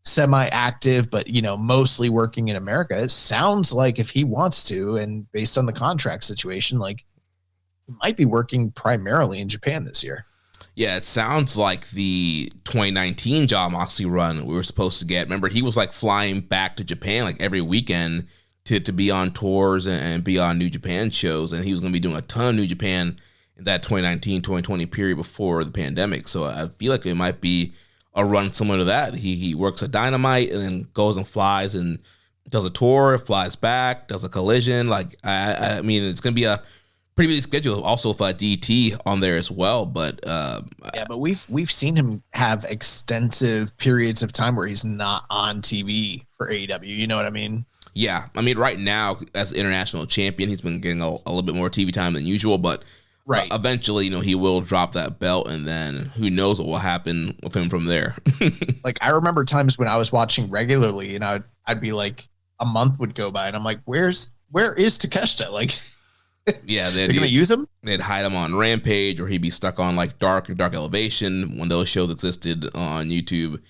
S5: semi-active, but mostly working in America. It sounds like if he wants to, and based on the contract situation, like he might be working primarily in Japan this year.
S4: Yeah, it sounds like the 2019 Jon Moxley run we were supposed to get. Remember, he was like flying back to Japan like every weekend to be on tours and be on New Japan shows. And he was going to be doing a ton of New Japan in that 2019-2020 period before the pandemic. So I feel like it might be a run similar to that. He works a Dynamite and then goes and flies and does a tour, flies back, does a Collision. Like, it's going to be a pretty big schedule, also with DT on there as well. But
S5: but we've seen him have extensive periods of time where he's not on TV for AEW. You know what I mean?
S4: Yeah, right now as international champion, he's been getting a little bit more TV time than usual. But
S5: right,
S4: eventually, he will drop that belt, and then who knows what will happen with him from there.
S5: Like, I remember times when I was watching regularly, and I'd be like, a month would go by, and I'm like, where is Takeshita? Like.
S4: Yeah,
S5: they're gonna use him.
S4: They'd hide him on Rampage, or he'd be stuck on like Dark and Dark Elevation when those shows existed on YouTube.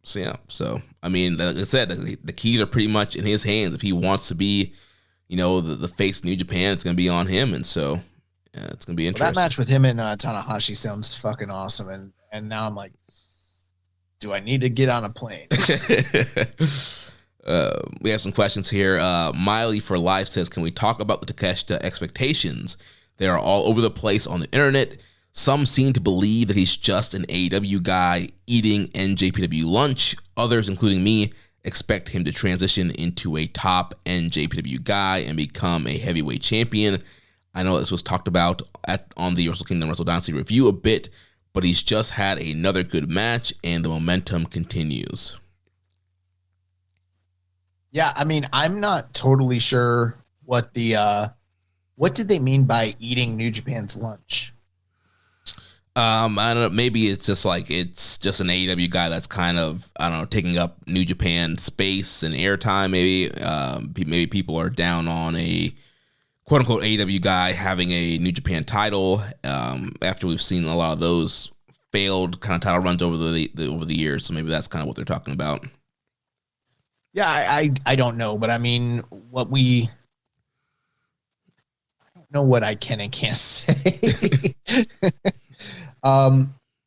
S4: So like I said, the keys are pretty much in his hands. If he wants to be, the face of New Japan, it's gonna be on him, and so it's gonna be interesting.
S5: That match with him and Tanahashi sounds fucking awesome, and now I'm like, do I need to get on a plane?
S4: We have some questions here. Miley for Life says, can we talk about the Takeshita expectations? They are all over the place on the internet. Some seem to believe that he's just an AEW guy eating NJPW lunch. Others, including me, expect him to transition into a top NJPW guy and become a heavyweight champion. I know this was talked about on the Wrestle Kingdom Wrestle Dynasty review a bit, but he's just had another good match, and the momentum continues.
S5: Yeah, I mean, I'm not totally sure what did they mean by eating New Japan's lunch?
S4: I don't know. Maybe it's just an AEW guy that's kind of, I don't know, taking up New Japan space and airtime. Maybe people are down on a quote unquote AEW guy having a New Japan title. After we've seen a lot of those failed kind of title runs over the years, so maybe that's kind of what they're talking about.
S5: Yeah, I don't know, but I mean, I don't know what I can and can't say.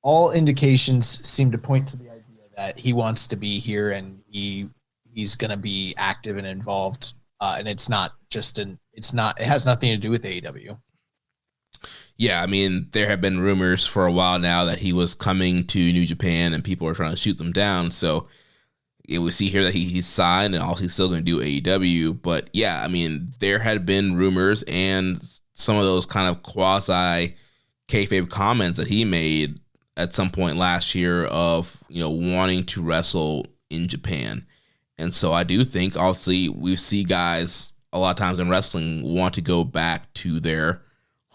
S5: All indications seem to point to the idea that he wants to be here and he's going to be active and involved. And it has nothing to do with AEW.
S4: Yeah, I mean, there have been rumors for a while now that he was coming to New Japan and people are trying to shoot them down. So we see here that he's signed and also he's still going to do AEW. But yeah, I mean, there had been rumors and some of those kind of quasi kayfabe comments that he made at some point last year of, wanting to wrestle in Japan. And so I do think, obviously, we see guys a lot of times in wrestling want to go back to their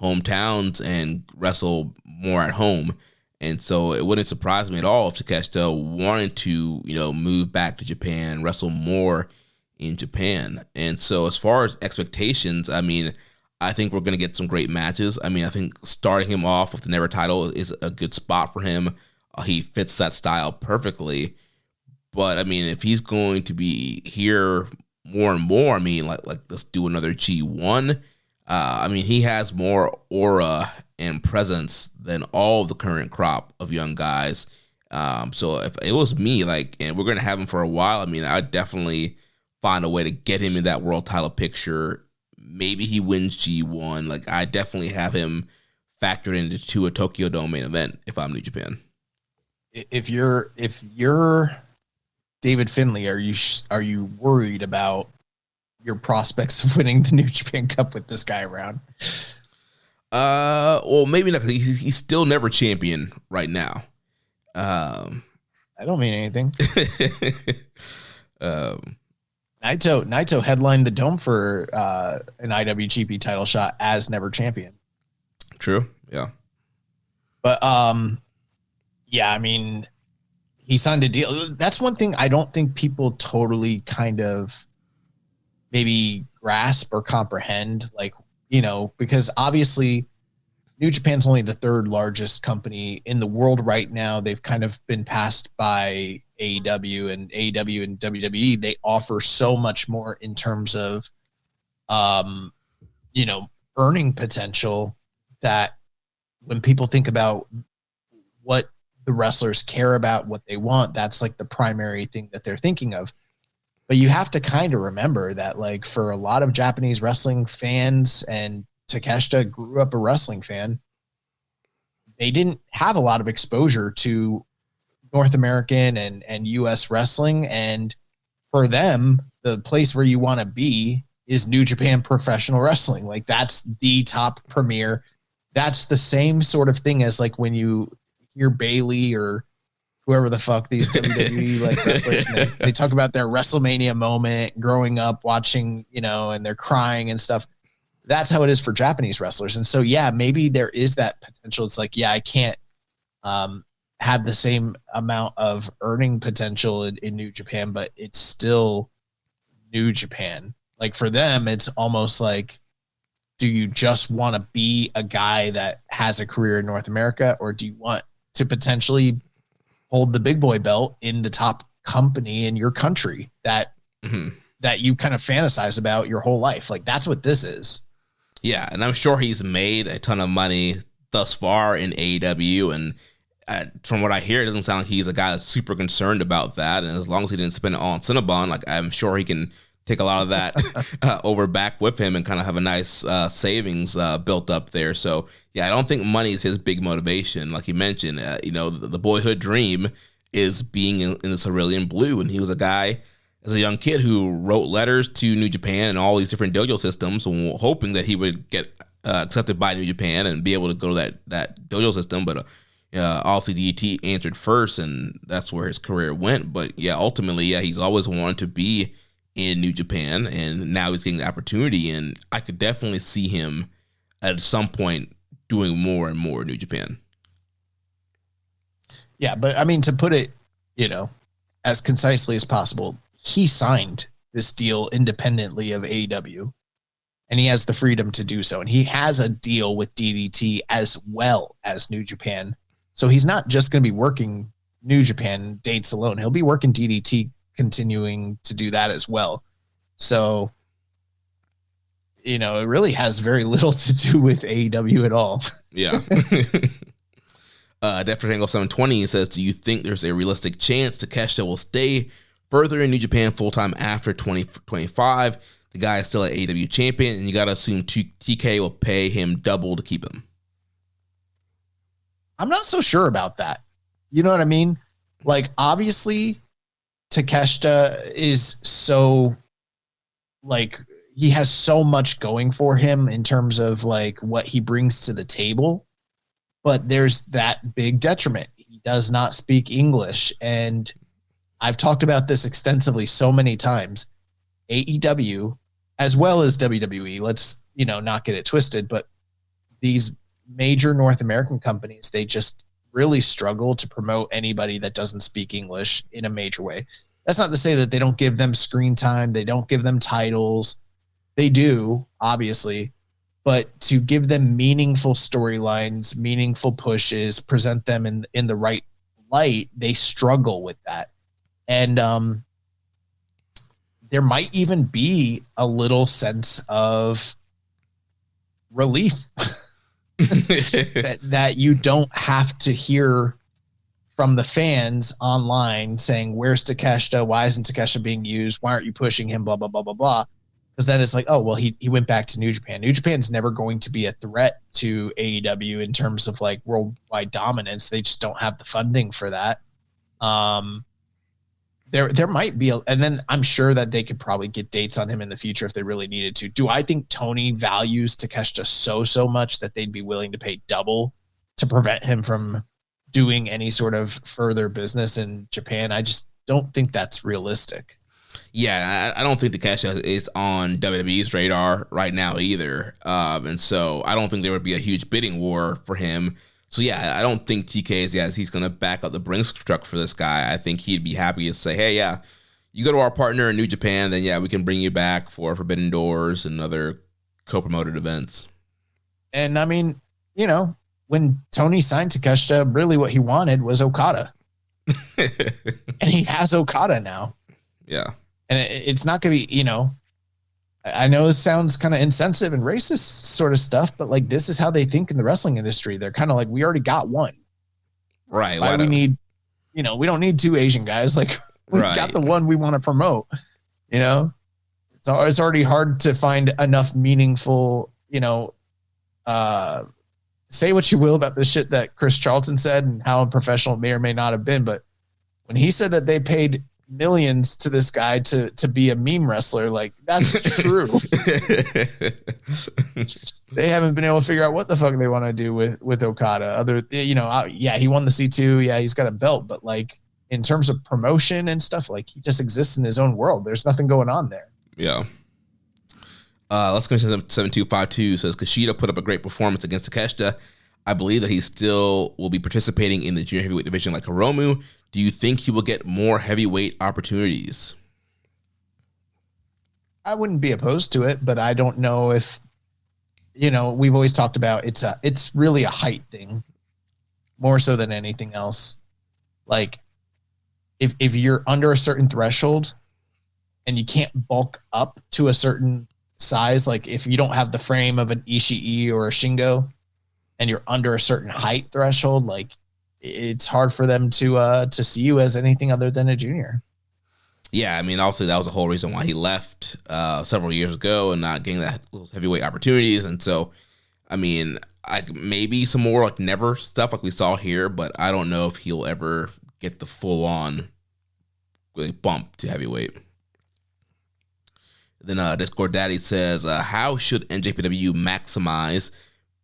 S4: hometowns and wrestle more at home. And so it wouldn't surprise me at all if Takeshita wanted to, move back to Japan, wrestle more in Japan. And so as far as expectations, I mean, I think we're going to get some great matches. I mean, I think starting him off with the Never title is a good spot for him. He fits that style perfectly. But, I mean, if he's going to be here more and more, I mean, like let's do another G1. I mean, he has more aura and presence than all of the current crop of young guys. So if it was me, and we're going to have him for a while, I mean, I'd definitely find a way to get him in that world title picture. Maybe he wins G1. I definitely have him factored into a Tokyo Dome main event if I'm New Japan.
S5: If you're David Finlay, are you worried about your prospects of winning the New Japan Cup with this guy around?
S4: Well, maybe not. He's still never champion right now.
S5: I don't mean anything. Naito headlined the Dome for an IWGP title shot as never champion.
S4: True. Yeah.
S5: But yeah, I mean, he signed a deal. That's one thing I don't think people totally kind of maybe grasp or comprehend, because obviously New Japan's only the third largest company in the world right now. They've kind of been passed by AEW and WWE. They offer so much more in terms of, earning potential, that when people think about what the wrestlers care about, what they want, that's the primary thing that they're thinking of. But you have to kind of remember that, for a lot of Japanese wrestling fans, and Takeshita grew up a wrestling fan, they didn't have a lot of exposure to North American and U.S. wrestling. And for them, the place where you want to be is New Japan Professional Wrestling. That's the top premier. That's the same sort of thing as when you hear Bailey or whoever the fuck these WWE wrestlers, and they talk about their WrestleMania moment growing up watching, and they're crying and stuff. That's how it is for Japanese wrestlers. And so, yeah, maybe there is that potential. It's I can't have the same amount of earning potential in New Japan, but it's still New Japan. For them, it's almost do you just want to be a guy that has a career in North America, or do you want to potentially hold the big boy belt in the top company in your country that you kind of fantasize about your whole life? That's what this is.
S4: Yeah, and I'm sure he's made a ton of money thus far in AEW, and from what I hear, it doesn't sound like he's a guy that's super concerned about that. And as long as he didn't spend it all on Cinnabon, I'm sure he can take a lot of that over back with him and kind of have a nice savings built up there. So, yeah, I don't think money is his big motivation. Like you mentioned, the boyhood dream is being in the cerulean blue. And he was a guy as a young kid who wrote letters to New Japan and all these different dojo systems, hoping that he would get accepted by New Japan and be able to go to that dojo system. But obviously DDT answered first, and that's where his career went. But yeah, ultimately, yeah, he's always wanted to be in New Japan, and now he's getting the opportunity. And I could definitely see him at some point doing more and more in New Japan.
S5: Yeah, but I mean, to put it, as concisely as possible, he signed this deal independently of AEW, and he has the freedom to do so. And he has a deal with DDT as well as New Japan. So he's not just going to be working New Japan dates alone. He'll be working DDT, continuing to do that as well. So, it really has very little to do with AEW at all.
S4: Yeah. Death Triangle 720 says, do you think there's a realistic chance Takeshita will stay further in New Japan full-time after 2025? The guy is still an AEW champion, and you got to assume TK will pay him double to keep him.
S5: I'm not so sure about that. You know what I mean? Like, obviously, Takeshita is so, like, he has so much going for him in terms of, like, what he brings to the table. But there's that big detriment. He does not speak English. And I've talked about this extensively so many times. AEW, as well as WWE, let's, not get it twisted, but these major North American companies, they just really struggle to promote anybody that doesn't speak English in a major way. That's not to say that they don't give them screen time. They don't give them titles. They do, obviously, but to give them meaningful storylines, meaningful pushes, present them in the right light, they struggle with that. And there might even be a little sense of relief that you don't have to hear from the fans online saying, where's Takeshita? Why isn't Takeshita being used? Why aren't you pushing him? Blah, blah, blah, blah, blah. Because then it's like, oh, well, he went back to New Japan. New Japan's never going to be a threat to AEW in terms of like worldwide dominance. They just don't have the funding for that. There might be, and then I'm sure that they could probably get dates on him in the future if they really needed to. Do I think Tony values Takeshita so much that they'd be willing to pay double to prevent him from doing any sort of further business in Japan? I just don't think that's realistic.
S4: Yeah, I don't think Takeshita is on WWE's radar right now either. And so I don't think there would be a huge bidding war for him. So yeah, I don't think TK he's going to back up the Brinks truck for this guy. I think he'd be happy to say, hey, yeah, you go to our partner in New Japan, then yeah, we can bring you back for Forbidden Doors and other co-promoted events.
S5: And I mean, when Tony signed Takeshita, really what he wanted was Okada. And he has Okada now.
S4: Yeah.
S5: And it's not going to be, I know this sounds kind of insensitive and racist sort of stuff, but like, this is how they think in the wrestling industry. They're kind of like, we already got one.
S4: Right.
S5: Why we need, we don't need two Asian guys. Like, we've got the one we want to promote, So it's already hard to find enough meaningful, say what you will about the shit that Chris Charlton said and how unprofessional it may or may not have been. But when he said that they paid millions to this guy to be a meme wrestler, like, that's true. They haven't been able to figure out what the fuck they want to do with Okada. He won the C2. Yeah, he's got a belt, but like, in terms of promotion and stuff, like, he just exists in his own world. There's nothing going on there.
S4: Yeah. Let's go to 7252 says Kushida put up a great performance against Takeshita. I believe that he still will be participating in the junior heavyweight division like Hiromu. Do you think he will get more heavyweight opportunities?
S5: I wouldn't be opposed to it, but I don't know if, we've always talked about it's really a height thing more so than anything else. Like, if you're under a certain threshold and you can't bulk up to a certain size, like if you don't have the frame of an Ishii or a Shingo and you're under a certain height threshold, like, it's hard for them to see you as anything other than a junior.
S4: Yeah, I mean, obviously that was the whole reason why he left several years ago and not getting those heavyweight opportunities. And so, I mean, maybe some more like never stuff like we saw here, but I don't know if he'll ever get the full on bump to heavyweight. Then Discord Daddy says, how should NJPW maximize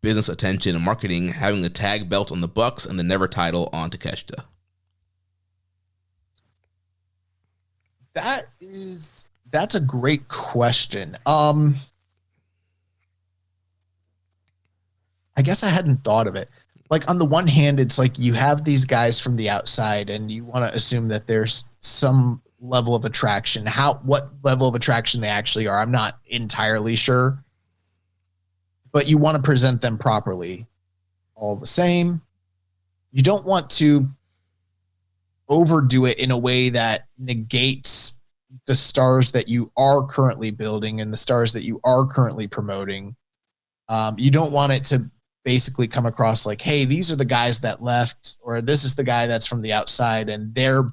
S4: business attention and marketing having the tag belt on the Bucks and the Never title on Takeshita?
S5: That's a great question. I guess I hadn't thought of it. Like, on the one hand, it's like you have these guys from the outside and you want to assume that there's some level of attraction. What level of attraction they actually are, I'm not entirely sure. But you want to present them properly. All the same, you don't want to overdo it in a way that negates the stars that you are currently building and the stars that you are currently promoting. You don't want it to basically come across like, hey, these are the guys that left, or this is the guy that's from the outside and they're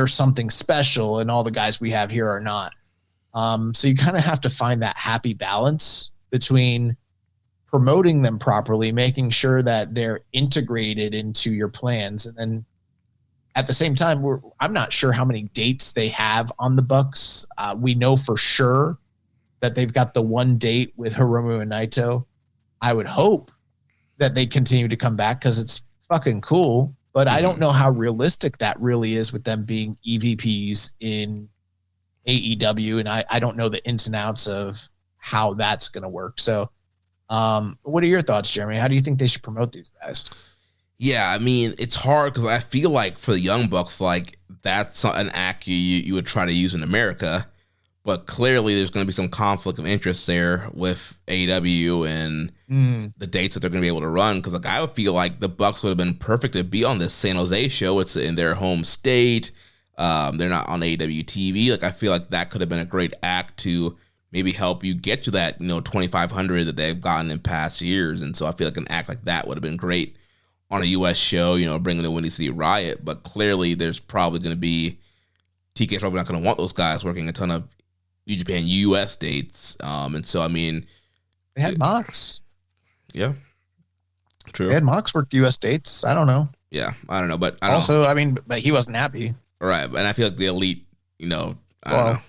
S5: something special and all the guys we have here are not. So you kind of have to find that happy balance between promoting them properly, making sure that they're integrated into your plans. And then at the same time, I'm not sure how many dates they have on the Bucks. We know for sure that they've got the one date with Hiromu and Naito. I would hope that they continue to come back because it's fucking cool. But I don't know how realistic that really is with them being EVPs in AEW. And I don't know the ins and outs of how that's going to work. So what are your thoughts, Jeremy? How do you think they should promote these guys?
S4: Yeah, I mean, it's hard because I feel like for the Young Bucks, like that's an act you would try to use in America. But clearly there's going to be some conflict of interest there with AEW and the dates that they're going to be able to run. Because like I would feel like the Bucks would have been perfect to be on this San Jose show. It's in their home state. They're not on AEW TV. Like I feel like that could have been a great act to maybe help you get to that 2,500 that they've gotten in past years. And so I feel like an act like that would have been great on a U.S. show. Bringing the Windy City Riot. But clearly there's probably going to be TK's probably not going to want those guys working a ton of New Japan US dates. And so, I mean,
S5: they had Mox.
S4: Yeah. True.
S5: They had Mox work US dates. I don't know.
S4: Yeah. I don't know. But
S5: but he wasn't happy.
S4: Right. And I feel like the Elite, I don't know.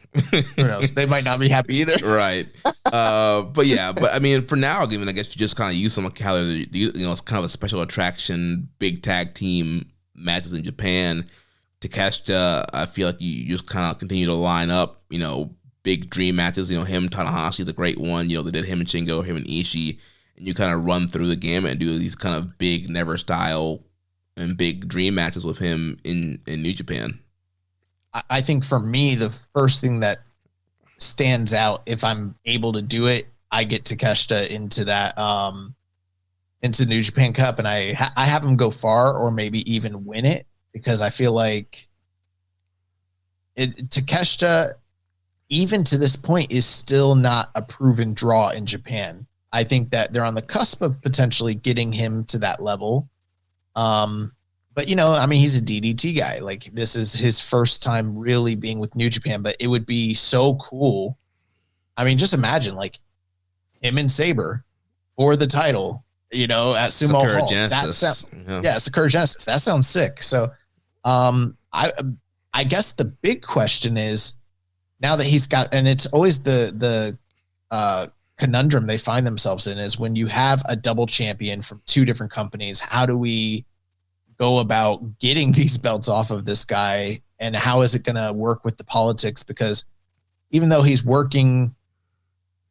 S5: Who knows? They might not be happy either.
S4: Right. But yeah, but I mean, for now, given I guess you just kind of use some how it's kind of a special attraction, big tag team matches in Japan. Takeshita, I feel like you just kind of continue to line up, big dream matches. Him, Tanahashi is a great one. They did him and Shingo, him and Ishii, and you kind of run through the gamut and do these kind of big never style and big dream matches with him in New Japan.
S5: I think for me, the first thing that stands out, if I'm able to do it, I get Takeshita into that into New Japan Cup, and I have him go far or maybe even win it, because I feel like Takeshita, even to this point, is still not a proven draw in Japan. I think that they're on the cusp of potentially getting him to that level. But, he's a DDT guy. Like, this is his first time really being with New Japan, but it would be so cool. I mean, just imagine, like, him and Sabre for the title, at Sumo
S4: Sakura
S5: Hall.
S4: Genesis.
S5: Sakura Genesis. That sounds sick. So, I guess the big question is, now that he's got, and it's always the conundrum they find themselves in, is when you have a double champion from two different companies, how do we go about getting these belts off of this guy, and how is it going to work with the politics? Because even though he's working,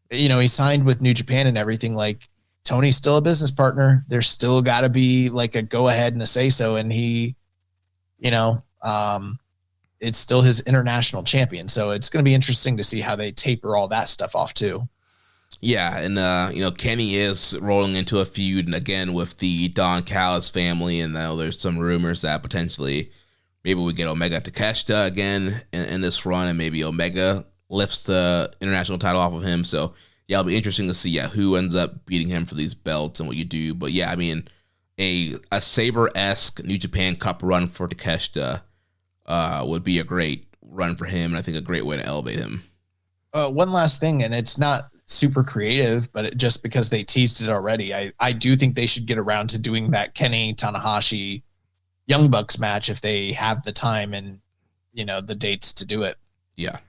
S5: he signed with New Japan and everything, like, Tony's still a business partner. There's still got to be like a go ahead and a say so, and he, it's still his international champion. So it's going to be interesting to see how they taper all that stuff off too.
S4: Yeah, and Kenny is rolling into a feud again with the Don Callis family, and now there's some rumors that potentially maybe we get Omega Takeshita again in this run, and maybe Omega lifts the international title off of him. So yeah, it'll be interesting to see who ends up beating him for these belts and what you do. But yeah, I mean, a Sabre-esque New Japan Cup run for Takeshita would be a great run for him, and I think a great way to elevate him.
S5: One last thing, and it's not super creative, but just because they teased it already, I do think they should get around to doing that Kenny Tanahashi Young Bucks match if they have the time and the dates to do it.
S4: Yeah.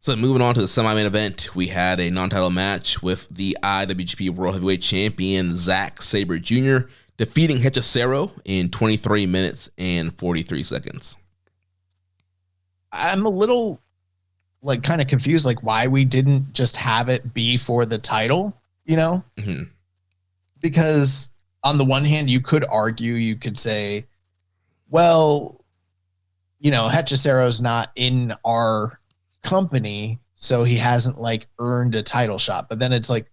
S4: So moving on to the semi-main event, we had a non-title match with the IWGP World Heavyweight Champion Zack Sabre Jr. defeating Hechicero in 23 minutes and 43 seconds.
S5: I'm a little like kind of confused, like why we didn't just have it be for the title, you know?
S4: Mm-hmm.
S5: Because on the one hand, you could argue, you could say, well, you know, Hechicero's not in our company, so he hasn't like earned a title shot. But then it's like,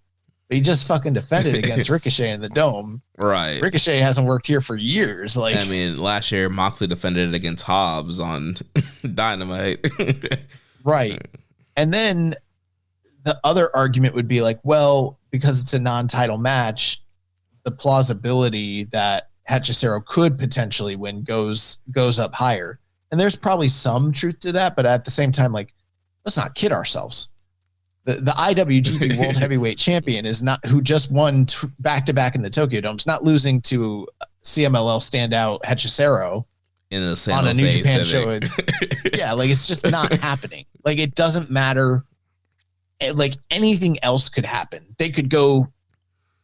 S5: he just fucking defended against Ricochet in the Dome.
S4: Right.
S5: Ricochet hasn't worked here for years. Like,
S4: I mean, last year Moxley defended it against Hobbs on Dynamite.
S5: right. And then the other argument would be like, well, because it's a non-title match, the plausibility that Hechicero could potentially win goes up higher. And there's probably some truth to that, but at the same time, like, let's not kid ourselves. The IWGP World Heavyweight Champion is not, who just won back-to-back in the Tokyo Dome, is not losing to CMLL standout Hechicero
S4: in the San
S5: on a
S4: Jose
S5: New Japan
S4: Civic.
S5: show. Yeah, like, it's just not happening. Like, it doesn't matter. Like, anything else could happen. They could go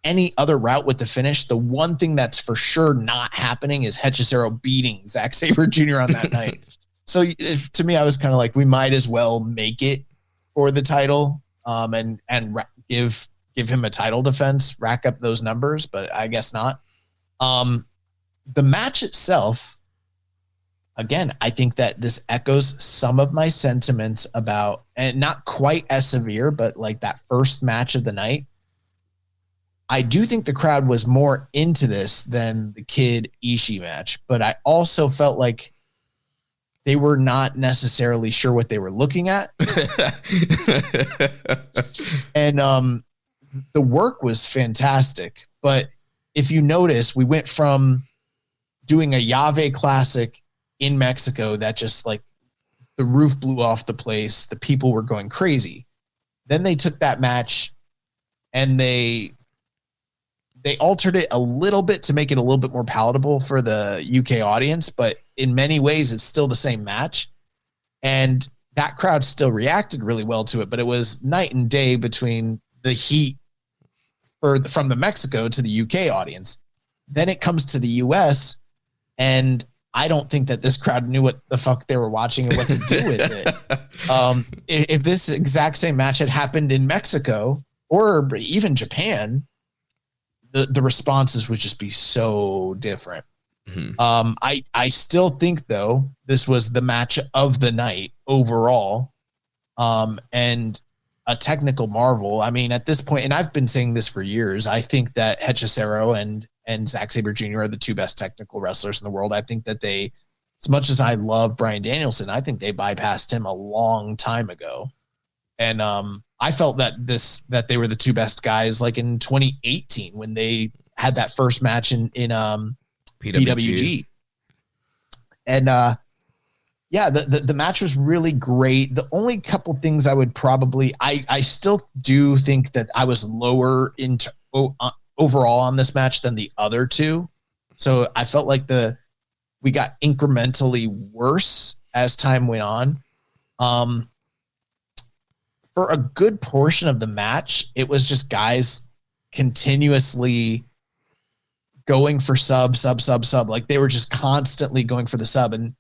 S5: any other route with the finish. The one thing that's for sure not happening is Hechicero beating Zack Sabre Jr. on that night. So to me, I was kind of like, we might as well make it for the title, and give him a title defense, rack up those numbers, but I guess not. The match itself, again, I think that this echoes some of my sentiments about, and not quite as severe, but like that first match of the night. I do think the crowd was more into this than the Kid Ishii match, but I also felt like they were not necessarily sure what they were looking at. And the work was fantastic. But if you notice, we went from doing a Yave Classic in Mexico that just like the roof blew off the place. The people were going crazy. Then they took that match and they altered it a little bit to make it a little bit more palatable for the UK audience, but in many ways it's still the same match. And that crowd still reacted really well to it, but it was night and day between the heat from the Mexico to the UK audience. Then it comes to the US, and I don't think that this crowd knew what the fuck they were watching and what to do with it. If this exact same match had happened in Mexico or even Japan, the responses would just be so different. Mm-hmm. I still think, though, this was the match of the night overall, and a technical marvel. I mean, at this point, and I've been saying this for years, I think that Hechicero and Zack Sabre Jr. are the two best technical wrestlers in the world. I think that they, as much as I love Bryan Danielson, I think they bypassed him a long time ago. And I felt that they were the two best guys like in 2018 when they had that first match in PWG. And yeah, the match was really great. The only couple things I would probably, I still do think that I was lower into overall on this match than the other two. So I felt like we got incrementally worse as time went on. For a good portion of the match, it was just guys continuously going for sub. Like they were just constantly going for the sub. And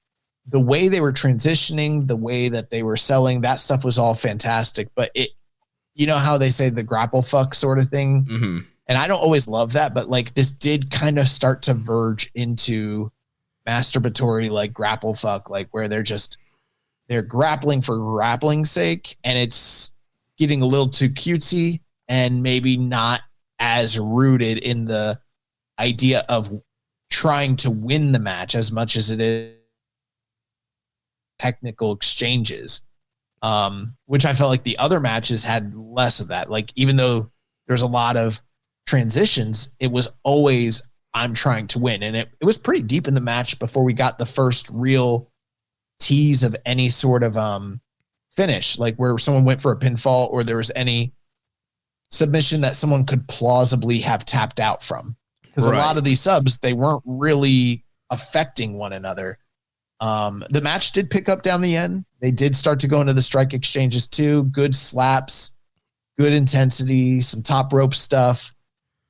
S5: the way they were transitioning, the way that they were selling, that stuff was all fantastic. But you know how they say the grapple fuck sort of thing? Mm-hmm. And I don't always love that, but like this did kind of start to verge into masturbatory, like grapple fuck, like where they're grappling for grappling's sake, and it's getting a little too cutesy and maybe not as rooted in the idea of trying to win the match as much as it is technical exchanges, which I felt like the other matches had less of that. Like, even though there's a lot of transitions, it was always, I'm trying to win. And it was pretty deep in the match before we got the first real tease of any sort of finish, like where someone went for a pinfall or there was any submission that someone could plausibly have tapped out from. Because a lot of these subs, they weren't really affecting one another. The match did pick up down the end. They did start to go into the strike exchanges too. Good slaps, good intensity, some top rope stuff.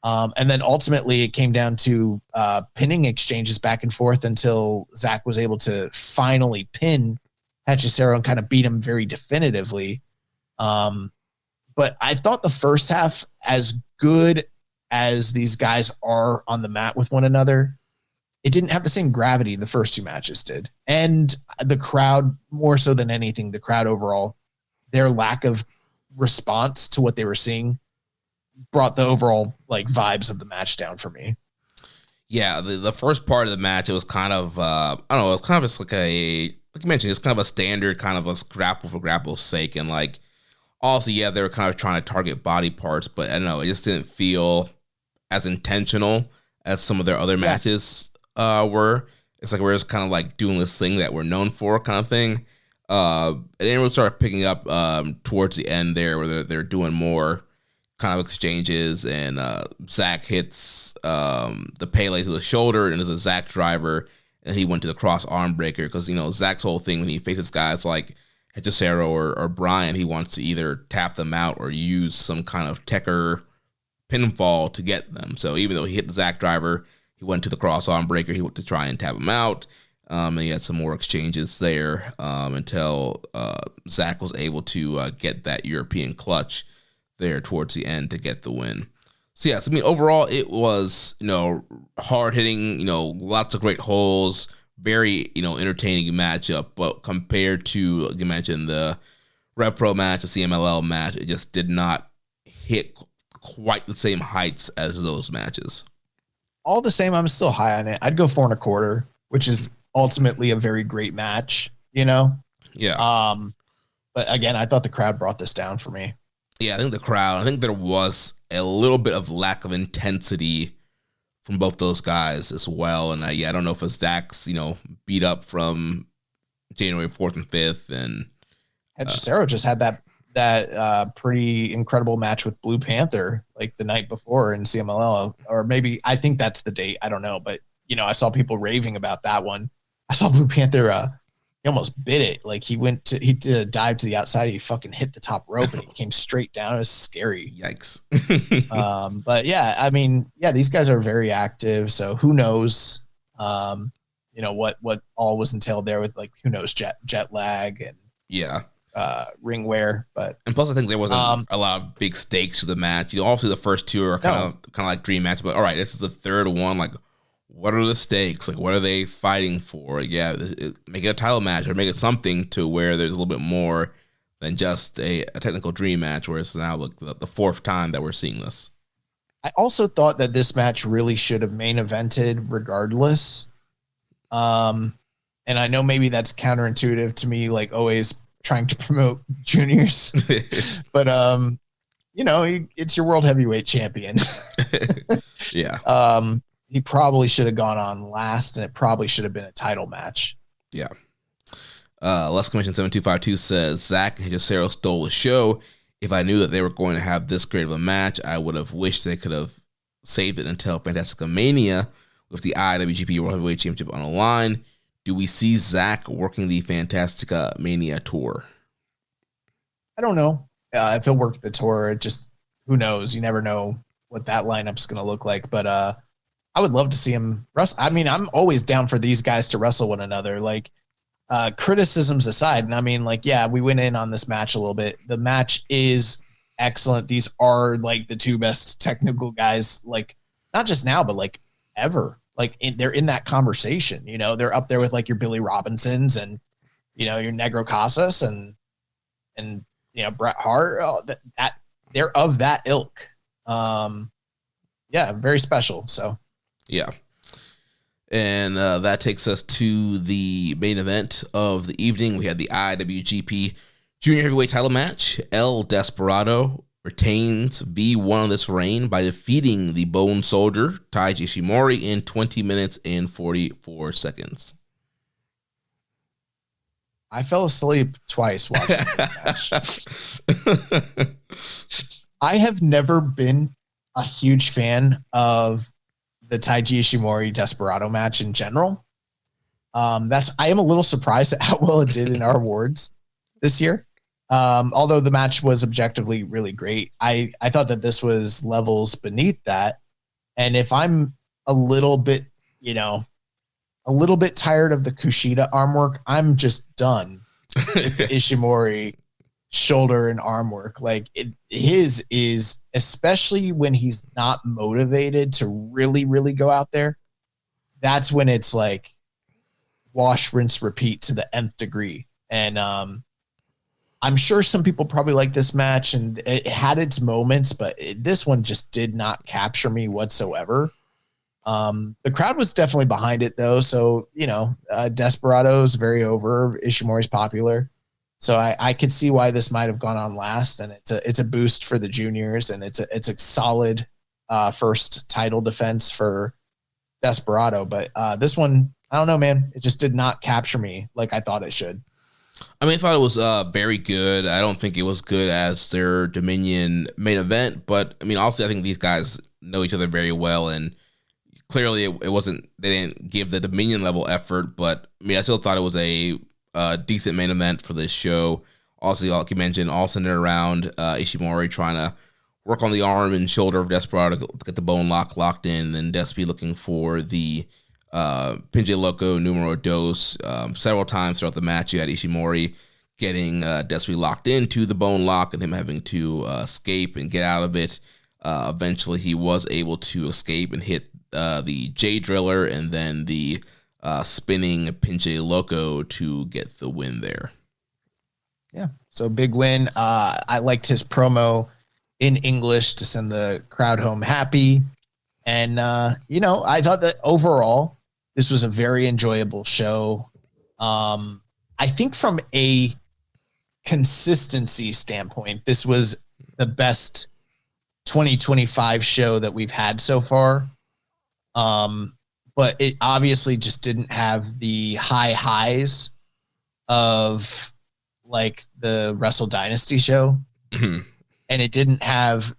S5: And then ultimately it came down to pinning exchanges back and forth until Zach was able to finally pin Hechicero and kind of beat him very definitively. But I thought the first half, as good as these guys are on the mat with one another, it didn't have the same gravity the first two matches did. And the crowd, more so than anything, the crowd overall, their lack of response to what they were seeing brought the overall like vibes of the match down for me.
S4: Yeah, the first part of the match, it was kind of, I don't know, it was kind of just like like you mentioned, it's kind of a standard kind of a grapple for grapple's sake. And like, also, yeah, they were kind of trying to target body parts, but I don't know, it just didn't feel as intentional as some of their other matches were. It's like we're just kind of like doing this thing that we're known for kind of thing. And then we started picking up towards the end there where they're doing more kind of exchanges, and Zach hits the Pele to the shoulder, and there's a Zach driver, and he went to the cross arm breaker because, you know, Zach's whole thing when he faces guys like Hechicero or Brian, he wants to either tap them out or use some kind of Tekker pinfall to get them. So even though he hit the Zach driver, he went to the cross arm breaker, he went to try and tap him out. And he had some more exchanges there until Zach was able to get that European clutch there towards the end to get the win. So yes, I mean, overall it was, you know, hard hitting, you know, lots of great holes, very, you know, entertaining matchup. But compared to, like you mentioned, the Rev Pro match, the CMLL match, it just did not hit quite the same heights as those matches.
S5: All the same, I'm still high on it. I'd go 4.25, which is ultimately a very great match, you know?
S4: Yeah.
S5: But again, I thought the crowd brought this down for me.
S4: Yeah, I think there was a little bit of lack of intensity from both those guys as well. And I don't know if it's Zach's, you know, beat up from January 4th and 5th. And
S5: Hechicero just had that pretty incredible match with Blue Panther like the night before in CMLL, or maybe I think that's the date. I don't know, but you know, I saw people raving about that one. I saw Blue Panther. He almost bit it. Like he did a dive to the outside. He fucking hit the top rope and he came straight down. It was scary.
S4: Yikes.
S5: But yeah, I mean, yeah, these guys are very active. So who knows, you know, what all was entailed there with, like, who knows, jet lag and ring wear. But
S4: and plus I think there wasn't a lot of big stakes to the match. You know, obviously the first two are kind of like dream matches, but all right, this is the third one. Like, what are the stakes? Like, what are they fighting for? Yeah, make it a title match or make it something to where there's a little bit more than just a technical dream match, where it's now the fourth time that we're seeing this.
S5: I also thought that this match really should have main evented regardless. And I know maybe that's counterintuitive to me, like always trying to promote juniors, but you know, it's your world heavyweight champion.
S4: Yeah.
S5: He probably should have gone on last, and it probably should have been a title match.
S4: Yeah. Les Commission 7252 says, Zach and Hechicero stole the show. If I knew that they were going to have this great of a match, I would have wished they could have saved it until Fantastica Mania with the IWGP World Heavyweight Championship on the line. Do we see Zach working the Fantastica Mania tour?
S5: I don't know if he'll work the tour. Just, who knows? You never know what that lineup's going to look like. But I would love to see him wrestle. I mean, I'm always down for these guys to wrestle one another. Like, criticisms aside, and I mean, like, yeah, we went in on this match a little bit. The match is excellent. These are like the two best technical guys, like not just now, but like ever. Like they're in that conversation. You know, they're up there with like your Billy Robinsons and, you know, your Negro Casas and you know, Bret Hart. Oh, that they're of that ilk. Yeah, very special. So.
S4: Yeah. And that takes us to the main event of the evening. We had the IWGP Junior Heavyweight title match. El Desperado retains V1 on this reign by defeating the Bone Soldier, Taiji Ishimori, in 20 minutes and 44 seconds.
S5: I fell asleep twice watching this match. I have never been a huge fan of the Taiji Ishimori Desperado match in general. I am a little surprised at how well it did in our awards this year. Although the match was objectively really great, I thought that this was levels beneath that. And if I'm a little bit tired of the Kushida arm work, I'm just done with the Ishimori shoulder and arm work. Like his is, especially when he's not motivated to really, really go out there, that's when it's like wash, rinse, repeat to the nth degree. And I'm sure some people probably like this match and it had its moments, but this one just did not capture me whatsoever. The crowd was definitely behind it though. So, Desperado's very over. Ishimori's popular. So I could see why this might have gone on last, and it's a boost for the juniors, and it's a solid first title defense for Desperado. But this one, I don't know, man. It just did not capture me like I thought it should.
S4: I mean, I thought it was very good. I don't think it was good as their Dominion main event, but I mean, also I think these guys know each other very well, and clearly it wasn't. They didn't give the Dominion level effort, but I mean, I still thought it was a decent main event for this show. Also, like you mentioned, all centered around Ishimori trying to work on the arm and shoulder of Desperado to get the bone locked in, and then Despy looking for the Pinche Loco numero dos. Several times throughout the match, you had Ishimori getting Despy locked into the bone lock and him having to escape and get out of it. Eventually, he was able to escape and hit the J Driller and then the spinning Pinche Loco to get the win there.
S5: Yeah, so big win. I liked his promo in English to send the crowd home happy. And, I thought that overall, this was a very enjoyable show. I think from a consistency standpoint, this was the best 2025 show that we've had so far. But it obviously just didn't have the high highs of like the Wrestle Dynasty show. And it didn't have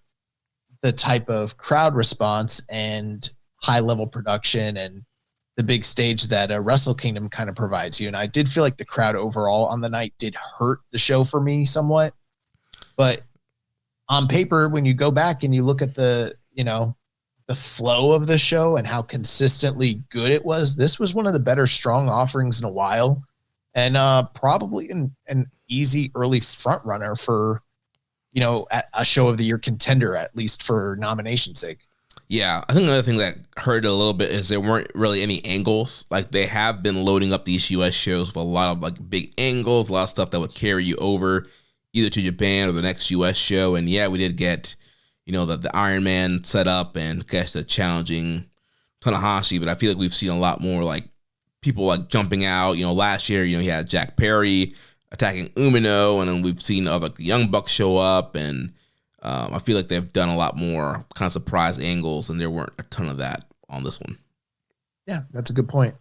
S5: the type of crowd response and high level production and the big stage that a Wrestle Kingdom kind of provides you. And I did feel like the crowd overall on the night did hurt the show for me somewhat, but on paper, when you go back and you look at the flow of the show and how consistently good it was, this was one of the better strong offerings in a while, and probably an easy early front runner for, a show of the year contender, at least for nomination sake.
S4: Yeah, I think another thing that hurt a little bit is there weren't really any angles. Like, they have been loading up these US shows with a lot of like big angles, a lot of stuff that would carry you over either to Japan or the next US show. And yeah, we did get, the Iron Man set up and catch the challenging Tanahashi, but I feel like we've seen a lot more like people like jumping out. Last year, he had Jack Perry attacking Umino, and then we've seen other Young Bucks show up, and I feel like they've done a lot more kind of surprise angles, and there weren't a ton of that on this one.
S5: Yeah, that's a good point.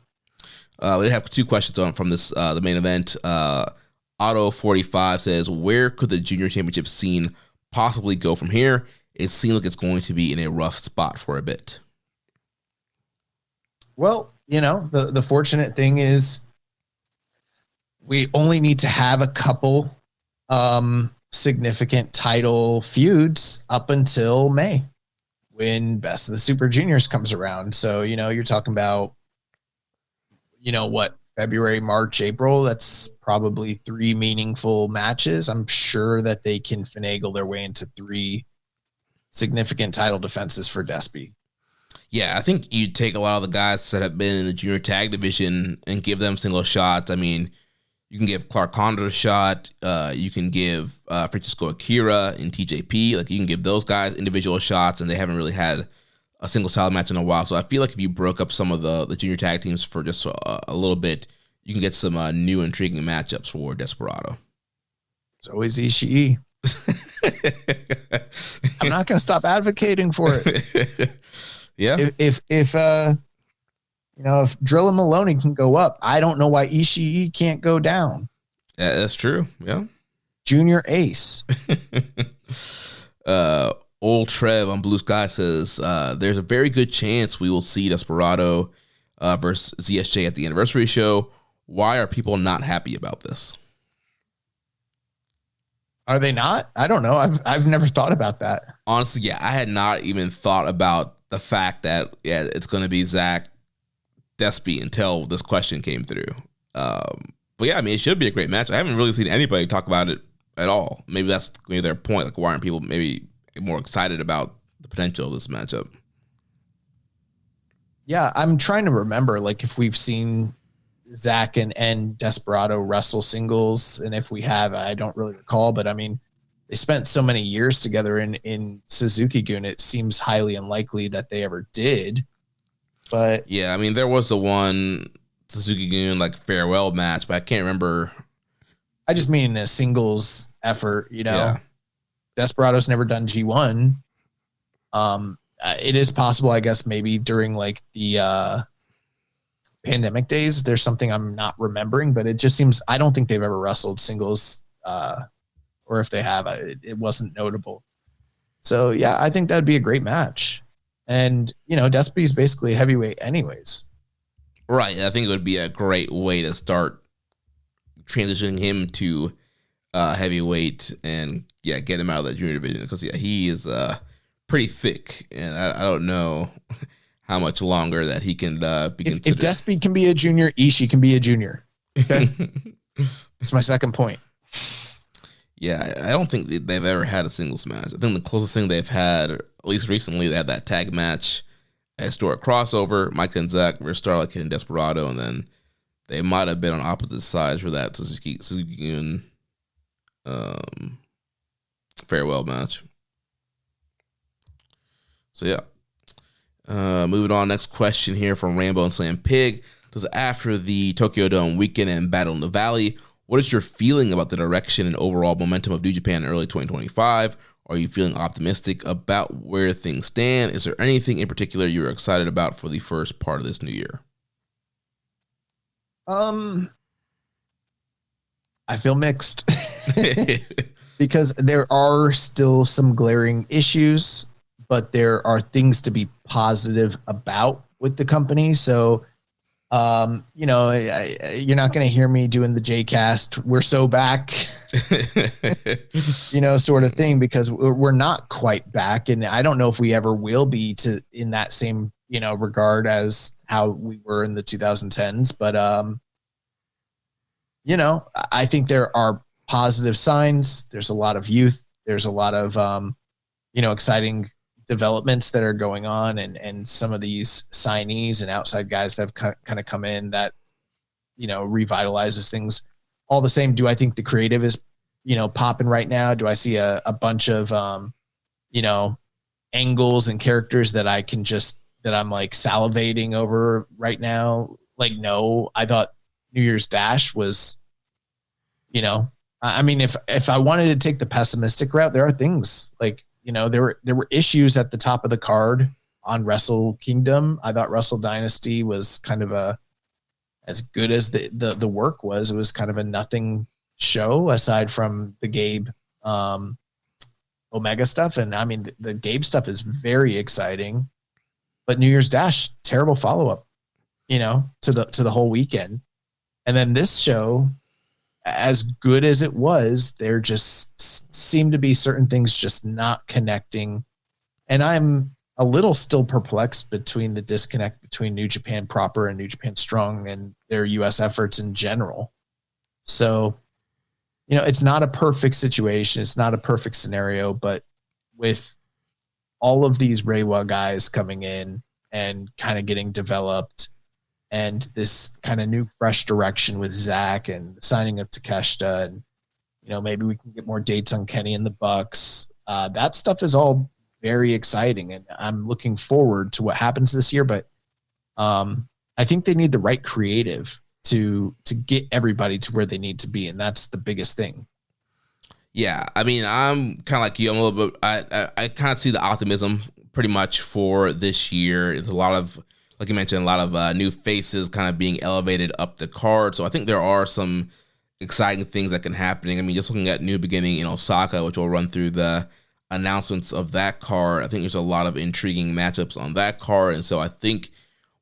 S4: We have two questions from this the main event. Auto45 says, where could the junior championship scene possibly go from here? It seems like it's going to be in a rough spot for a bit. Well,
S5: the fortunate thing is we only need to have a couple significant title feuds up until May when Best of the Super Juniors comes around. So, you're talking about, February, March, April. That's probably 3 meaningful matches. I'm sure that they can finagle their way into 3 significant title defenses for Despy.
S4: Yeah, I think you take a lot of the guys that have been in the junior tag division and give them single shots. I mean, you can give Clark Condor a shot. You can give Francisco Akira and TJP. Like, you can give those guys individual shots, and they haven't really had a single title match in a while. So I feel like if you broke up some of the junior tag teams for just a little bit, you can get some new intriguing matchups for Desperado.
S5: It's always Ishii. I'm not going to stop advocating for it.
S4: Yeah.
S5: If Drill and Maloney can go up, I don't know why Ishii can't go down.
S4: Yeah, that's true. Yeah.
S5: Junior ace.
S4: Old Trev on Blue Sky says, there's a very good chance we will see Desperado versus ZSJ at the anniversary show. Why are people not happy about this?
S5: Are they not? I don't know. I've never thought about that.
S4: Honestly, yeah, I had not even thought about the fact that it's going to be Zach Despy until this question came through. But yeah, I mean, it should be a great match. I haven't really seen anybody talk about it at all. Maybe that's their point. Like, why aren't people maybe more excited about the potential of this matchup?
S5: Yeah, I'm trying to remember, like, if we've seen Zach and Desperado wrestle singles, and if we have, I don't really recall. But I mean, they spent so many years together in Suzuki-gun, it seems highly unlikely that they ever did. But
S4: yeah, I mean, there was the one Suzuki-gun like farewell match, but I can't remember.
S5: I just mean a singles effort,
S4: Yeah.
S5: Desperado's never done G1. It is possible, I guess, maybe during like the pandemic days, there's something I'm not remembering, but it just seems, I don't think they've ever wrestled singles, or if they have, it wasn't notable. So yeah, I think that'd be a great match. And, Despy's basically heavyweight anyways.
S4: Right. I think it would be a great way to start transitioning him to heavyweight and get him out of that junior division, because he is pretty thick, and I don't know how much longer that he can be considered.
S5: If Despy can be a junior, Ishii can be a junior. Okay. That's my second point.
S4: Yeah, I don't think they've ever had a singles match. I think the closest thing they've had, at least recently, they had that tag match at Historic Crossover, Mike and Zach versus Starlight Kid and Desperado, and then they might have been on opposite sides for that Suzuki-gun farewell match. So yeah. Moving on, next question here from Rambo and Slam Pig. Does after the Tokyo Dome weekend and Battle in the Valley, what is your feeling about the direction and overall momentum of New Japan in early 2025? Are you feeling optimistic about where things stand? Is there anything in particular you're excited about for the first part of this new year?
S5: I feel mixed because there are still some glaring issues, but there are things to be positive about with the company. So, you're not going to hear me doing the J-cast, we're so back, sort of thing, because we're not quite back. And I don't know if we ever will be in that same, regard as how we were in the 2010s. But, I think there are positive signs. There's a lot of youth. There's a lot of, exciting developments that are going on, and some of these signees and outside guys that have kind of come in that, revitalizes things. All the same, do I think the creative is, popping right now? Do I see a bunch of, angles and characters that I'm like salivating over right now? Like, no. I thought New Year's Dash was, I mean, if I wanted to take the pessimistic route, there are things like, there were issues at the top of the card on Wrestle Kingdom. I thought Wrestle Dynasty was kind of as good as the work was. It was kind of a nothing show aside from the Gabe Omega stuff. And I mean, the Gabe stuff is very exciting, but New Year's Dash, terrible follow-up, to the whole weekend. And then this show, as good as it was, there just seemed to be certain things just not connecting. And I'm a little still perplexed between the disconnect between New Japan proper and New Japan Strong and their US efforts in general. So, it's not a perfect situation. It's not a perfect scenario, but with all of these Reiwa guys coming in and kind of getting developed, and this kind of new fresh direction with Zach and signing of Takeshita, and maybe we can get more dates on Kenny and the Bucks. That stuff is all very exciting, and I'm looking forward to what happens this year. But I think they need the right creative to get everybody to where they need to be, and that's the biggest thing.
S4: Yeah, I mean, I'm kind of like you. I'm a little bit. I kind of see the optimism pretty much for this year. It's a lot of, like you mentioned, a lot of new faces kind of being elevated up the card. So I think there are some exciting things that can happen. I mean, just looking at New Beginning in Osaka, which we'll run through the announcements of that card. I think there's a lot of intriguing matchups on that card. And so I think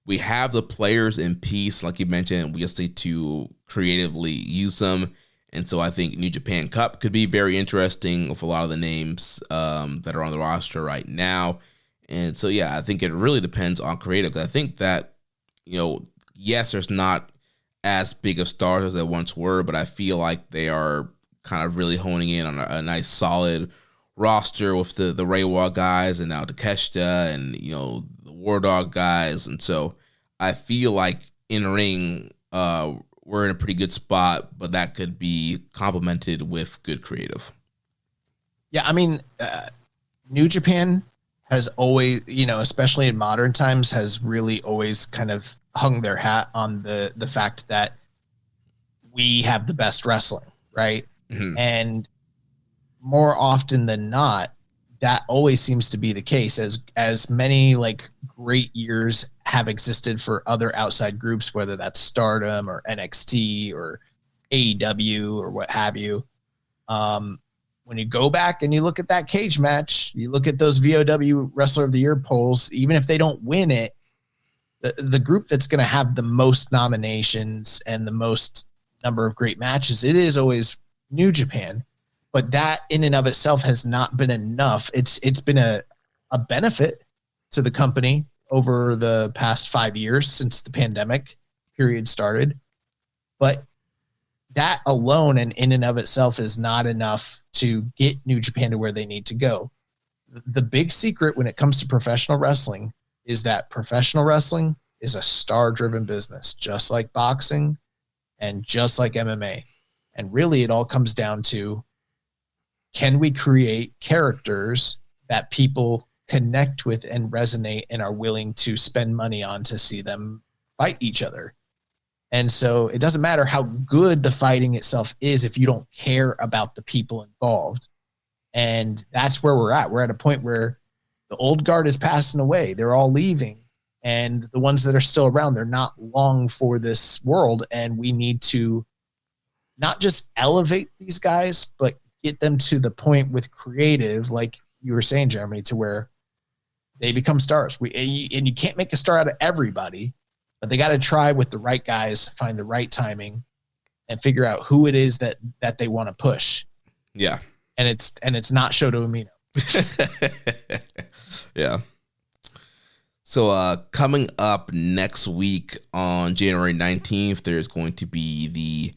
S4: we have the players in piece, like you mentioned. We just need to creatively use them. And so I think New Japan Cup could be very interesting with a lot of the names that are on the roster right now. And so, yeah, I think it really depends on creative. 'Cause I think that, yes, there's not as big of stars as they once were, but I feel like they are kind of really honing in on a nice solid roster with the Reiwa guys and now Takeshita and, the War Dog guys. And so I feel like in ring, we're in a pretty good spot, but that could be complemented with good creative.
S5: Yeah, I mean, New Japan has always, especially in modern times, has really always kind of hung their hat on the fact that we have the best wrestling, right?
S4: Mm-hmm.
S5: And more often than not, that always seems to be the case. As many like great years have existed for other outside groups, whether that's Stardom or NXT or AEW or what have you. When you go back and you look at that cage match, you look at those VOW Wrestler of the Year polls, even if they don't win it, the group that's going to have the most nominations and the most number of great matches, it is always New Japan. But that in and of itself has not been enough. It's been a benefit to the company over the past 5 years since the pandemic period started. But that alone and in and of itself is not enough to get New Japan to where they need to go. The big secret when it comes to professional wrestling is that professional wrestling is a star-driven business, just like boxing and just like MMA. And really it all comes down to, can we create characters that people connect with and resonate and are willing to spend money on to see them fight each other? And so it doesn't matter how good the fighting itself is if you don't care about the people involved. And that's where we're at. We're at a point where the old guard is passing away. They're all leaving. And the ones that are still around, they're not long for this world. And we need to not just elevate these guys, but get them to the point with creative, like you were saying, Jeremy, to where they become stars. And you can't make a star out of everybody, but they got to try with the right guys, find the right timing, and figure out who it is that they want to push.
S4: Yeah.
S5: And it's not Shota Umino.
S4: Yeah. So coming up next week on January 19th, there's going to be the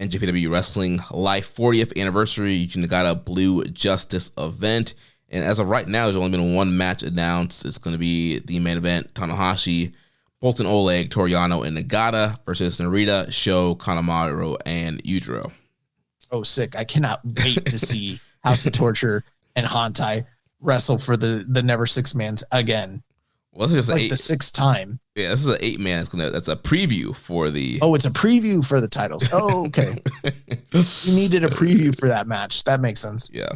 S4: NJPW Wrestling Life 40th Anniversary Yuji Nagata Blue Justice event. And as of right now, there's only been one match announced. It's going to be the main event, Tanahashi, Bolton Oleg, Toriano, and Nagata versus Narita, Sho, Kanemaru, and Yujiro.
S5: Oh, sick. I cannot wait to see House of Torture and Hantai wrestle for the Never Six Mans again.
S4: Well, this is
S5: like the sixth time.
S4: Yeah, this is an 8-man. That's a preview for the...
S5: Oh, it's a preview for the titles. Oh, okay. You needed a preview for that match. That makes sense.
S4: Yeah.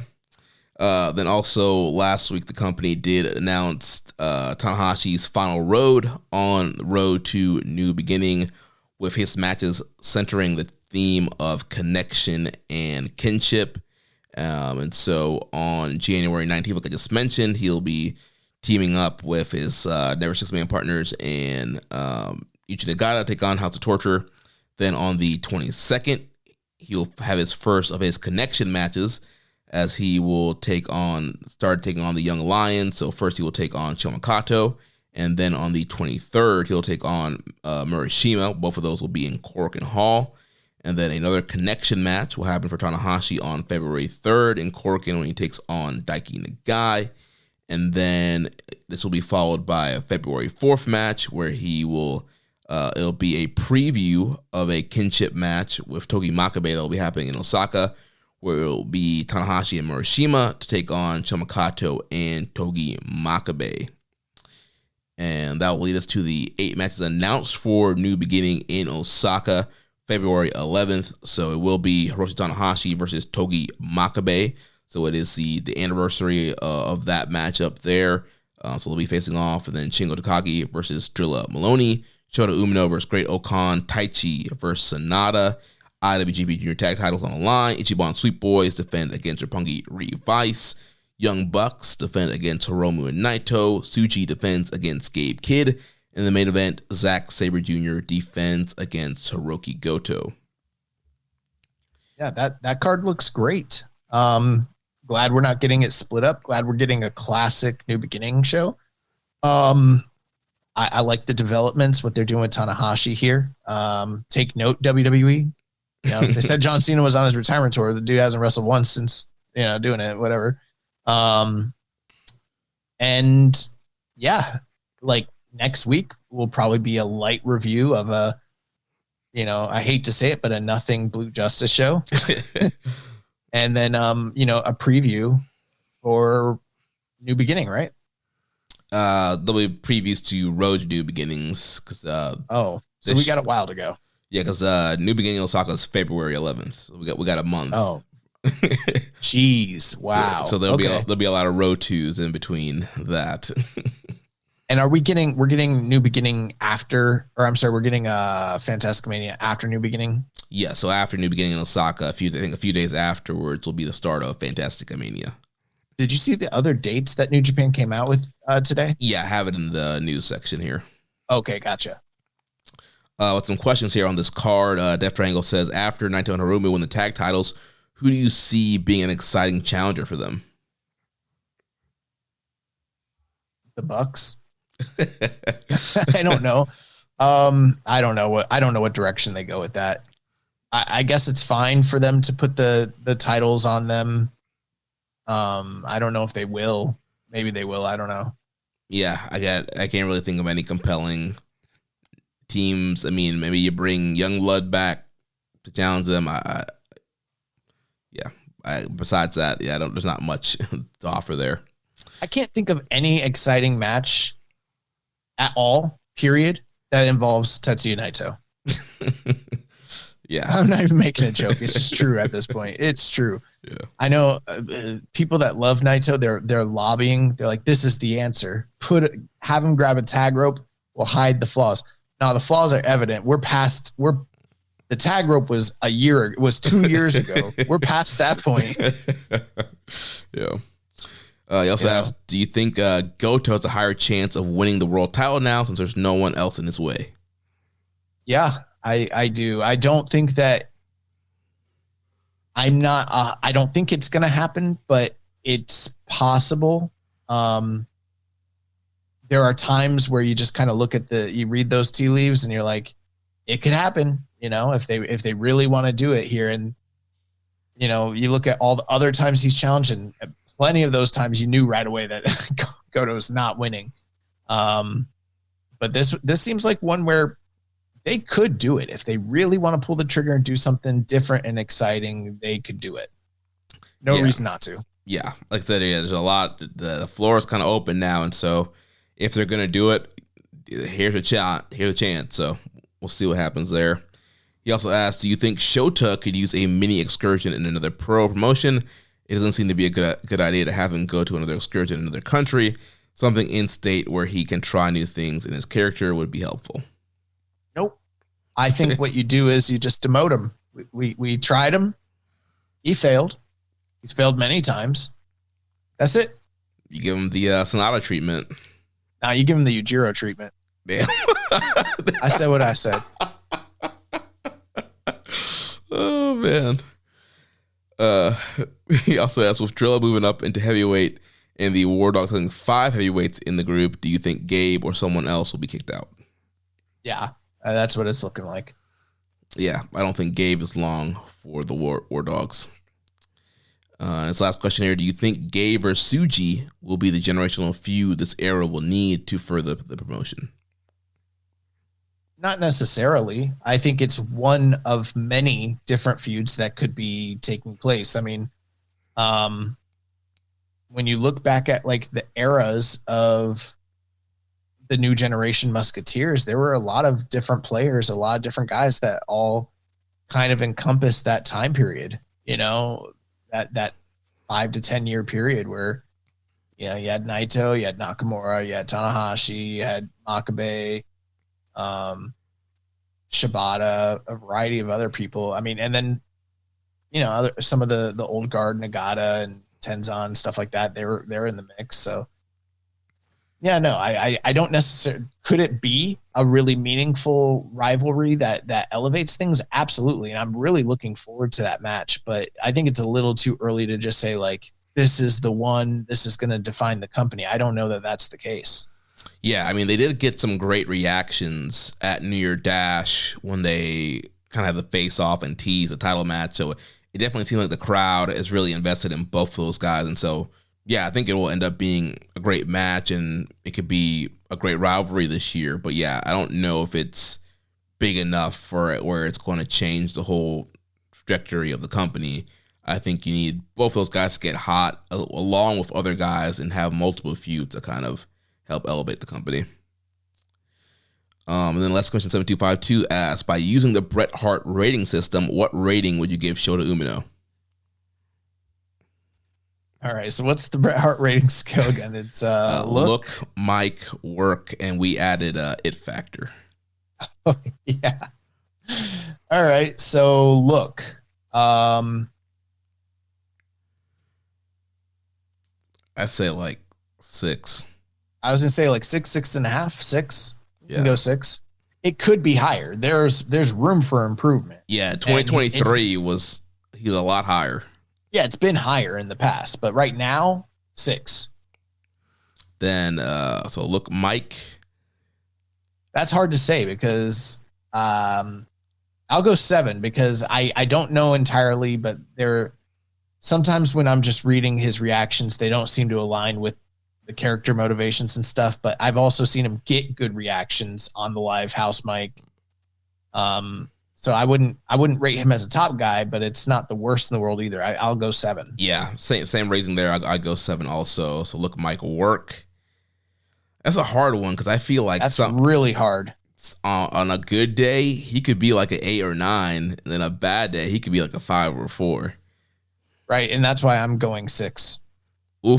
S4: Then also last week, the company did announce Tanahashi's final road on Road to New Beginning, with his matches centering the theme of connection and kinship. And so on January 19th, like I just mentioned, he'll be teaming up with his Never Six-Man partners and Yuji Nagata take on House of Torture. Then on the 22nd, he'll have his first of his connection matches, as he will start taking on the Young Lions. So first he will take on Shomakato, and then on the 23rd, he'll take on Murashima. Both of those will be in Korakuen Hall. And then another connection match will happen for Tanahashi on February 3rd in Korakuen when he takes on Daiki Nagai. And then this will be followed by a February 4th match where he will, it'll be a preview of a kinship match with Togi Makabe that will be happening in Osaka, where it will be Tanahashi and Murashima to take on Shomakato and Togi Makabe. And that will lead us to the 8 matches announced for New Beginning in Osaka, February 11th. So it will be Hiroshi Tanahashi versus Togi Makabe. So it is the anniversary of that matchup there. So they'll be facing off. And then Shingo Takagi versus Drilla Maloney. Shota Umino versus Great Okan. Taichi versus Sonata. IWGP Junior Tag titles on the line. Ichiban Sweet Boys defend against Roppongi Revice. Young Bucks defend against Hiromu and Naito. Tsuji defends against Gabe Kidd. In the main event, Zack Sabre Jr. defends against Hiroki Goto.
S5: Yeah, that card looks great. Glad we're not getting it split up. Glad we're getting a classic New Beginning show. I like the developments, what they're doing with Tanahashi here. Take note, WWE. You know, they said John Cena was on his retirement tour. The dude hasn't wrestled once since, doing it, whatever. And yeah, like next week will probably be a light review of a, I hate to say it, but a nothing Blue Justice show. And then, a preview for New Beginning, right?
S4: There'll be previews to Road to New Beginnings. So
S5: we got a while to go.
S4: Yeah, because New Beginning Osaka is February 11th. So we got a month.
S5: Oh, jeez. Wow.
S4: So there'll be a lot of Road 2s in between that.
S5: And we're getting New Beginning after, we're getting Fantastic Mania after New Beginning.
S4: Yeah, so after New Beginning in Osaka, a few days afterwards will be the start of Fantastic Mania.
S5: Did you see the other dates that New Japan came out with today?
S4: Yeah, I have it in the news section here.
S5: Okay, gotcha.
S4: With some questions here on this card, Death Triangle says, after Naito and Hiromu win the tag titles, who do you see being an exciting challenger for them?
S5: The Bucks. I don't know. I don't know what direction they go with that. I guess it's fine for them to put the titles on them. I don't know if they will. Maybe they will. I don't know.
S4: Yeah, I can't really think of any compelling teams. I mean, maybe you bring Youngblood back to challenge them. Besides that, there's not much to offer there.
S5: I can't think of any exciting match at all, period, that involves Tetsuya Naito.
S4: Yeah.
S5: I'm not even making a joke. It's just true at this point. It's true.
S4: Yeah.
S5: I know people that love Naito, they're lobbying. They're like, this is the answer. Have him grab a tag rope. We'll hide the flaws. Now the flaws are evident. The tag rope was 2 years ago. We're past that point.
S4: Yeah. He also asked, do you think Goto has a higher chance of winning the world title now since there's no one else in his way?
S5: Yeah, I do. I don't think that I don't think it's going to happen, but it's possible. There are times where you just kind of you read those tea leaves and you're like, it could happen, if they really want to do it here. And, you look at all the other times he's challenged, and plenty of those times you knew right away that Goto's not winning. But this seems like one where they could do it. If they really want to pull the trigger and do something different and exciting, they could do it. No reason not to.
S4: Yeah. Like I said, there's a lot. The floor is kind of open now. And so if they're going to do it, here's a chance. So we'll see what happens there. He also asked, do you think Shota could use a mini excursion in another pro promotion? It doesn't seem to be a good idea to have him go to another excursion in another country. Something in state where he can try new things and his character would be helpful.
S5: Nope. I think what you do is you just demote him. We tried him. He failed. He's failed many times. That's it.
S4: You give him the Sonata treatment.
S5: Now you give him the Yujiro treatment.
S4: Damn.
S5: I said what I said.
S4: Oh, man. He also asked, with Drilla moving up into heavyweight and the War Dogs having 5 heavyweights in the group, do you think Gabe or someone else will be kicked out?
S5: Yeah, that's what it's looking like.
S4: Yeah, I don't think Gabe is long for the War Dogs. His last question here, do you think Gabe or Tsuji will be the generational feud this era will need to further the promotion?
S5: Not necessarily. I think it's one of many different feuds that could be taking place. I mean, when you look back at like the eras of the new generation Musketeers, there were a lot of different players, a lot of different guys that all kind of encompass that time period, that 5 to 10 year period where, you had Naito, you had Nakamura, you had Tanahashi, you had Makabe, Shibata, a variety of other people. I mean, and then, some of the old guard, Nagata and Tenzan, stuff like that, they were in the mix. So yeah, no, I don't necessarily. Could it be a really meaningful rivalry that elevates things? Absolutely. And I'm really looking forward to that match. But I think it's a little too early to just say, like, this is the one, this is going to define the company. I don't know that that's the case.
S4: Yeah, I mean, they did get some great reactions at New Year Dash when they kind of had the face-off and tease the title match. So it definitely seemed like the crowd is really invested in both of those guys. And so, yeah, I think it will end up being a great match, and it could be a great rivalry this year. But, yeah, I don't know if it's big enough for it where it's going to change the whole trajectory of the company. I think you need both those guys to get hot along with other guys and have multiple feuds to kind of help elevate the company. And then last question 7252 asks, by using the Bret Hart rating system, what rating would you give Shota Umino?
S5: All right, so what's the Bret Hart rating scale again? It's
S4: look, mic, work, and we added it factor.
S5: Oh, yeah. All right, so look.
S4: I say like 6.
S5: I was gonna say like 6, 6.5, 6. You
S4: Yeah.
S5: can go 6. It could be higher. There's room for improvement.
S4: Yeah, 2023 he was a lot higher.
S5: Yeah, it's been higher in the past, but right now, 6.
S4: Then so look, Mike.
S5: That's hard to say because I'll go 7 because I don't know entirely, but sometimes when I'm just reading his reactions, they don't seem to align with the character motivations and stuff. But I've also seen him get good reactions on the live house mic. So I wouldn't rate him as a top guy, but it's not the worst in the world either. I'll go 7.
S4: Yeah, same raising there. I go 7 also. So look, Mike, work. That's a hard one because I feel like
S5: that's really hard.
S4: On a good day, he could be like an 8 or 9, and then a bad day, he could be like a 5 or 4.
S5: Right, and that's why I'm going 6.
S4: Ooh,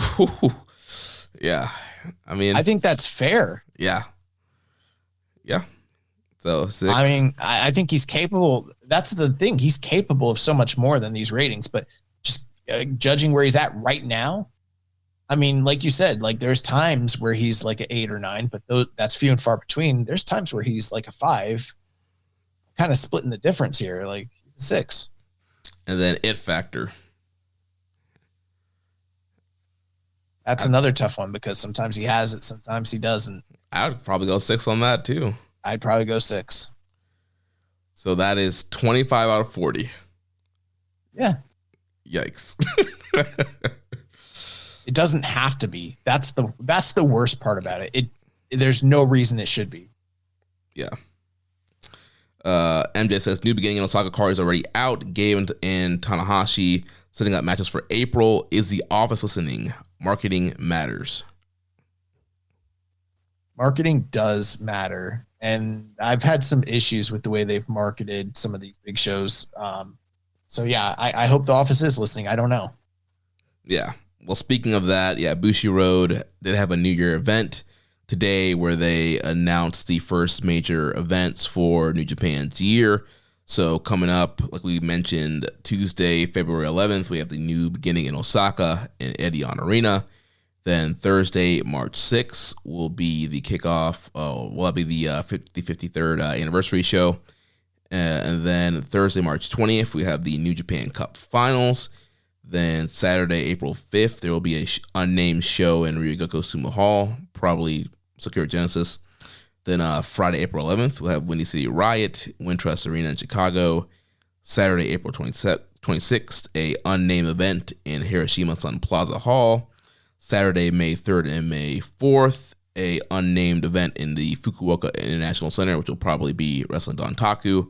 S4: yeah. I mean,
S5: I think that's fair.
S4: Yeah. So 6.
S5: I mean, I think he's capable. That's the thing. He's capable of so much more than these ratings, but just judging where he's at right now, I mean, like you said, like there's times where he's like an 8 or 9, but that's few and far between. There's times where he's like a 5, kind of splitting the difference here. Like he's a 6.
S4: And then it factor.
S5: That's another tough one because sometimes he has it, sometimes he doesn't.
S4: I would probably go 6 on that too.
S5: I'd probably go 6.
S4: So that is 25 out of 40.
S5: Yeah.
S4: Yikes.
S5: It doesn't have to be. That's the worst part about it. There's no reason it should be.
S4: Yeah. MJ says new beginning in Osaka card is already out. Gabe and Tanahashi setting up matches for April. Is the office listening? Marketing matters.
S5: Marketing does matter. And I've had some issues with the way they've marketed some of these big shows. So yeah, I hope the office is listening. I don't know.
S4: Yeah. Well, speaking of that, yeah, Bushi Road did have a New Year event today where they announced the first major events for New Japan's year. So coming up, like we mentioned, Tuesday, February 11th, we have the new beginning in Osaka in Edion Arena. Then Thursday, March 6th, will be the kickoff. Will be the 53rd anniversary show. And then Thursday, March 20th, we have the New Japan Cup Finals. Then Saturday, April 5th, there will be a unnamed show in Ryugoku Sumo Hall, probably Sakura Genesis. Then Friday, April 11th, we'll have Windy City Riot, Wintrust Arena in Chicago. Saturday, April 26th, a unnamed event in Hiroshima Sun Plaza Hall. Saturday, May 3rd and May 4th, a unnamed event in the Fukuoka International Center, which will probably be Wrestling Dontaku.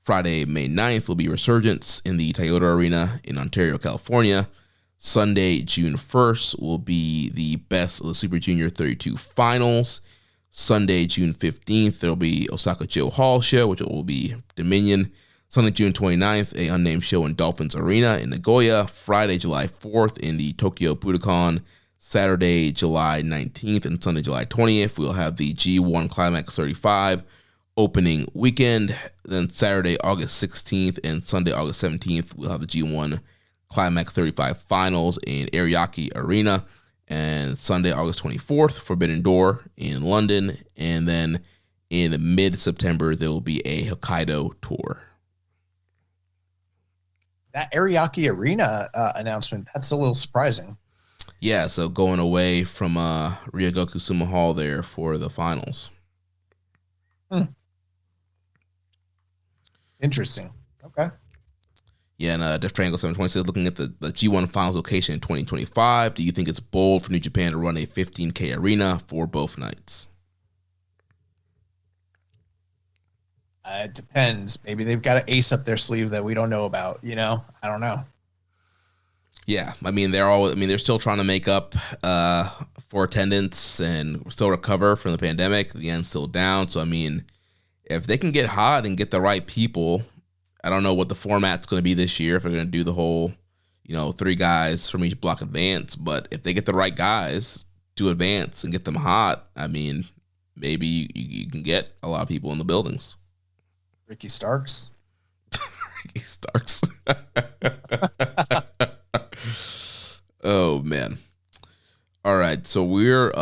S4: Friday, May 9th, will be Resurgence in the Toyota Arena in Ontario, California. Sunday, June 1st, will be the Best of the Super Junior 32 Finals. Sunday, June 15th, there will be Osaka Joe Hall show, which will be Dominion. Sunday, June 29th, a unnamed show in Dolphins Arena in Nagoya. Friday, July 4th, in the Tokyo Budokan. Saturday, July 19th, and Sunday, July 20th, we'll have the G1 Climax 35 opening weekend. Then Saturday, August 16th, and Sunday, August 17th, we'll have the G1 Climax 35 finals in Ariake Arena. And Sunday, August 24th, Forbidden Door in London. And and then in mid-September there will be a Hokkaido tour.
S5: That Ariake Arena announcement, that's a little surprising.
S4: Yeah, so going away from Ryogoku Sumo Hall there for the finals.
S5: Interesting. Okay.
S4: Yeah, and Def Triangle 720 says, looking at the G1 finals location in 2025, do you think it's bold for New Japan to run a 15K arena for both nights?
S5: It depends. Maybe they've got an ace up their sleeve that we don't know about. I don't know.
S4: Yeah, I mean they're still trying to make up for attendance and still recover from the pandemic. The end's still down, so I mean, if they can get hot and get the right people, I don't know what the format's going to be this year. If they're going to do the whole, 3 guys from each block advance, but if they get the right guys to advance and get them hot, I mean, maybe you can get a lot of people in the buildings.
S5: Ricky Starks.
S4: Ricky Starks. Oh man. All right, so we're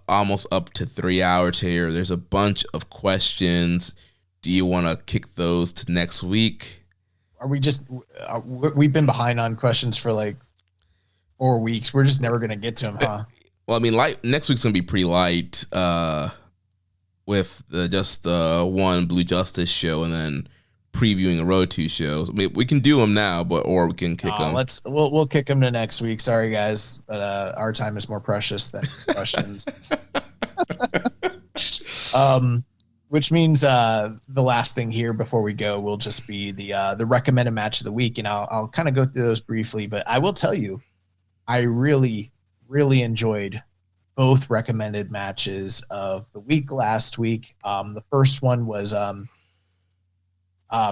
S4: almost up to 3 hours here. There's a bunch of questions. Do you want to kick those to next week?
S5: Are we just we've been behind on questions for like 4 weeks. We're just never going to get to them, huh?
S4: Well, I mean, next week's going to be pretty light with just the one Blue Justice show and then previewing a Road 2 show. I mean, we can do them now, or we can kick them.
S5: We'll kick them to next week. Sorry, guys, but our time is more precious than questions. Which means the last thing here before we go will just be the recommended match of the week, and I'll kind of go through those briefly. But I will tell you, I really, really enjoyed both recommended matches of the week last week. The first one was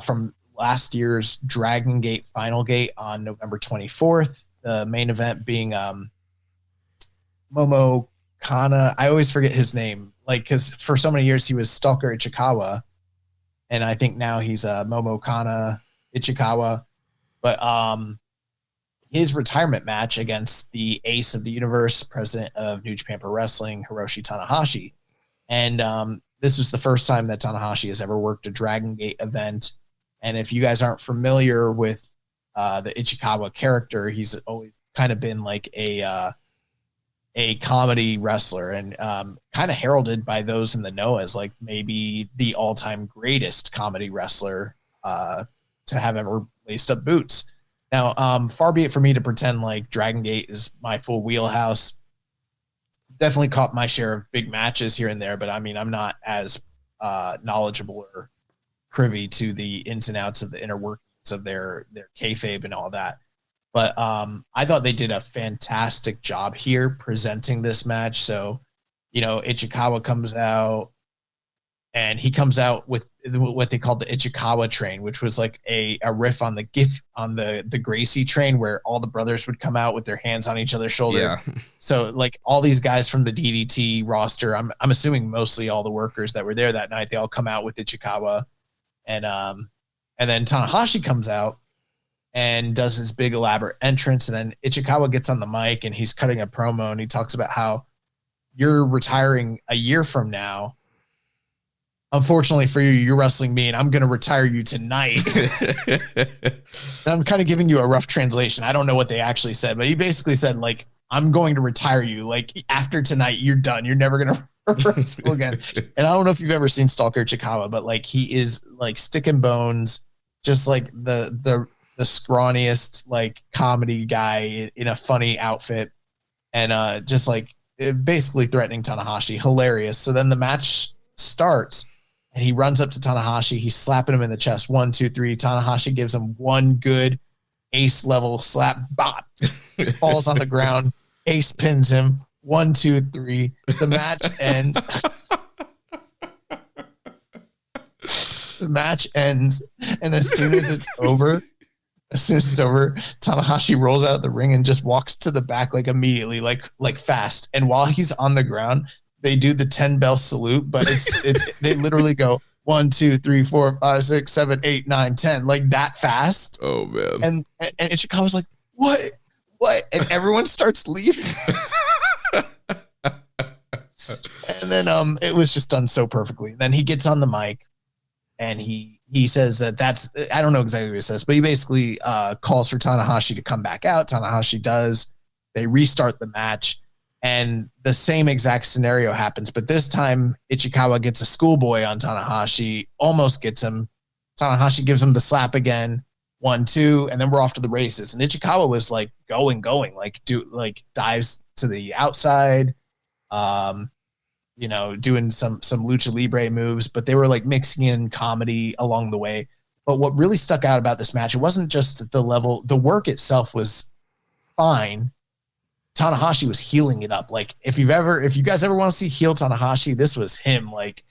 S5: from last year's Dragon Gate Final Gate on November 24th. The main event being Momo Kana. I always forget his name, because for so many years he was Stalker Ichikawa, and I think now he's Momo Kana Ichikawa. But his retirement match against the ace of the universe, president of New Japan Pro Wrestling, Hiroshi Tanahashi. And this was the first time that Tanahashi has ever worked a Dragon Gate event. And if you guys aren't familiar with the Ichikawa character, he's always kind of been like a comedy wrestler, and kind of heralded by those in the know as like maybe the all-time greatest comedy wrestler to have ever laced up boots. Now, far be it for me to pretend like Dragon Gate is my full wheelhouse. Definitely caught my share of big matches here and there, but I mean, I'm not as knowledgeable or privy to the ins and outs of the inner workings of their kayfabe and all that. But I thought they did a fantastic job here presenting this match. So, Ichikawa comes out, and he comes out with what they called the Ichikawa train, which was like a riff on the Gracie train, where all the brothers would come out with their hands on each other's shoulder.
S4: Yeah.
S5: So like all these guys from the DDT roster, I'm assuming mostly all the workers that were there that night, they all come out with Ichikawa, and then Tanahashi comes out and does his big elaborate entrance, and then Ichikawa gets on the mic and he's cutting a promo, and he talks about how you're retiring a year from now. Unfortunately for you, you're wrestling me, and I'm going to retire you tonight. I'm kind of giving you a rough translation. I don't know what they actually said, but he basically said, like, I'm going to retire you. Like, after tonight, you're done. You're never going to wrestle again. And I don't know if you've ever seen Stalker Ichikawa, but like, he is like stick and bones, just like the scrawniest like comedy guy in a funny outfit, and just like basically threatening Tanahashi. Hilarious. So then the match starts, and he runs up to Tanahashi. He's slapping him in the chest. 1, 2, 3. Tanahashi gives him one good ace level slap. Bop. Falls on the ground. Ace pins him. 1, 2, 3. The match ends. The match ends. And as soon as it's over, Tanahashi rolls out of the ring and just walks to the back like immediately, like fast. And while he's on the ground, they do the 10 bell salute, but it's they literally go 1, 2, 3, 4, 5, 6, 7, 8, 9, 10, like that fast.
S4: Oh man.
S5: And Ichikawa's like, what? And everyone starts leaving. And And then it was just done so perfectly. Then he gets on the mic and he says that's, I don't know exactly what he says, but he basically calls for Tanahashi to come back out. Tanahashi does. They restart the match, and the same exact scenario happens. But this time, Ichikawa gets a schoolboy on Tanahashi, almost gets him. Tanahashi gives him the slap again, 1-2, and then we're off to the races. And Ichikawa was like going, like dives to the outside, doing some lucha libre moves, but they were like mixing in comedy along the way. But what really stuck out about this match, it wasn't just the level, the work itself was fine. Tanahashi was healing it up. Like if you guys ever want to see heel Tanahashi, this was him. Like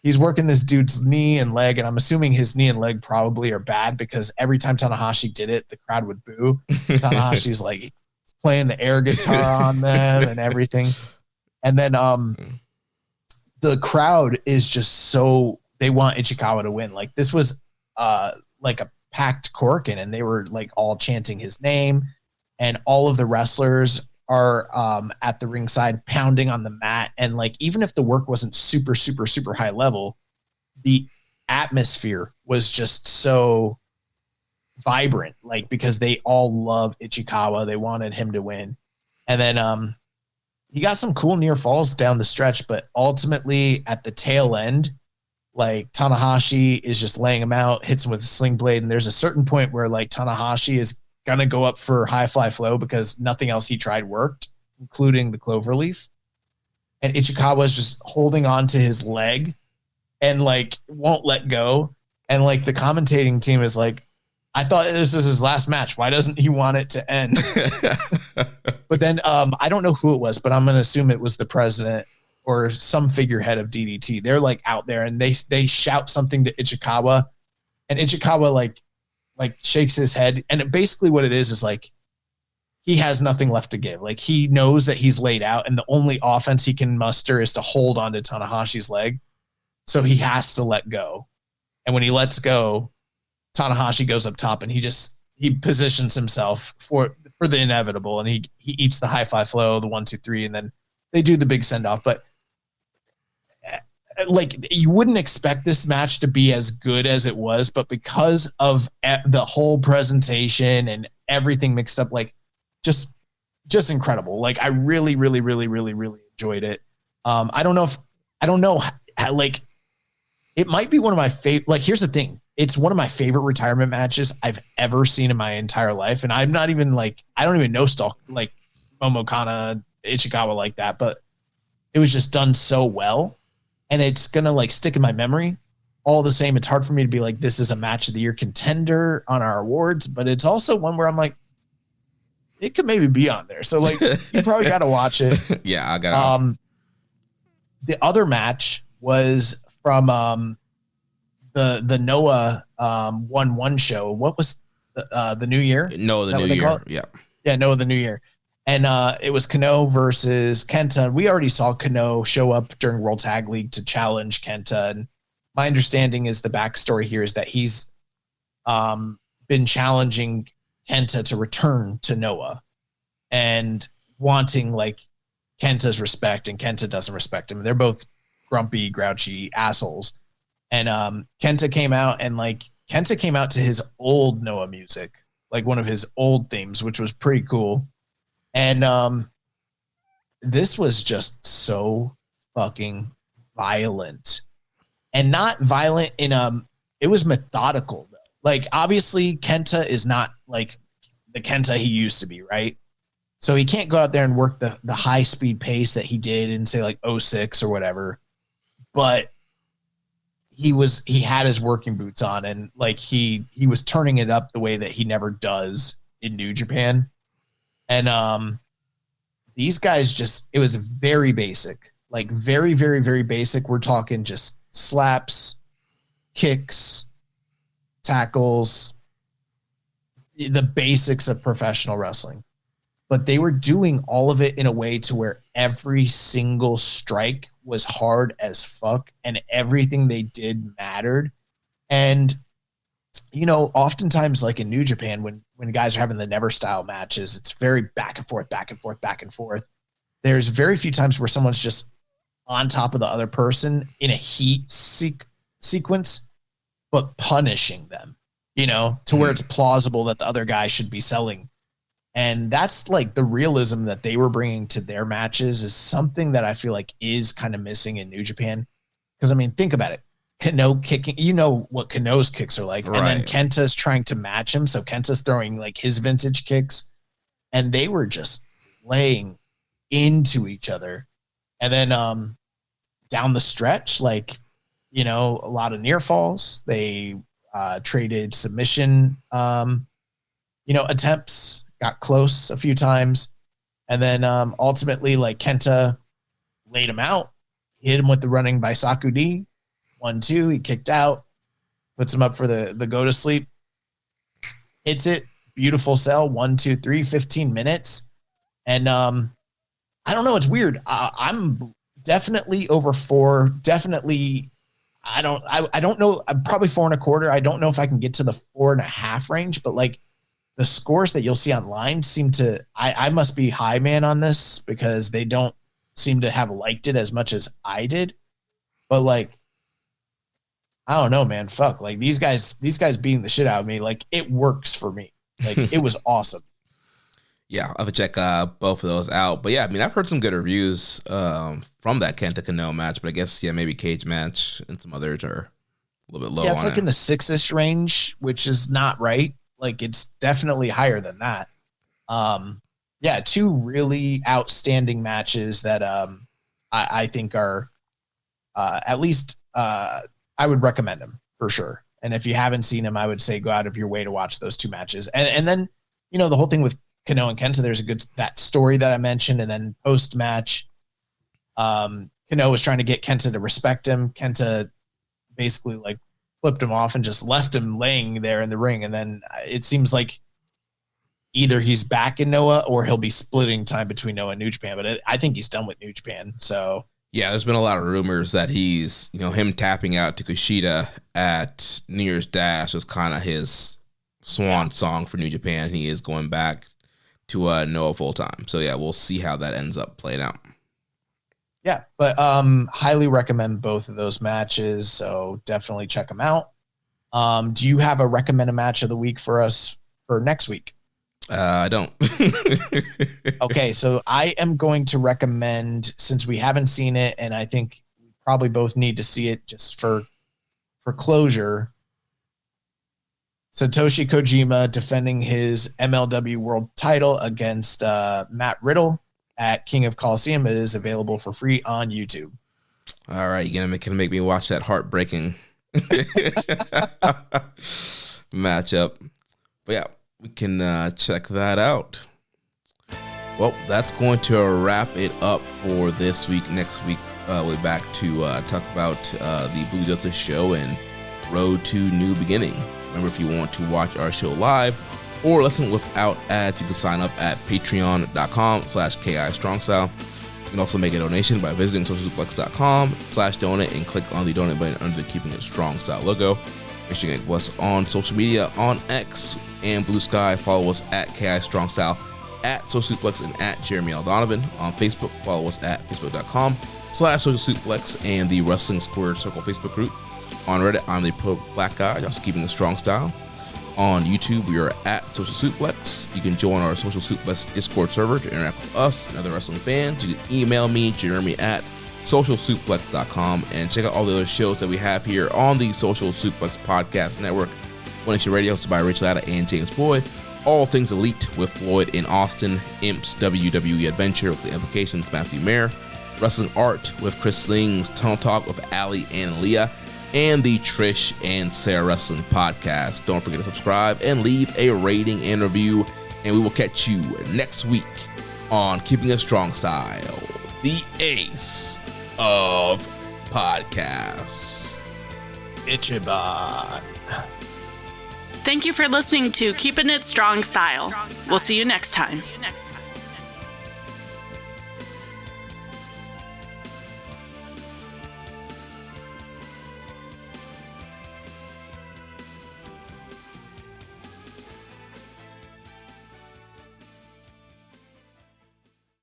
S5: he's working this dude's knee and leg, and I'm assuming his knee and leg probably are bad because every time Tanahashi did it, the crowd would boo. Tanahashi's like playing the air guitar on them and everything. And then the crowd is just so, they want Ichikawa to win. Like this was like a packed Corkin, and they were like all chanting his name, and all of the wrestlers are at the ringside pounding on the mat. And like, even if the work wasn't super, super, super high level, the atmosphere was just so vibrant, like, because they all love Ichikawa. They wanted him to win. And then he got some cool near falls down the stretch, but ultimately at the tail end, like Tanahashi is just laying him out, hits him with a sling blade. And there's a certain point where like Tanahashi is going to go up for high fly flow because nothing else he tried worked, including the cloverleaf. And Ichikawa is just holding on to his leg and like won't let go. And like the commentating team is like, I thought this was his last match. Why doesn't he want it to end? But then I don't know who it was, but I'm going to assume it was the president or some figurehead of DDT. They're like out there and they shout something to Ichikawa, and Ichikawa like shakes his head. And basically what it is like, he has nothing left to give. Like he knows that he's laid out, and the only offense he can muster is to hold onto Tanahashi's leg. So he has to let go. And when he lets go, Tanahashi goes up top, and he positions himself for the inevitable, and he eats the high five flow, the 1-2-3, and then they do the big send off. But like, you wouldn't expect this match to be as good as it was, but because of the whole presentation and everything mixed up, like just incredible. Like I really, really, really, really, really enjoyed it. I don't know how, like, it might be one of my favorite. Like, here's the thing. It's one of my favorite retirement matches I've ever seen in my entire life. And I'm not even like, I don't even know like Momokana Ichikawa like that, but it was just done so well. And it's going to like stick in my memory. All the same, it's hard for me to be like, this is a match of the year contender on our awards, but it's also one where I'm like, it could maybe be on there. So like, you probably got to watch it.
S4: Yeah, I got it.
S5: The other match was from the Noah 1-1 show. What was the New Year?
S4: No, the New Year. Yeah,
S5: Noah the New Year. And it was Kano versus Kenta. We already saw Kano show up during World Tag League to challenge Kenta. And my understanding is the backstory here is that he's been challenging Kenta to return to Noah and wanting like Kenta's respect, and Kenta doesn't respect him. They're both grumpy, grouchy assholes. And Kenta came out to his old Noah music, like one of his old themes, which was pretty cool. And this was just so fucking violent, and not violent in it was methodical though. Like obviously Kenta is not like the Kenta he used to be, right? So he can't go out there and work the high speed pace that he did in say like 06 or whatever. But he had his working boots on, and like he was turning it up the way that he never does in New Japan. And these guys it was very basic, like very, very, very basic. We're talking just slaps, kicks, tackles, the basics of professional wrestling. But they were doing all of it in a way to where every single strike was hard as fuck, and everything they did mattered. And you know, oftentimes like in New Japan, when guys are having the never style matches, it's very back and forth, back and forth, back and forth. There's very few times where someone's just on top of the other person in a heat sequence, but punishing them, to where it's plausible that the other guy should be selling. And that's like the realism that they were bringing to their matches is something that I feel like is kind of missing in New Japan. Because, I mean, think about it. Kano kicking, what Kano's kicks are like. Right. And then Kenta's trying to match him. So Kenta's throwing like his vintage kicks. And they were just laying into each other. And then down the stretch, like, a lot of near falls. They traded submission, attempts. Got close a few times, and then ultimately, like, Kenta laid him out, hit him with the running by Sakudi, 1-2. He kicked out, puts him up for the go to sleep, hits it, beautiful sell, 1, 2, 3, 15 minutes, and I don't know, it's weird. I'm definitely over 4. Definitely, I don't know. I'm probably 4.25. I don't know if I can get to the 4.5 range, but like. The scores that you'll see online seem to, I must be high man on this because they don't seem to have liked it as much as I did. But like, I don't know, man. Fuck. Like these guys beating the shit out of me. Like it works for me. Like it was awesome.
S4: Yeah, I'll have to check both of those out. But yeah, I mean, I've heard some good reviews from that Kenta Kano match, but I guess, maybe Cage match and some others are a little bit low. Yeah,
S5: it's like in the 6-ish range, which is not right. Like it's definitely higher than that. 2 really outstanding matches that I think are at least I would recommend them for sure. And if you haven't seen them, I would say go out of your way to watch those 2 matches. And then the whole thing with Kano and Kenta, there's that story that I mentioned, and then post match, Kano was trying to get Kenta to respect him. Kenta basically like flipped him off and just left him laying there in the ring. And then it seems like either he's back in Noah or he'll be splitting time between Noah and New Japan. But I think he's done with New Japan. So
S4: yeah, there's been a lot of rumors that he's, him tapping out to Kushida at New Year's Dash was kind of his swan song for New Japan. He is going back to Noah full time. So yeah, we'll see how that ends up playing out.
S5: Yeah, but highly recommend both of those matches, so definitely check them out. Do you have a recommended match of the week for us for next week?
S4: I don't.
S5: Okay, so I am going to recommend, since we haven't seen it, and I think we probably both need to see it just for closure, Satoshi Kojima defending his MLW World title against Matt Riddle at King of Coliseum. It is available for free on YouTube.
S4: All right, you're gonna make me watch that heartbreaking matchup. But yeah, we can check that out. Well, that's going to wrap it up for this week. Next week, we'll be back to talk about the Blue Justice show and Road to New Beginning. Remember, if you want to watch our show live or listen without ads, you can sign up at patreon.com/KIStrongstyle. You can also make a donation by visiting socialsuplex.com/donate and click on the donate button under the Keeping It Strong Style logo. Make sure you get us on social media on X and Blue Sky. Follow us at KIStrongstyle, at socialsuplex, and at Jeremy L. Donovan. On Facebook, follow us at facebook.com/socialsuplex and the Wrestling Squared Circle Facebook group. On Reddit, I'm the Pro Black Guy, also Keeping It Strong Style. On YouTube, we are at Social Suplex. You can join our Social Suplex Discord server to interact with us and other wrestling fans. You can email me, Jeremy, at socialsuplex.com, and check out all the other shows that we have here on the Social Suplex Podcast Network. One Nation Radio, hosted by Rich Latta and James Boyd. All Things Elite with Floyd in Austin. Imps WWE Adventure with The Implications, Matthew Mayer. Wrestling Art with Chris Slings. Tunnel Talk with Ali and Leah. And the Trish and Sarah Wrestling Podcast. Don't forget to subscribe and leave a rating and review. And we will catch you next week on Keeping It Strong Style, the ace of podcasts.
S5: Ichiban.
S1: Thank you for listening to Keepin' It Strong Style. We'll see you next time.